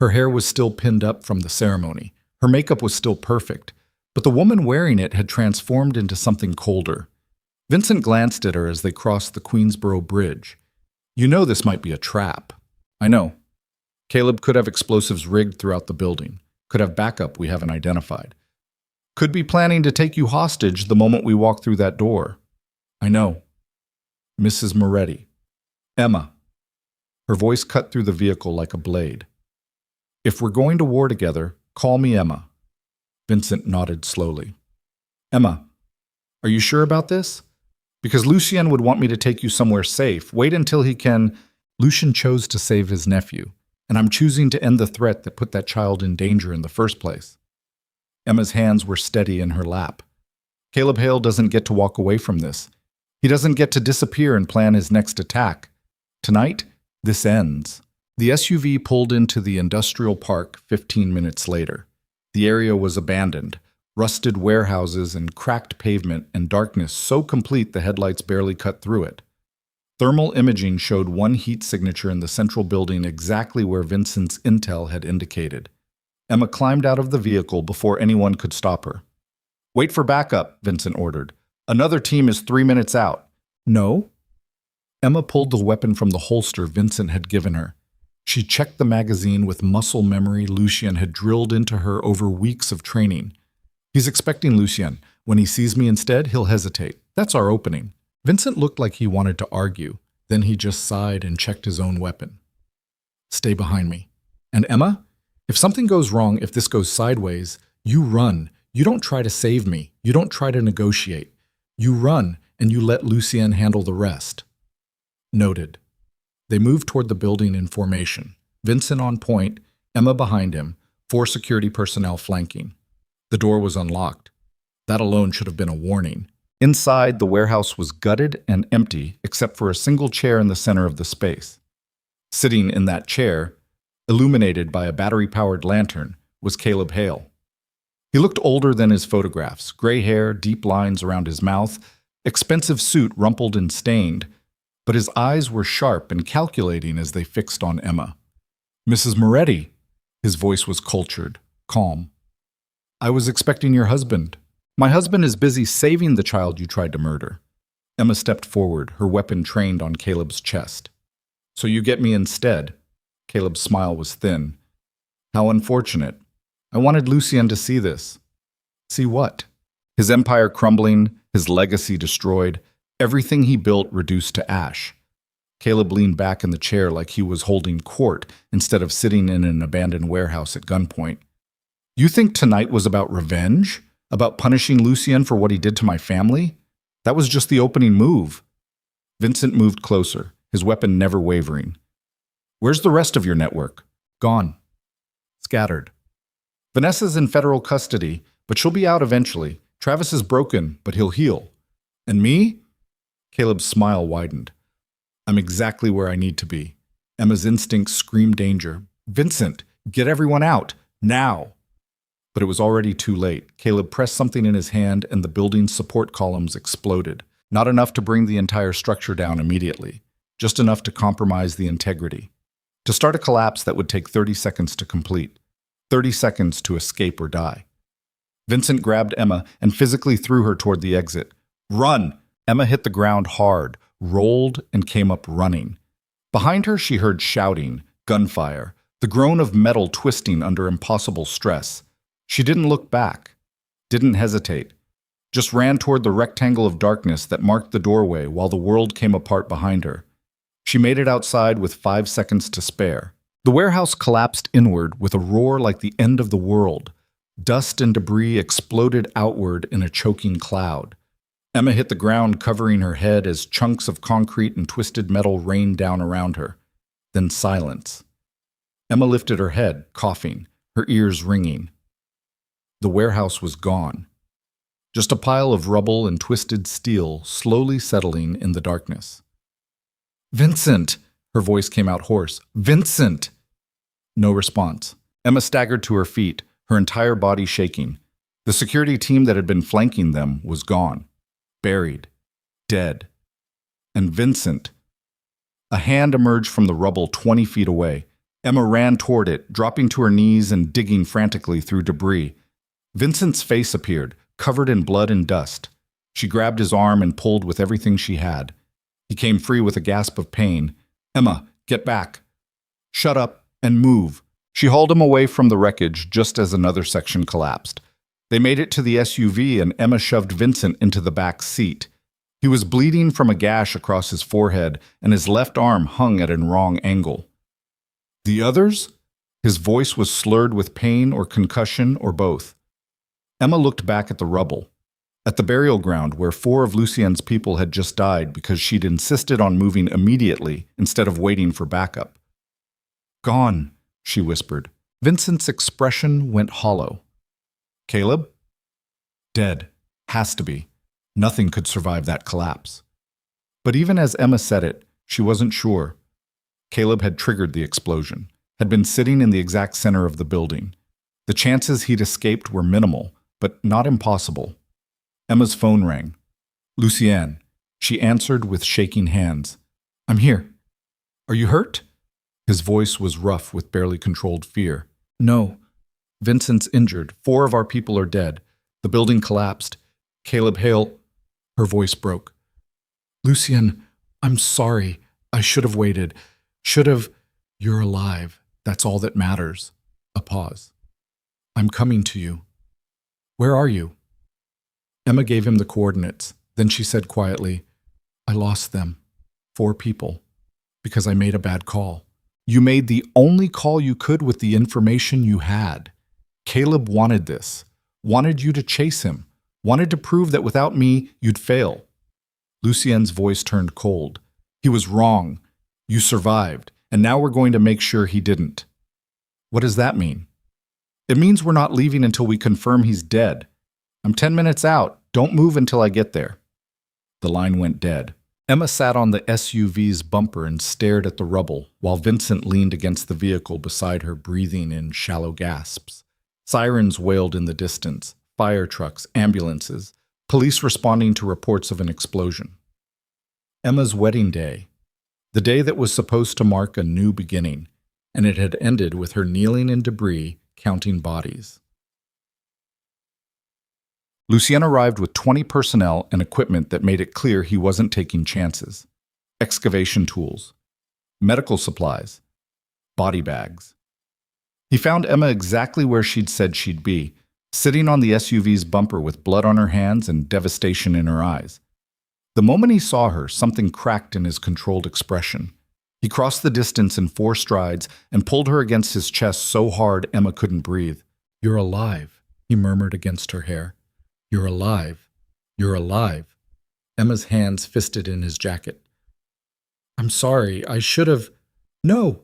Her hair was still pinned up from the ceremony. Her makeup was still perfect, but the woman wearing it had transformed into something colder. Vincent glanced at her as they crossed the Queensboro Bridge. "You know this might be a trap." "I know. Caleb could have explosives rigged throughout the building. Could have backup we haven't identified. Could be planning to take you hostage the moment we walk through that door. I know. Mrs. Moretti. Emma. Her voice cut through the vehicle like a blade. If we're going to war together, call me Emma. Vincent nodded slowly. Emma, are you sure about this? Because Lucien would want me to take you somewhere safe. Wait until he can. Lucien chose to save his nephew, and I'm choosing to end the threat that put that child in danger in the first place. Emma's hands were steady in her lap. Caleb Hale doesn't get to walk away from this. He doesn't get to disappear and plan his next attack. Tonight, this ends. The SUV pulled into the industrial park 15 minutes later. The area was abandoned, rusted warehouses and cracked pavement and darkness so complete the headlights barely cut through it. Thermal imaging showed one heat signature in the central building exactly where Vincent's intel had indicated. Emma climbed out of the vehicle before anyone could stop her. Wait for backup, Vincent ordered. Another team is 3 minutes out. No? Emma pulled the weapon from the holster Vincent had given her. She checked the magazine with muscle memory Lucien had drilled into her over weeks of training. He's expecting Lucien. When he sees me instead, he'll hesitate. That's our opening. Vincent looked like he wanted to argue. Then he just sighed and checked his own weapon. Stay behind me. And Emma, if something goes wrong, if this goes sideways, you run. You don't try to save me. You don't try to negotiate. You run, and you let Lucien handle the rest. Noted. They moved toward the building in formation. Vincent on point, Emma behind him, 4 security personnel flanking. The door was unlocked. That alone should have been a warning. Inside, the warehouse was gutted and empty except for a single chair in the center of the space. Sitting in that chair, illuminated by a battery-powered lantern, was Caleb Hale. He looked older than his photographs, gray hair, deep lines around his mouth, expensive suit rumpled and stained, but his eyes were sharp and calculating as they fixed on Emma. Mrs. Moretti. His voice was cultured, calm. I was expecting your husband. My husband is busy saving the child you tried to murder. Emma stepped forward, her weapon trained on Caleb's chest. So you get me instead. Caleb's smile was thin. How unfortunate. I wanted Lucien to see this. See what? His empire crumbling, his legacy destroyed, everything he built reduced to ash. Caleb leaned back in the chair like he was holding court instead of sitting in an abandoned warehouse at gunpoint. You think tonight was about revenge? About punishing Lucien for what he did to my family? That was just the opening move. Vincent moved closer, his weapon never wavering. Where's the rest of your network? Gone. Scattered. Vanessa's in federal custody, but she'll be out eventually. Travis is broken, but he'll heal. And me? Caleb's smile widened. I'm exactly where I need to be. Emma's instincts screamed danger. Vincent, get everyone out, now! But it was already too late. Caleb pressed something in his hand and the building's support columns exploded. Not enough to bring the entire structure down immediately, just enough to compromise the integrity. To start a collapse that would take 30 seconds to complete. 30 seconds to escape or die. Vincent grabbed Emma and physically threw her toward the exit. Run! Emma hit the ground hard, rolled, and came up running. Behind her, she heard shouting, gunfire, the groan of metal twisting under impossible stress. She didn't look back, didn't hesitate, just ran toward the rectangle of darkness that marked the doorway while the world came apart behind her. She made it outside with 5 seconds to spare. The warehouse collapsed inward with a roar like the end of the world. Dust and debris exploded outward in a choking cloud. Emma hit the ground, covering her head as chunks of concrete and twisted metal rained down around her. Then silence. Emma lifted her head, coughing, her ears ringing. The warehouse was gone. Just a pile of rubble and twisted steel slowly settling in the darkness. Vincent! Her voice came out hoarse. Vincent! No response. Emma staggered to her feet, her entire body shaking. The security team that had been flanking them was gone. Buried. Dead. And Vincent. A hand emerged from the rubble 20 feet away. Emma ran toward it, dropping to her knees and digging frantically through debris. Vincent's face appeared, covered in blood and dust. She grabbed his arm and pulled with everything she had. He came free with a gasp of pain. Emma, get back. Shut up and move. She hauled him away from the wreckage just as another section collapsed. They made it to the SUV and Emma shoved Vincent into the back seat. He was bleeding from a gash across his forehead and his left arm hung at a wrong angle. The others? His voice was slurred with pain or concussion or both. Emma looked back at the rubble, at the burial ground where 4 of Lucien's people had just died because she'd insisted on moving immediately instead of waiting for backup. Gone, she whispered. Vincent's expression went hollow. Caleb? Dead. Has to be. Nothing could survive that collapse. But even as Emma said it, she wasn't sure. Caleb had triggered the explosion, had been sitting in the exact center of the building. The chances he'd escaped were minimal, but not impossible. Emma's phone rang. Lucienne. She answered with shaking hands. I'm here. Are you hurt? His voice was rough with barely controlled fear. No. Vincent's injured. 4 of our people are dead. The building collapsed. Caleb Hale. Her voice broke. Lucienne, I'm sorry. I should have waited. Should have. You're alive. That's all that matters. A pause. I'm coming to you. Where are you? Emma gave him the coordinates. Then she said quietly, I lost them. 4 people. Because I made a bad call. You made the only call you could with the information you had. Caleb wanted this. Wanted you to chase him. Wanted to prove that without me, you'd fail. Lucien's voice turned cold. He was wrong. You survived. And now we're going to make sure he didn't. What does that mean? It means we're not leaving until we confirm he's dead. I'm 10 minutes out. Don't move until I get there. The line went dead. Emma sat on the SUV's bumper and stared at the rubble, while Vincent leaned against the vehicle beside her, breathing in shallow gasps. Sirens wailed in the distance, fire trucks, ambulances, police responding to reports of an explosion. Emma's wedding day, the day that was supposed to mark a new beginning, and it had ended with her kneeling in debris, counting bodies. Lucien arrived with 20 personnel and equipment that made it clear he wasn't taking chances. Excavation tools, medical supplies, body bags. He found Emma exactly where she'd said she'd be, sitting on the SUV's bumper with blood on her hands and devastation in her eyes. The moment he saw her, something cracked in his controlled expression. He crossed the distance in 4 strides and pulled her against his chest so hard Emma couldn't breathe. You're alive, he murmured against her hair. You're alive. You're alive. Emma's hands fisted in his jacket. I'm sorry, I should have. No!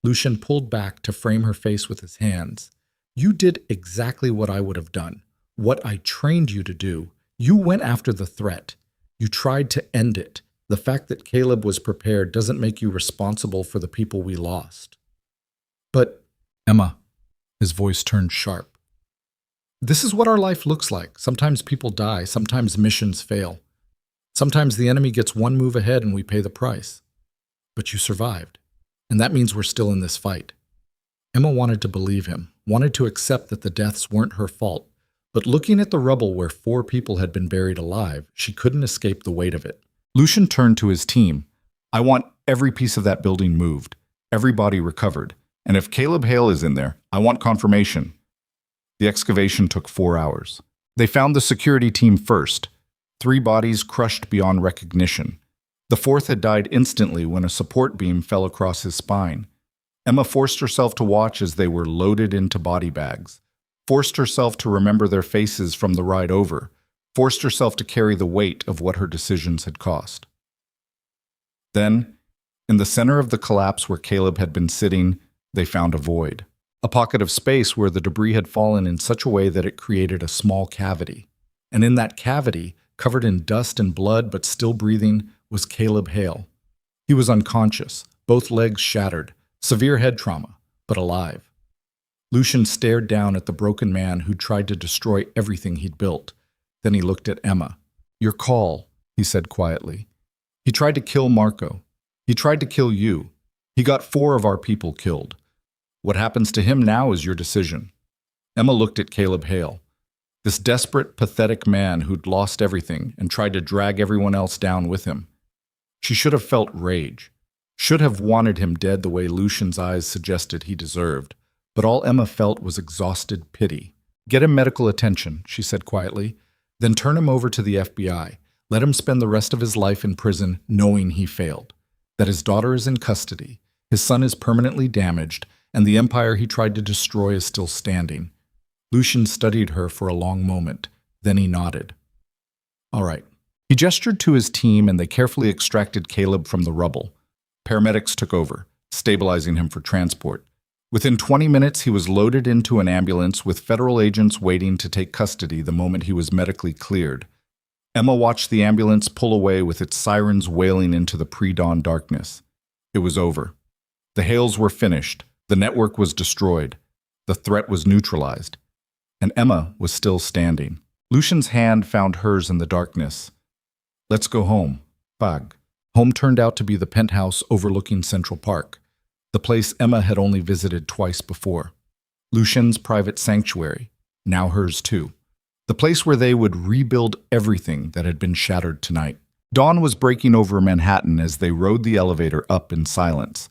Lucien pulled back to frame her face with his hands. You did exactly what I would have done, what I trained you to do. You went after the threat. You tried to end it. The fact that Caleb was prepared doesn't make you responsible for the people we lost. But, Emma, his voice turned sharp. This is what our life looks like. Sometimes people die, sometimes missions fail. Sometimes the enemy gets one move ahead and we pay the price. But you survived, and that means we're still in this fight. Emma wanted to believe him, wanted to accept that the deaths weren't her fault, but looking at the rubble where 4 people had been buried alive, she couldn't escape the weight of it. Lucien turned to his team. I want every piece of that building moved, every body recovered, and if Caleb Hale is in there, I want confirmation. The excavation took 4 hours. They found the security team first, 3 bodies crushed beyond recognition. The 4th had died instantly when a support beam fell across his spine. Emma forced herself to watch as they were loaded into body bags, forced herself to remember their faces from the ride over, forced herself to carry the weight of what her decisions had cost. Then, in the center of the collapse where Caleb had been sitting, they found a void. A pocket of space where the debris had fallen in such a way that it created a small cavity. And in that cavity, covered in dust and blood but still breathing, was Caleb Hale. He was unconscious, both legs shattered, severe head trauma, but alive. Lucien stared down at the broken man who'd tried to destroy everything he'd built. Then he looked at Emma. Your call, he said quietly. He tried to kill Marco. He tried to kill you. He got 4 of our people killed. What happens to him now is your decision. Emma looked at Caleb Hale, this desperate, pathetic man who'd lost everything and tried to drag everyone else down with him. She should have felt rage, should have wanted him dead the way Lucien's eyes suggested he deserved, but all Emma felt was exhausted pity. Get him medical attention, she said quietly. Then turn him over to the FBI. Let him spend the rest of his life in prison knowing he failed. That his daughter is in custody, his son is permanently damaged, and the empire he tried to destroy is still standing. Lucian studied her for a long moment. Then he nodded. All right. He gestured to his team and they carefully extracted Caleb from the rubble. Paramedics took over, stabilizing him for transport. Within 20 minutes, he was loaded into an ambulance with federal agents waiting to take custody the moment he was medically cleared. Emma watched the ambulance pull away with its sirens wailing into the pre-dawn darkness. It was over. The hails were finished. The network was destroyed. The threat was neutralized. And Emma was still standing. Lucian's hand found hers in the darkness. Let's go home. Bag. Home turned out to be the penthouse overlooking Central Park, the place Emma had only visited twice before. Lucian's private sanctuary, now hers too. The place where they would rebuild everything that had been shattered tonight. Dawn was breaking over Manhattan as they rode the elevator up in silence.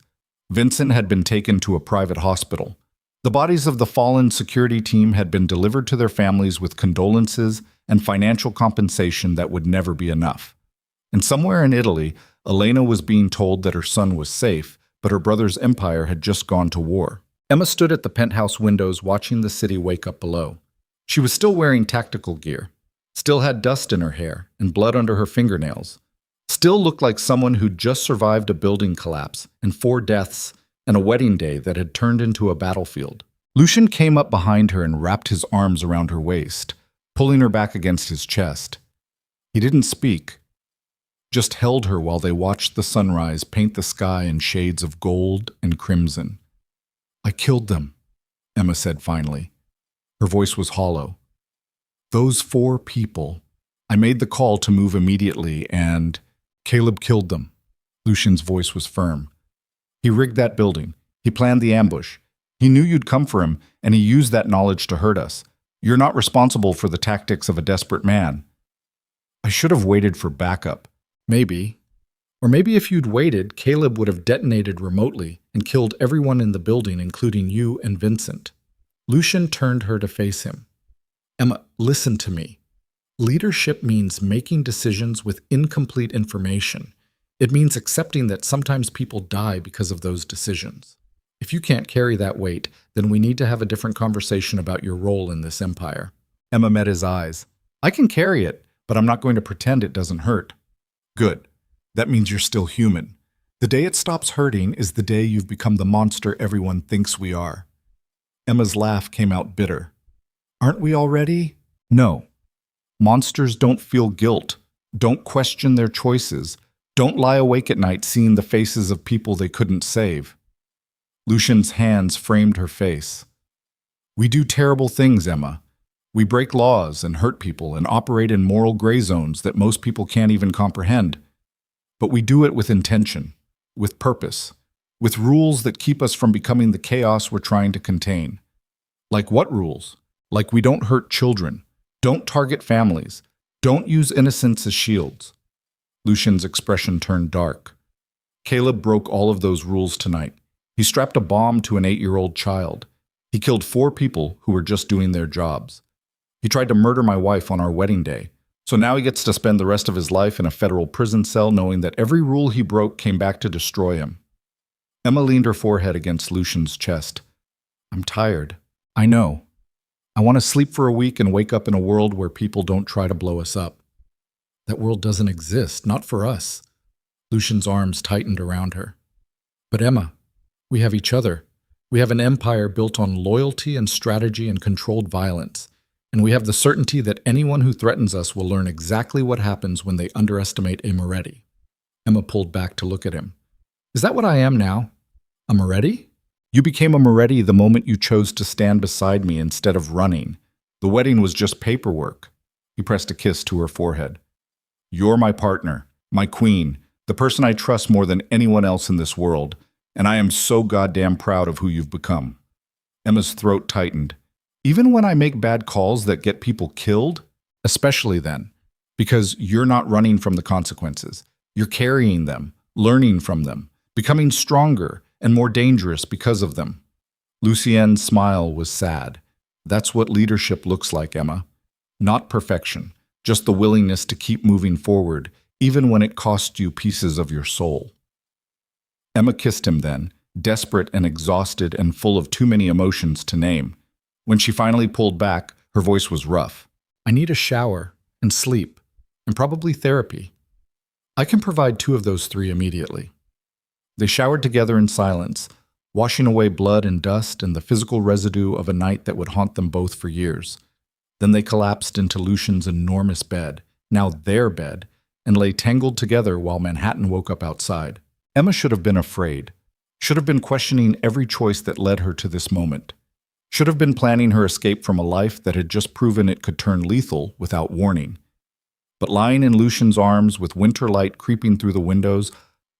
Vincent had been taken to a private hospital. The bodies of the fallen security team had been delivered to their families with condolences and financial compensation that would never be enough. And somewhere in Italy, Elena was being told that her son was safe, but her brother's empire had just gone to war. Emma stood at the penthouse windows watching the city wake up below. She was still wearing tactical gear, still had dust in her hair and blood under her fingernails, still looked like someone who'd just survived a building collapse and 4 deaths and a wedding day that had turned into a battlefield. Lucian came up behind her and wrapped his arms around her waist, pulling her back against his chest. He didn't speak, just held her while they watched the sunrise paint the sky in shades of gold and crimson. I killed them, Emma said finally. Her voice was hollow. Those 4 people. I made the call to move immediately and Caleb killed them. Lucian's voice was firm. He rigged that building. He planned the ambush. He knew you'd come for him, and he used that knowledge to hurt us. You're not responsible for the tactics of a desperate man. I should have waited for backup. Maybe. Or maybe if you'd waited, Caleb would have detonated remotely and killed everyone in the building, including you and Vincent. Lucian turned her to face him. Emma, listen to me. Leadership means making decisions with incomplete information. It means accepting that sometimes people die because of those decisions. If you can't carry that weight, then we need to have a different conversation about your role in this empire. Emma met his eyes. I can carry it, but I'm not going to pretend it doesn't hurt. Good. That means you're still human. The day it stops hurting is the day you've become the monster everyone thinks we are. Emma's laugh came out bitter. Aren't we already? No. Monsters don't feel guilt, don't question their choices, don't lie awake at night seeing the faces of people they couldn't save. Lucian's hands framed her face. We do terrible things, Emma. We break laws and hurt people and operate in moral gray zones that most people can't even comprehend. But we do it with intention, with purpose, with rules that keep us from becoming the chaos we're trying to contain. Like what rules? Like we don't hurt children, don't target families, don't use innocents as shields. Lucian's expression turned dark. Caleb broke all of those rules tonight. He strapped a bomb to an 8-year-old child. He killed 4 people who were just doing their jobs. He tried to murder my wife on our wedding day. So now he gets to spend the rest of his life in a federal prison cell knowing that every rule he broke came back to destroy him. Emma leaned her forehead against Lucian's chest. I'm tired. I know. I want to sleep for a week and wake up in a world where people don't try to blow us up. That world doesn't exist, not for us. Lucian's arms tightened around her. But Emma, we have each other. We have an empire built on loyalty and strategy and controlled violence. And we have the certainty that anyone who threatens us will learn exactly what happens when they underestimate a Moretti. Emma pulled back to look at him. Is that what I am now? A Moretti? You became a Moretti the moment you chose to stand beside me instead of running. The wedding was just paperwork. He pressed a kiss to her forehead. You're my partner, my queen, the person I trust more than anyone else in this world, and I am so goddamn proud of who you've become. Emma's throat tightened. Even when I make bad calls that get people killed? Especially then, because you're not running from the consequences. You're carrying them, learning from them, becoming stronger and more dangerous because of them. Lucien's smile was sad. That's what leadership looks like, Emma. Not perfection, just the willingness to keep moving forward, even when it costs you pieces of your soul. Emma kissed him then, desperate and exhausted and full of too many emotions to name. When she finally pulled back, her voice was rough. I need a shower and sleep, and probably therapy. I can provide 2 of those 3 immediately. They showered together in silence, washing away blood and dust and the physical residue of a night that would haunt them both for years. Then they collapsed into Lucian's enormous bed, now their bed, and lay tangled together while Manhattan woke up outside. Emma should have been afraid, should have been questioning every choice that led her to this moment, should have been planning her escape from a life that had just proven it could turn lethal without warning. But lying in Lucian's arms with winter light creeping through the windows,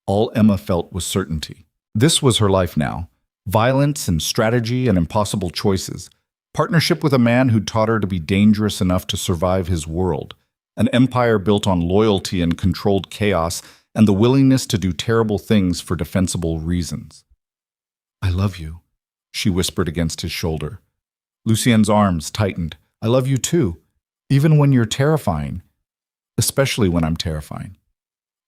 all Emma felt was certainty. This was her life now. Violence and strategy and impossible choices. Partnership with a man who'd taught her to be dangerous enough to survive his world. An empire built on loyalty and controlled chaos, and the willingness to do terrible things for defensible reasons. I love you, she whispered against his shoulder. Lucien's arms tightened. I love you too, even when you're terrifying. Especially when I'm terrifying.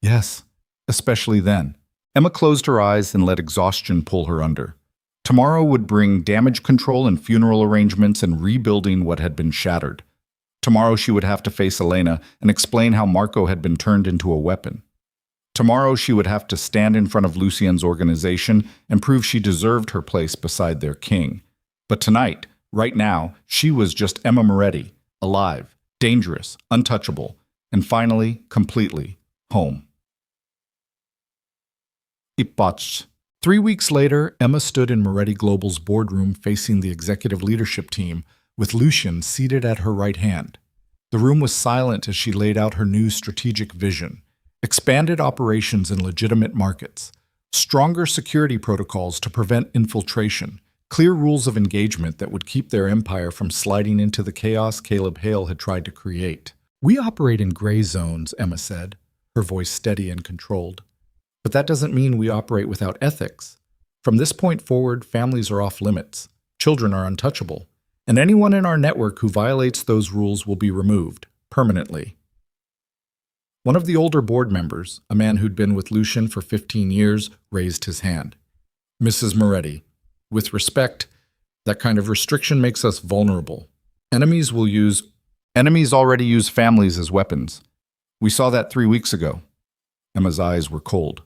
Yes, especially then. Emma closed her eyes and let exhaustion pull her under. Tomorrow would bring damage control and funeral arrangements and rebuilding what had been shattered. Tomorrow she would have to face Elena and explain how Marco had been turned into a weapon. Tomorrow she would have to stand in front of Lucien's organization and prove she deserved her place beside their king. But tonight, right now, she was just Emma Moretti, alive, dangerous, untouchable, and finally, completely, home. Ipatch. 3 weeks later, Emma stood in Moretti Global's boardroom facing the executive leadership team, with Lucian seated at her right hand. The room was silent as she laid out her new strategic vision. Expanded operations in legitimate markets, stronger security protocols to prevent infiltration, clear rules of engagement that would keep their empire from sliding into the chaos Caleb Hale had tried to create. We operate in gray zones, Emma said, her voice steady and controlled. But that doesn't mean we operate without ethics. From this point forward, families are off limits, children are untouchable, and anyone in our network who violates those rules will be removed, permanently. One of the older board members, a man who'd been with Lucian for 15 years, raised his hand. Mrs. Moretti, with respect, that kind of restriction makes us vulnerable. Enemies already use families as weapons. We saw that 3 weeks ago. Emma's eyes were cold.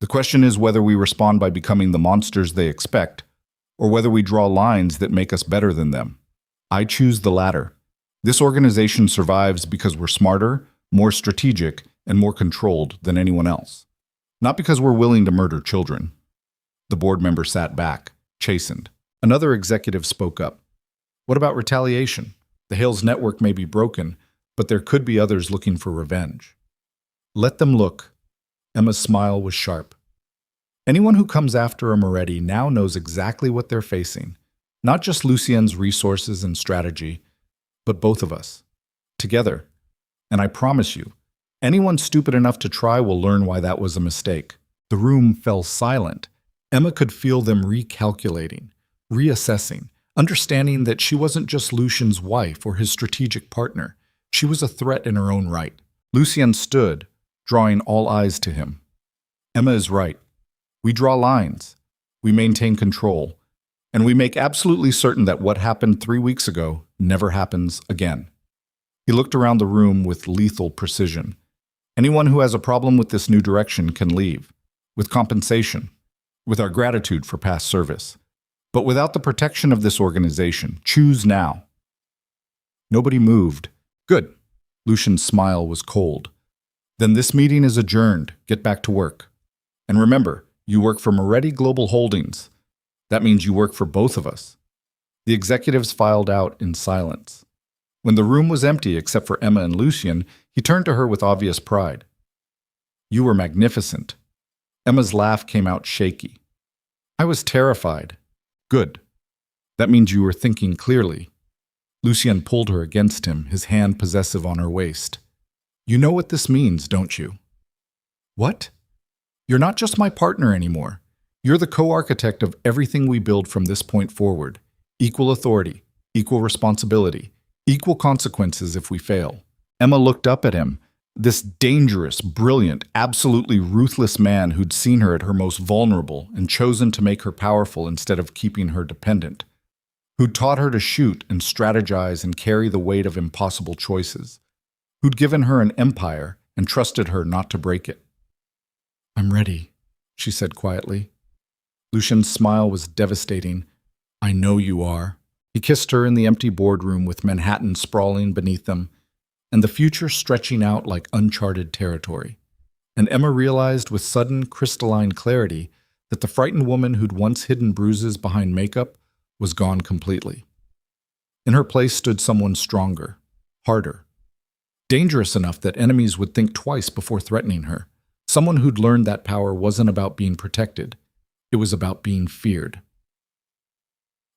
The question is whether we respond by becoming the monsters they expect, or whether we draw lines that make us better than them. I choose the latter. This organization survives because we're smarter, more strategic, and more controlled than anyone else. Not because we're willing to murder children. The board member sat back, chastened. Another executive spoke up. What about retaliation? The Hales network may be broken, but there could be others looking for revenge. Let them look. Emma's smile was sharp. Anyone who comes after a Moretti now knows exactly what they're facing. Not just Lucien's resources and strategy, but both of us. Together. And I promise you, anyone stupid enough to try will learn why that was a mistake. The room fell silent. Emma could feel them recalculating, reassessing, understanding that she wasn't just Lucian's wife or his strategic partner. She was a threat in her own right. Lucien stood, drawing all eyes to him. Emma is right. We draw lines. We maintain control. And we make absolutely certain that what happened 3 weeks ago never happens again. He looked around the room with lethal precision. Anyone who has a problem with this new direction can leave, with compensation, with our gratitude for past service. But without the protection of this organization, choose now. Nobody moved. Good. Lucian's smile was cold. Then this meeting is adjourned. Get back to work. And remember, you work for Moretti Global Holdings. That means you work for both of us. The executives filed out in silence. When the room was empty except for Emma and Lucian, he turned to her with obvious pride. You were magnificent. Emma's laugh came out shaky. I was terrified. Good. That means you were thinking clearly. Lucian pulled her against him, his hand possessive on her waist. You know what this means, don't you? What? You're not just my partner anymore. You're the co-architect of everything we build from this point forward. Equal authority, equal responsibility, equal consequences if we fail. Emma looked up at him, this dangerous, brilliant, absolutely ruthless man who'd seen her at her most vulnerable and chosen to make her powerful instead of keeping her dependent, who'd taught her to shoot and strategize and carry the weight of impossible choices, who'd given her an empire and trusted her not to break it. "I'm ready," she said quietly. Lucien's smile was devastating. "I know you are." He kissed her in the empty boardroom with Manhattan sprawling beneath them, and the future stretching out like uncharted territory. And Emma realized with sudden, crystalline clarity that the frightened woman who'd once hidden bruises behind makeup was gone completely. In her place stood someone stronger, harder, dangerous enough that enemies would think twice before threatening her. Someone who'd learned that power wasn't about being protected. It was about being feared.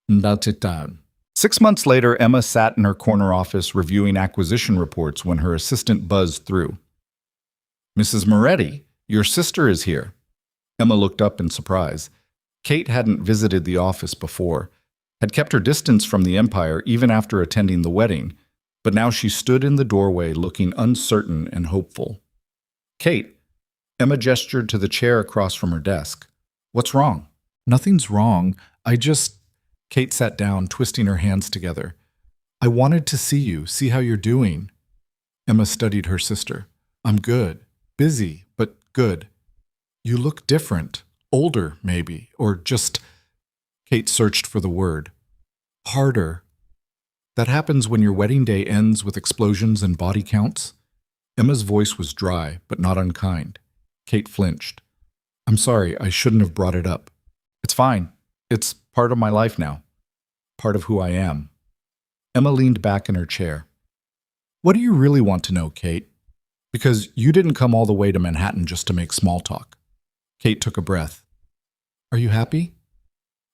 Down. 6 months later, Emma sat in her corner office reviewing acquisition reports when her assistant buzzed through. "Mrs. Moretti, your sister is here." Emma looked up in surprise. Kate hadn't visited the office before, had kept her distance from the Empire even after attending the wedding, but now she stood in the doorway looking uncertain and hopeful. "Kate," Emma gestured to the chair across from her desk. "What's wrong?" "Nothing's wrong. Kate sat down, twisting her hands together. "I wanted to see you, see how you're doing." Emma studied her sister. "I'm good. Busy, but good." "You look different. Older, maybe. Or just—" Kate searched for the word. "Harder." "That happens when your wedding day ends with explosions and body counts?" Emma's voice was dry, but not unkind. Kate flinched. "I'm sorry, I shouldn't have brought it up." "It's fine. It's part of my life now. Part of who I am." Emma leaned back in her chair. "What do you really want to know, Kate? Because you didn't come all the way to Manhattan just to make small talk." Kate took a breath. "Are you happy?"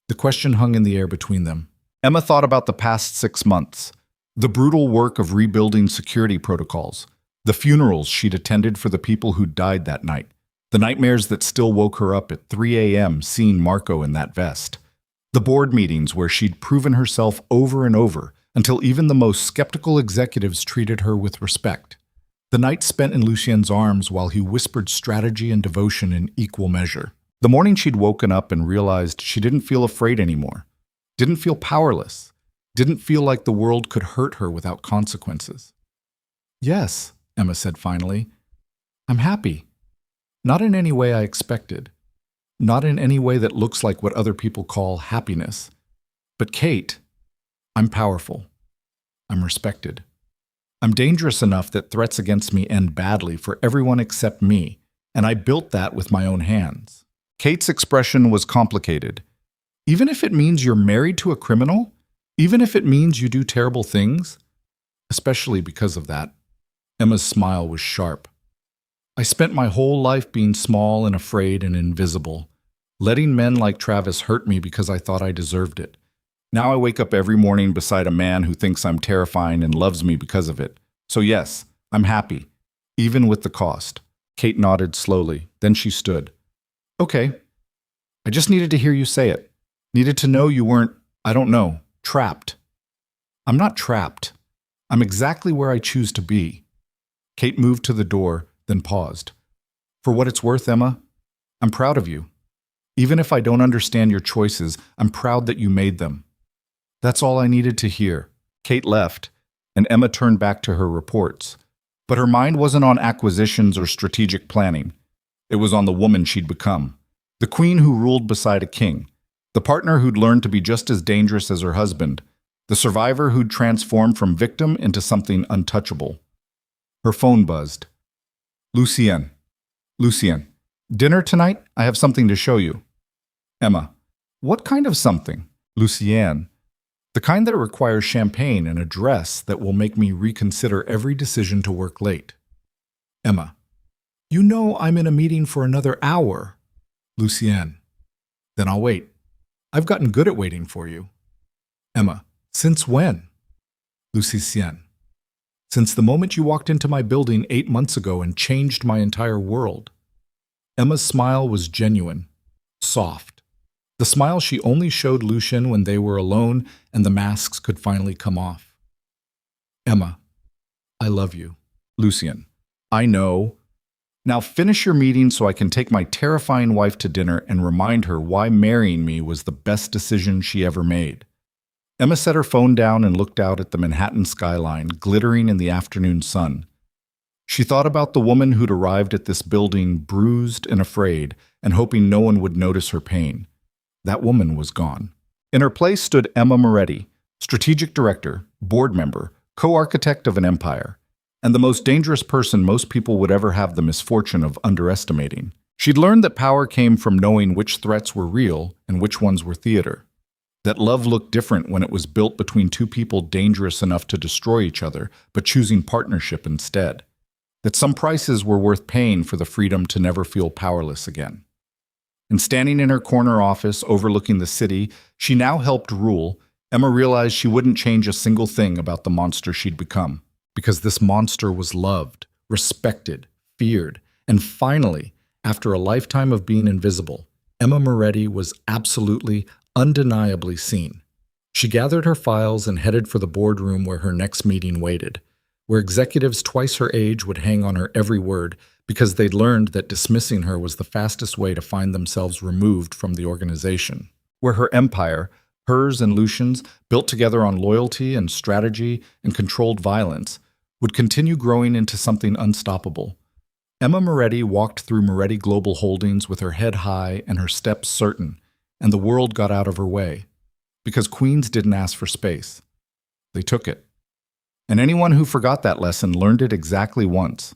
The question hung in the air between them. Emma thought about the past 6 months, the brutal work of rebuilding security protocols, the funerals she'd attended for the people who died that night, the nightmares that still woke her up at 3 a.m. seeing Marco in that vest, the board meetings where she'd proven herself over and over until even the most skeptical executives treated her with respect, the nights spent in Lucien's arms while he whispered strategy and devotion in equal measure, the morning she'd woken up and realized she didn't feel afraid anymore, didn't feel powerless, didn't feel like the world could hurt her without consequences. "Yes," Emma said finally, "I'm happy. Not in any way I expected. Not in any way that looks like what other people call happiness. But Kate, I'm powerful. I'm respected. I'm dangerous enough that threats against me end badly for everyone except me, and I built that with my own hands." Kate's expression was complicated. "Even if it means you're married to a criminal? Even if it means you do terrible things?" "Especially because of that." Emma's smile was sharp. "I spent my whole life being small and afraid and invisible, letting men like Travis hurt me because I thought I deserved it. Now I wake up every morning beside a man who thinks I'm terrifying and loves me because of it. So yes, I'm happy, even with the cost." Kate nodded slowly, then she stood. "Okay. I just needed to hear you say it. Needed to know you weren't, I don't know, trapped." "I'm not trapped. I'm exactly where I choose to be." Kate moved to the door, then paused. "For what it's worth, Emma, I'm proud of you. Even if I don't understand your choices, I'm proud that you made them." That's all I needed to hear. Kate left, and Emma turned back to her reports. But her mind wasn't on acquisitions or strategic planning. It was on the woman she'd become. The queen who ruled beside a king. The partner who'd learned to be just as dangerous as her husband. The survivor who'd transformed from victim into something untouchable. Her phone buzzed. "Lucien. Lucien. Dinner tonight? I have something to show you." Emma. "What kind of something?" Lucien. "The kind that requires champagne and a dress that will make me reconsider every decision to work late." Emma. "You know I'm in a meeting for another hour." Lucien. "Then I'll wait. I've gotten good at waiting for you." Emma. "Since when?" Lucien. "Since the moment you walked into my building 8 months ago and changed my entire world." Emma's smile was genuine, soft. The smile she only showed Lucien when they were alone and the masks could finally come off. Emma, I love you. Lucien, I know. Now finish your meeting so I can take my terrifying wife to dinner and remind her why marrying me was the best decision she ever made. Emma set her phone down and looked out at the Manhattan skyline, glittering in the afternoon sun. She thought about the woman who'd arrived at this building bruised and afraid and hoping no one would notice her pain. That woman was gone. In her place stood Emma Moretti, strategic director, board member, co-architect of an empire, and the most dangerous person most people would ever have the misfortune of underestimating. She'd learned that power came from knowing which threats were real and which ones were theater. That love looked different when it was built between two people dangerous enough to destroy each other, but choosing partnership instead. That some prices were worth paying for the freedom to never feel powerless again. And standing in her corner office overlooking the city she now helped rule, Emma realized she wouldn't change a single thing about the monster she'd become. Because this monster was loved, respected, feared, and finally, after a lifetime of being invisible, Emma Moretti was absolutely, undeniably seen. She gathered her files and headed for the boardroom where her next meeting waited, where executives twice her age would hang on her every word because they'd learned that dismissing her was the fastest way to find themselves removed from the organization. Where her empire, hers and Lucien's, built together on loyalty and strategy and controlled violence, would continue growing into something unstoppable. Emma Moretti walked through Moretti Global Holdings with her head high and her steps certain, and the world got out of her way. Because queens didn't ask for space. They took it. And anyone who forgot that lesson learned it exactly once.